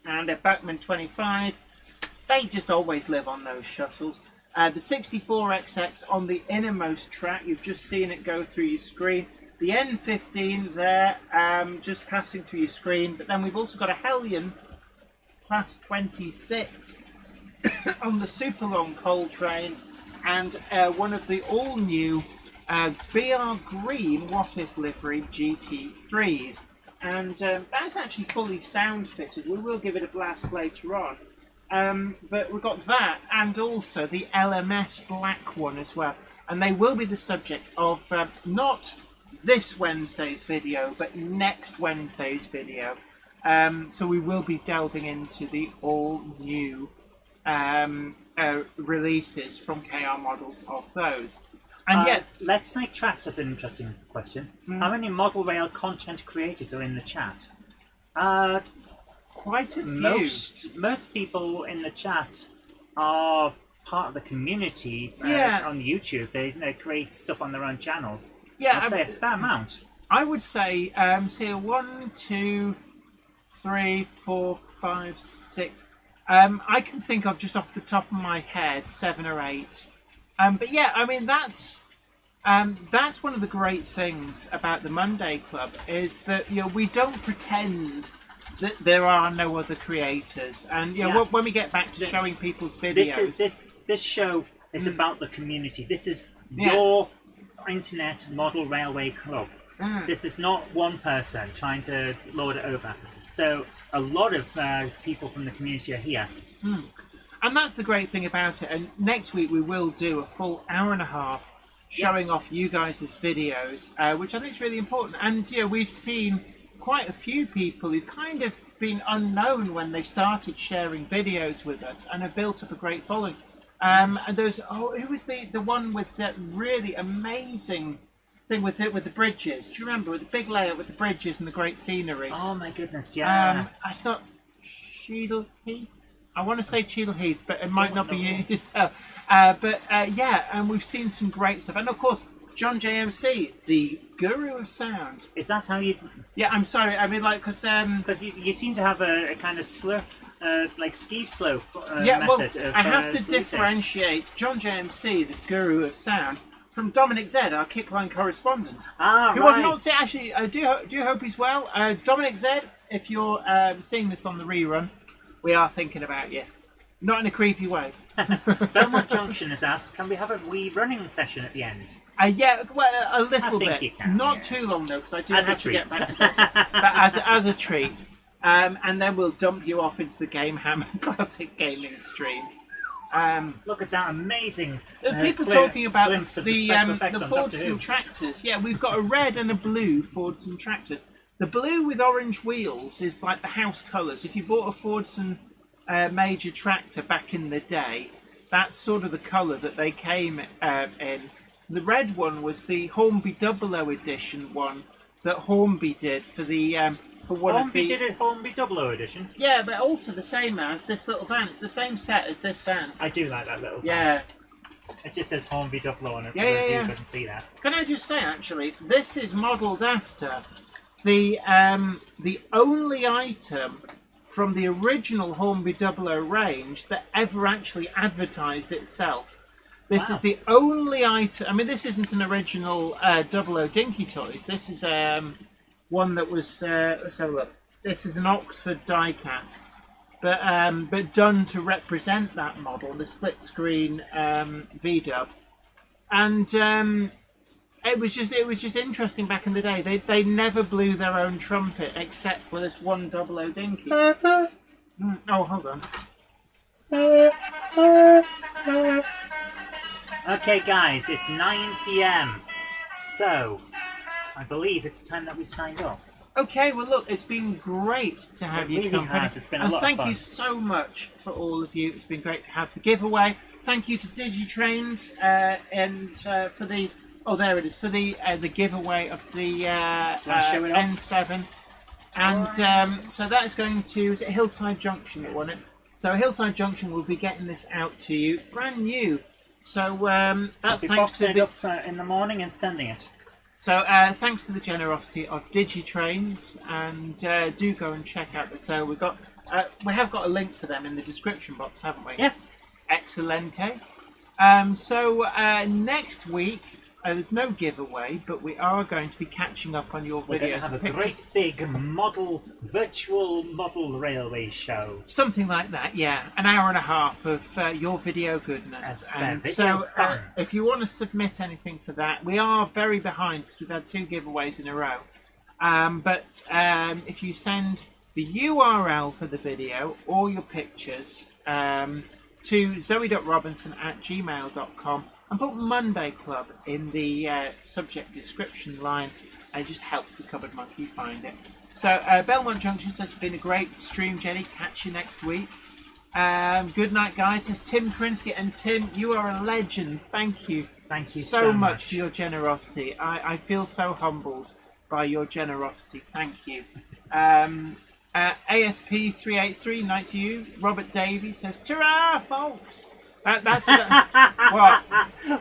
And a Bachmann 25. They just always live on those shuttles. The 64XX on the innermost track, you've just seen it go through your screen. The N15 there, just passing through your screen. But then we've also got a Hellion Class 26 on the super long coal train, and one of the all-new BR Green What If livery GT3s. And that's actually fully sound fitted. We will give it a blast later on. But we've got that, and also the LMS black one as well. And they will be the subject of not this Wednesday's video, but next Wednesday's video. So we will be delving into the all-new releases from KR Models of those. And yet, let's make tracks. That's an interesting question. How many model rail content creators are in the chat? quite a few. Most people in the chat are part of the community on YouTube. They create stuff on their own channels. Yeah, I'd say a fair amount. I would say, say 1, 2, 3, 4, 5, 6. I can think of just off the top of my head 7 or 8. But yeah, I mean that's one of the great things about the Monday Club is that we don't pretend that there are no other creators, and when we get back to showing people's videos, this show is about the community. This is your internet model railway club. This is not one person trying to lord it over. So a lot of people from the community are here. And that's the great thing about it. And next week we will do a full hour and a half showing off you guys' videos, which I think is really important. And we've seen quite a few people who've kind of been unknown when they started sharing videos with us and have built up a great following. And there's who was the one with that really amazing thing with the bridges? Do you remember, with the big layout with the bridges and the great scenery? Oh my goodness, yeah. It's not Cheadle Heath. I want to say Cheadle Heath, but it might not be yourself. And we've seen some great stuff, and of course John JMC, the guru of sound. Is that how you? Yeah, I'm sorry. I mean, like, because you seem to have a kind of slope, like ski slope. Method I have to differentiate John JMC, the guru of sound, from Dominic Z, our Kickline correspondent. Who I've not seen. Actually, I do hope he's well. Dominic Z, if you're seeing this on the rerun, we are thinking about you. Not in a creepy way. Belmont Junction has asked, can we have a wee running session at the end? Well, a little bit. You can, Not too long though, because I do have to get back to that. But as a treat. And then we'll dump you off into the Game Hammer Classic Gaming stream. Look at that amazing people talking about the Fordson tractors. Yeah, we've got a red and a blue Fordson tractors. The blue with orange wheels is like the house colours. If you bought a Fordson major tractor back in the day, that's sort of the colour that they came in. The red one was the Hornby 00 edition one that Hornby did for the for one of Hornby the. did it Hornby 00 edition. Yeah, but also the same as this little van. It's the same set as this van. I do like that little. Yeah. It just says Hornby 00 on it. Yeah, For yeah, those of you yeah. who couldn't see that. Can I just say, actually, this is modelled after the only item from the original Hornby 00 range that ever actually advertised itself. This Wow. is the only item. I mean, this isn't an original 00 Dinky Toys. This is one that was. Let's have a look. This is an Oxford diecast, but done to represent that model, the split screen V-dub, and it was just interesting back in the day. They never blew their own trumpet except for this one 00 Dinky. Oh, hold on. Okay, guys, it's 9 p.m. So, I believe it's time that we signed off. Okay, well look, it's been great to have It you really company. has. It's been a And lot of thank fun. you so much for all of you. It's been great to have the giveaway. Thank you to DigiTrains and for the there it is for the giveaway of the wanna show it off? N7. And so that is going to is it Hillside Junction that won it. So Hillside Junction will be getting this out to you brand new. So I'll that's be thanks to boxing it up in the morning and sending it. So thanks to the generosity of DigiTrains, and do go and check out the sale. We have got a link for them in the description box, haven't we? Yes. Excellente. So next week there's no giveaway, but we are going to be catching up on your We're going videos to have and a pictures. great big virtual model railway show. Something like that, yeah. An hour and a half of your video goodness. And And video so fun. if you want to submit anything for that, we are very behind because we've had 2 giveaways in a row. But if you send the URL for the video or your pictures to zoe.robinson@gmail.com and put Monday Club in the subject description line, it just helps the Cupboard Monkey find it. So Belmont Junction says it's been a great stream, Jenny. Catch you next week. Good night, guys. Says Tim Krinsky, and Tim, you are a legend. Thank you. Thank you so so much much. for your generosity. I feel so humbled by your generosity. Thank you. ASP383, night to you. Robert Davies says, "Ta-ra, folks." That's what?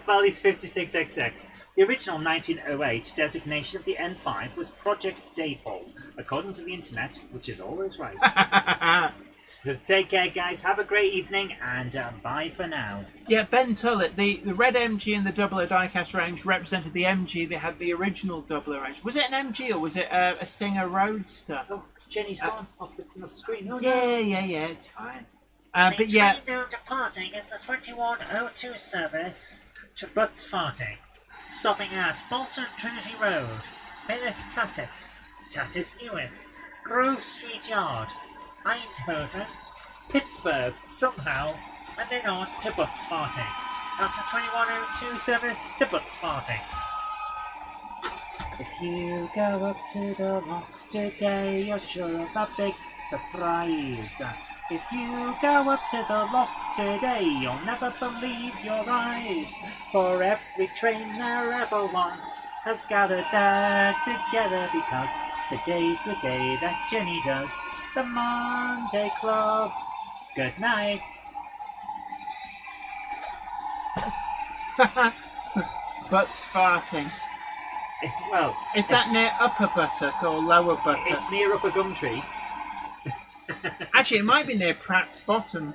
Valley's 56XX. The original 1908 designation of the N5 was Project Daypole, according to the internet, which is always right. Take care, guys. Have a great evening, and bye for now. Yeah, Ben Tullett, the red MG and the 00 diecast range represented the MG. They had the original 00 range. Was it an MG or was it a Singer Roadster? Oh, Jenny's gone off the screen. Oh, Yeah, it's fine. But yeah, train now departing is the 2102 service to Butts Farting, stopping at Bolton Trinity Road, Millis Tatis, Tatis Newith, Grove Street Yard, Eindhoven, Pittsburgh somehow, and then on to Butts Farting. That's the 2102 service to Butts Farting. If you go up to the loft today, you're sure of a big surprise. If you go up to the loft today, you'll never believe your eyes. For every train there ever was has gathered there together, because the day's the day that Jenny does the Monday Club. Good night. Butts farting. Well, Is that near Upper Buttock or Lower Buttock? it's near Upper Gumtree. Actually, it might be near Pratt's Bottom.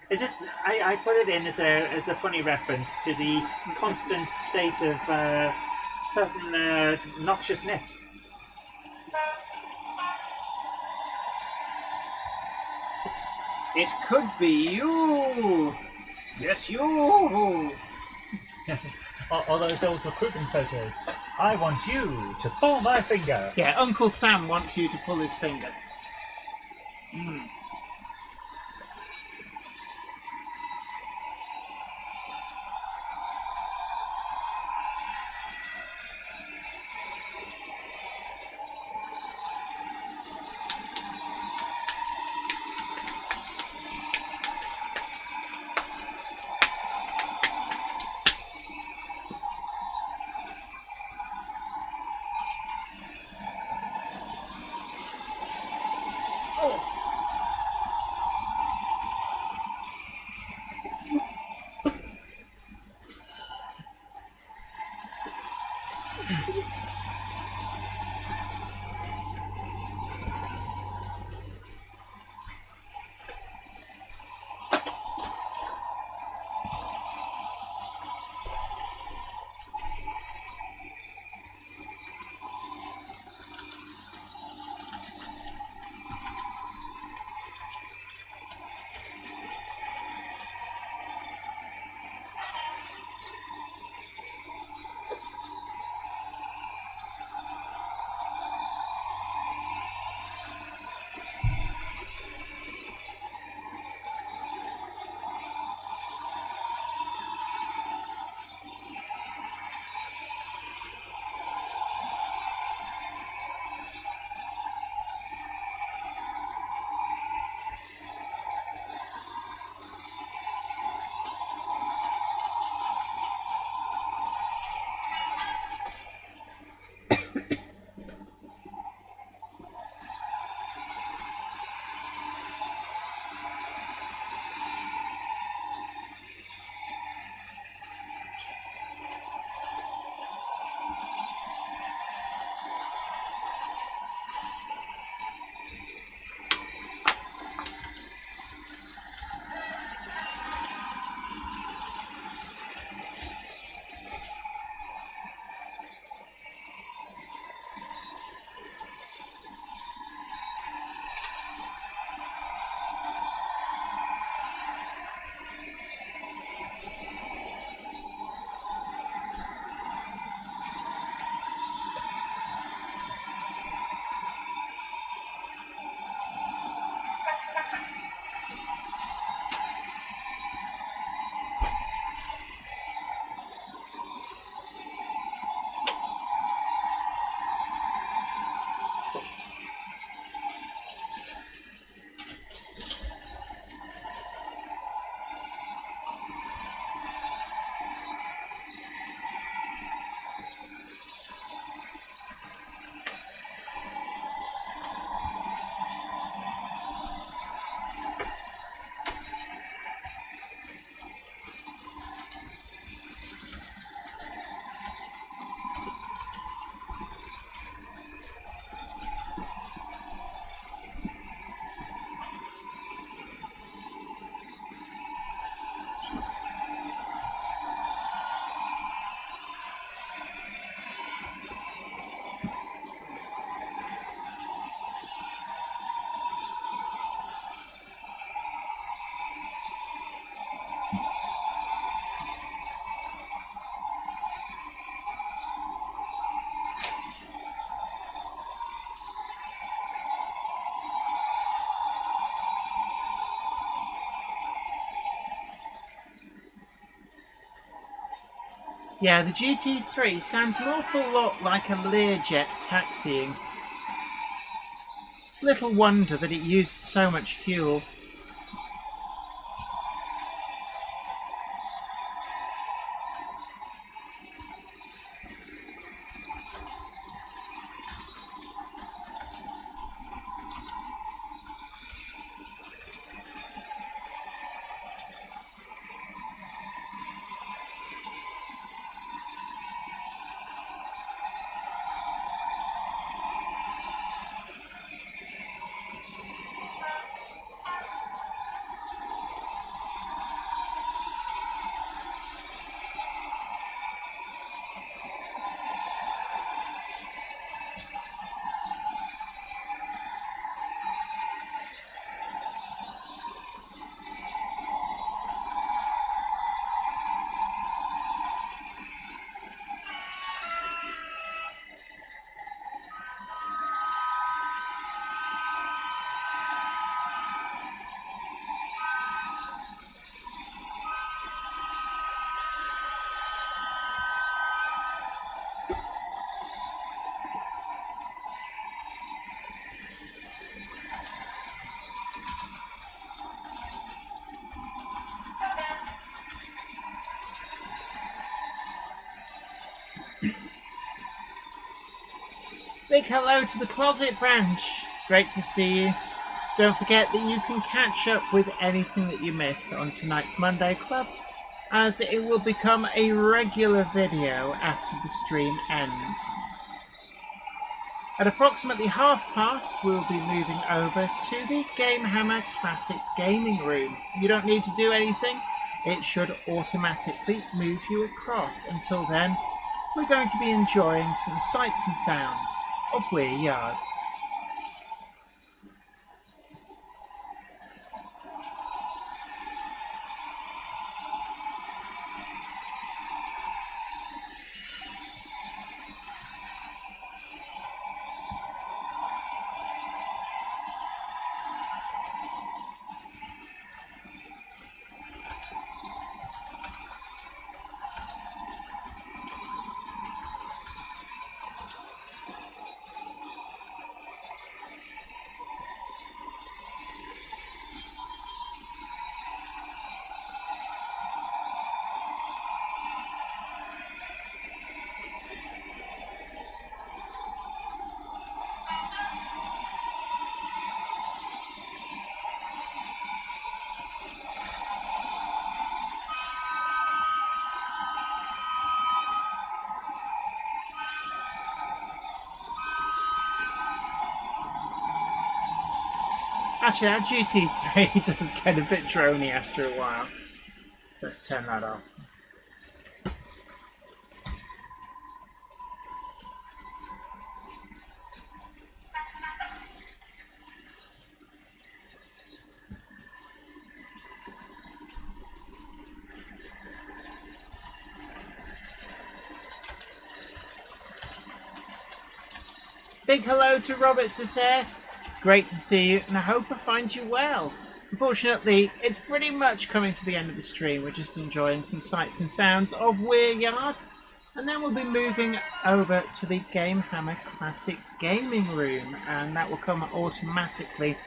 It's just I put it in as a funny reference to the constant state of certain noxiousness. It could be you. Yes, you. All those old recruitment photos. I want you to pull my finger. Yeah, Uncle Sam wants you to pull his finger. Yeah, the GT3 sounds an awful lot like a Learjet taxiing. It's little wonder that it used so much fuel. Big hello to the Closet Branch. Great to see you. Don't forget that you can catch up with anything that you missed on tonight's Monday Club as it will become a regular video after the stream ends. At approximately past, we'll be moving over to the Game Hammer Classic Gaming Room. You don't need to do anything. It should automatically move you across. Until then, we're going to be enjoying some sights and sounds of Weir Yard. Actually, our GT3 does get a bit drony after a while. Let's turn that off. Big hello to Robert Cesare. Great to see you, and I hope I find you well. Unfortunately, it's pretty much coming to the end of the stream. We're just enjoying some sights and sounds of Weir Yard, and then we'll be moving over to the Game Hammer Classic Gaming Room, and that will come automatically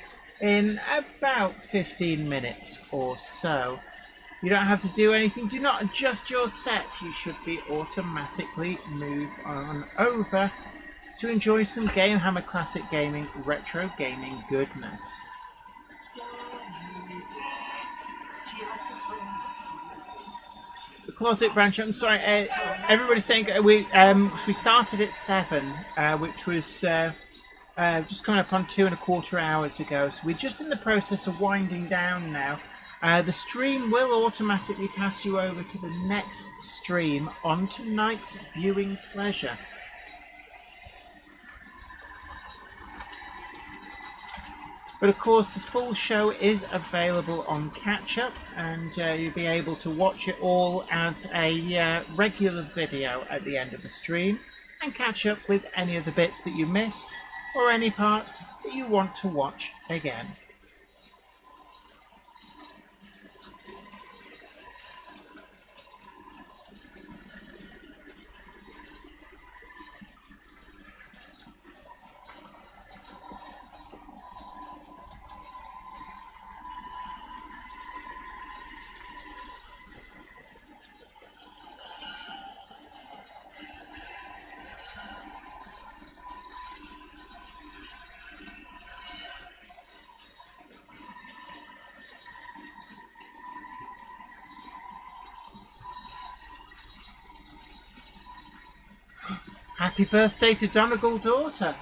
in about 15 minutes or so. You don't have to do anything. Do not adjust your set. You should be automatically move on over to enjoy some Game Hammer Classic Gaming retro gaming goodness. The closet branch. I'm sorry, everybody's saying we started at 7, which was just coming up on 2.25 hours ago. So we're just in the process of winding down now. The stream will automatically pass you over to the next stream on tonight's viewing pleasure. But of course, the full show is available on Catch Up, and you'll be able to watch it all as a regular video at the end of the stream, and catch up with any of the bits that you missed, or any parts that you want to watch again. Happy birthday to Donegal daughter.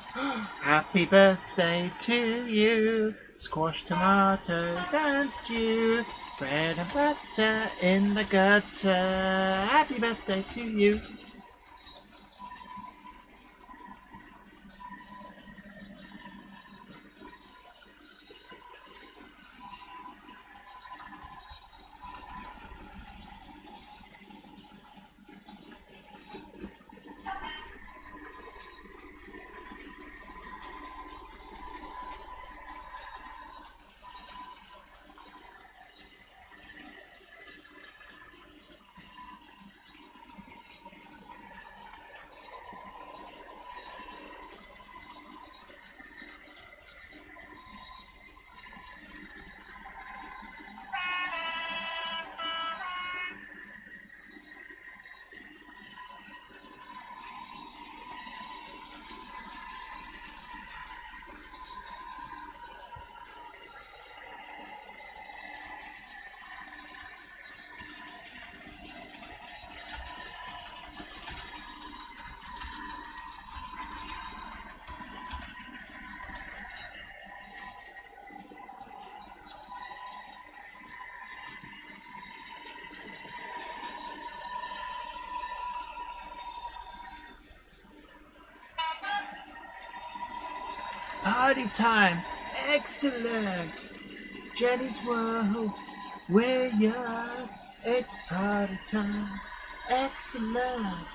Happy birthday to you. Squash, tomatoes and stew. Bread and butter in the gutter. Happy birthday to you. party time. Excellent. Jenny's World, where you are. It's party time. Excellent.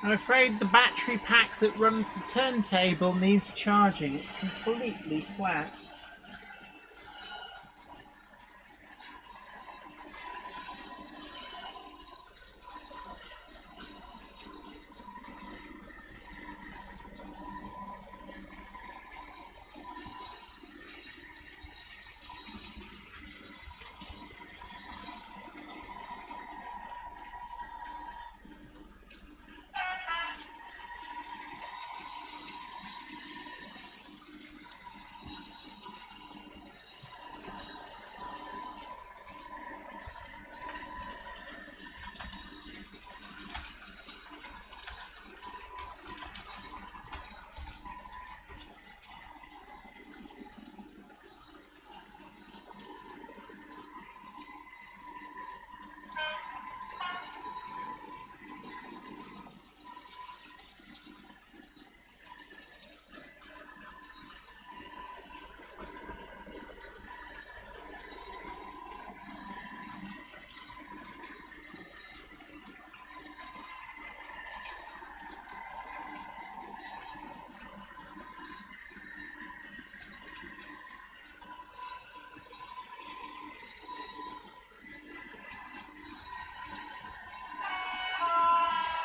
I'm afraid the battery pack that runs the turntable needs charging. It's completely flat.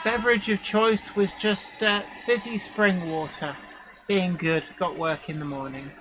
Beverage of choice was just fizzy spring water. Being good, got work in the morning.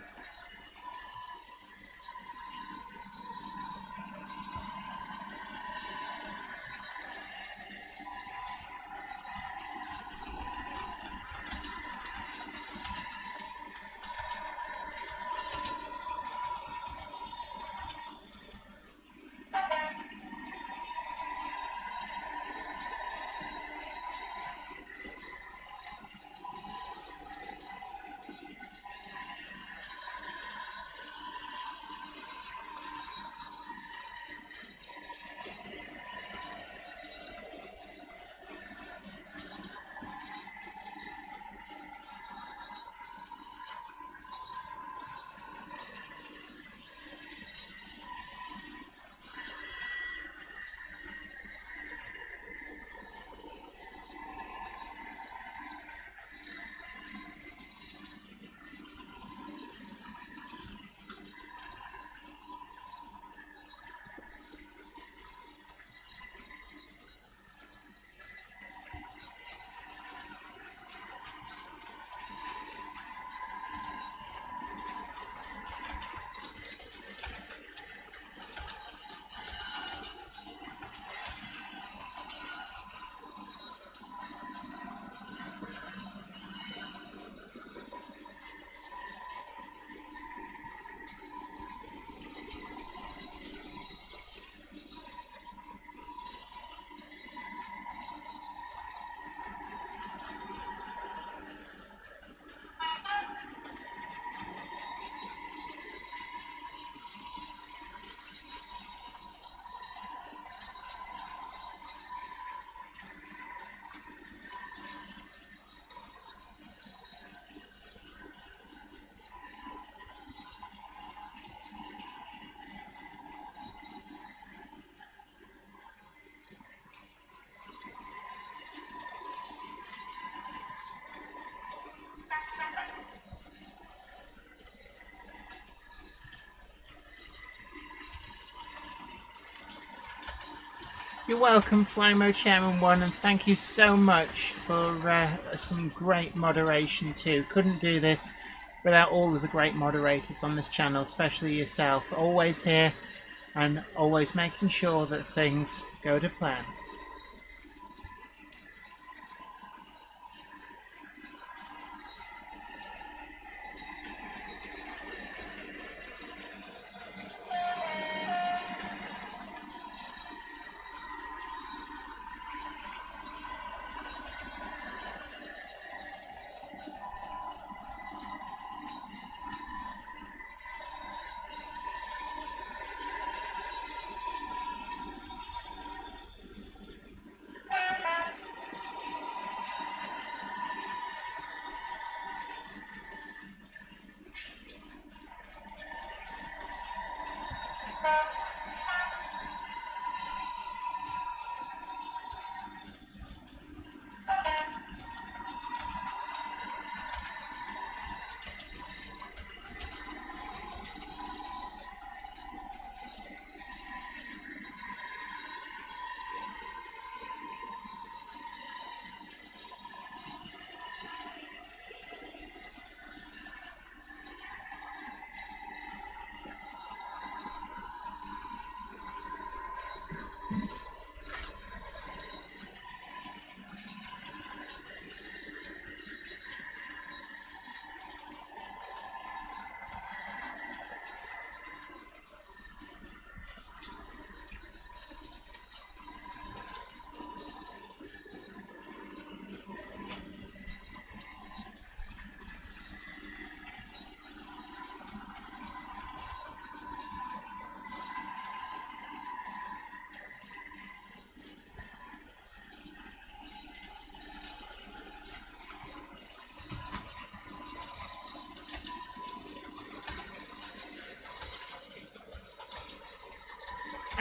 You're welcome, Flymo Chairman 1, and thank you so much for some great moderation too. Couldn't do this without all of the great moderators on this channel, especially yourself. Always here and always making sure that things go to plan.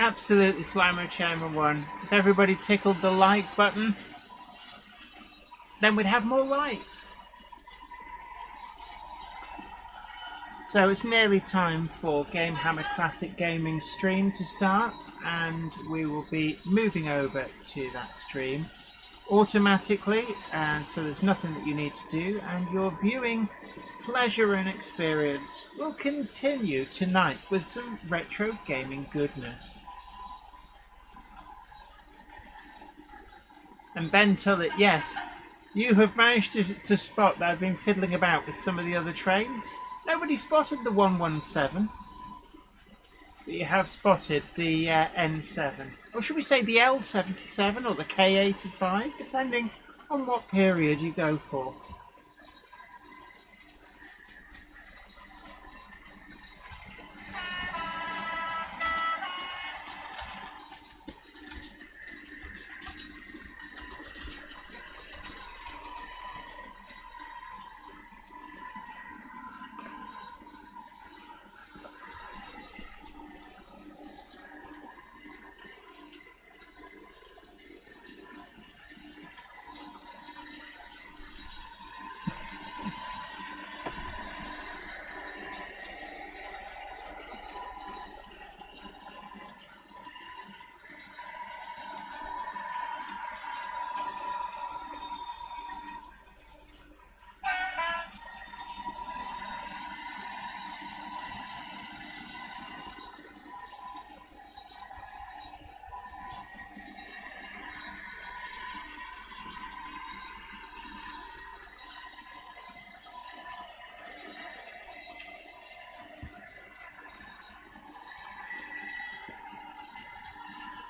Absolutely, Flymo Chairman 1. If everybody tickled the like button, then we'd have more likes. So it's nearly time for Game Hammer Classic Gaming stream to start, and we will be moving over to that stream automatically, and so there's nothing that you need to do, and your viewing pleasure and experience will continue tonight with some retro gaming goodness. And Ben Tullett, yes, you have managed to spot that I've been fiddling about with some of the other trains. Nobody spotted the 117, but you have spotted the N7. Or should we say the L77 or the K85, depending on what period you go for.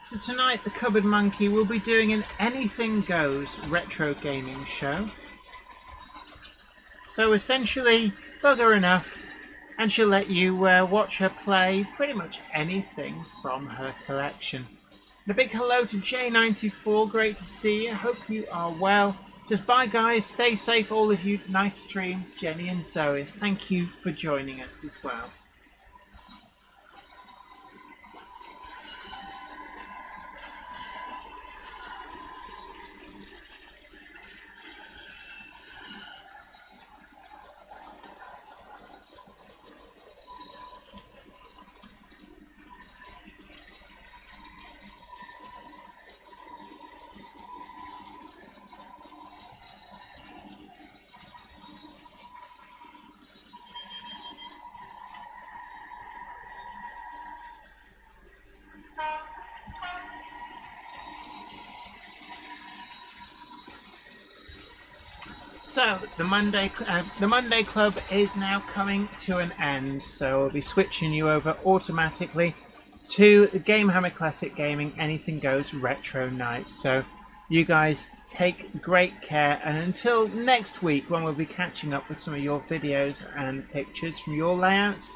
So tonight the Cupboard Monkey will be doing an Anything Goes retro gaming show. So essentially, bugger enough, and she'll let you watch her play pretty much anything from her collection. And a big hello to J94, great to see you, hope you are well. Just bye guys, stay safe all of you, nice stream, Jenny and Zoe, thank you for joining us as well. So the Monday Club is now coming to an end, so we'll be switching you over automatically to the Game Hammer Classic Gaming Anything Goes Retro Night. So you guys take great care, and until next week when we'll be catching up with some of your videos and pictures from your layouts,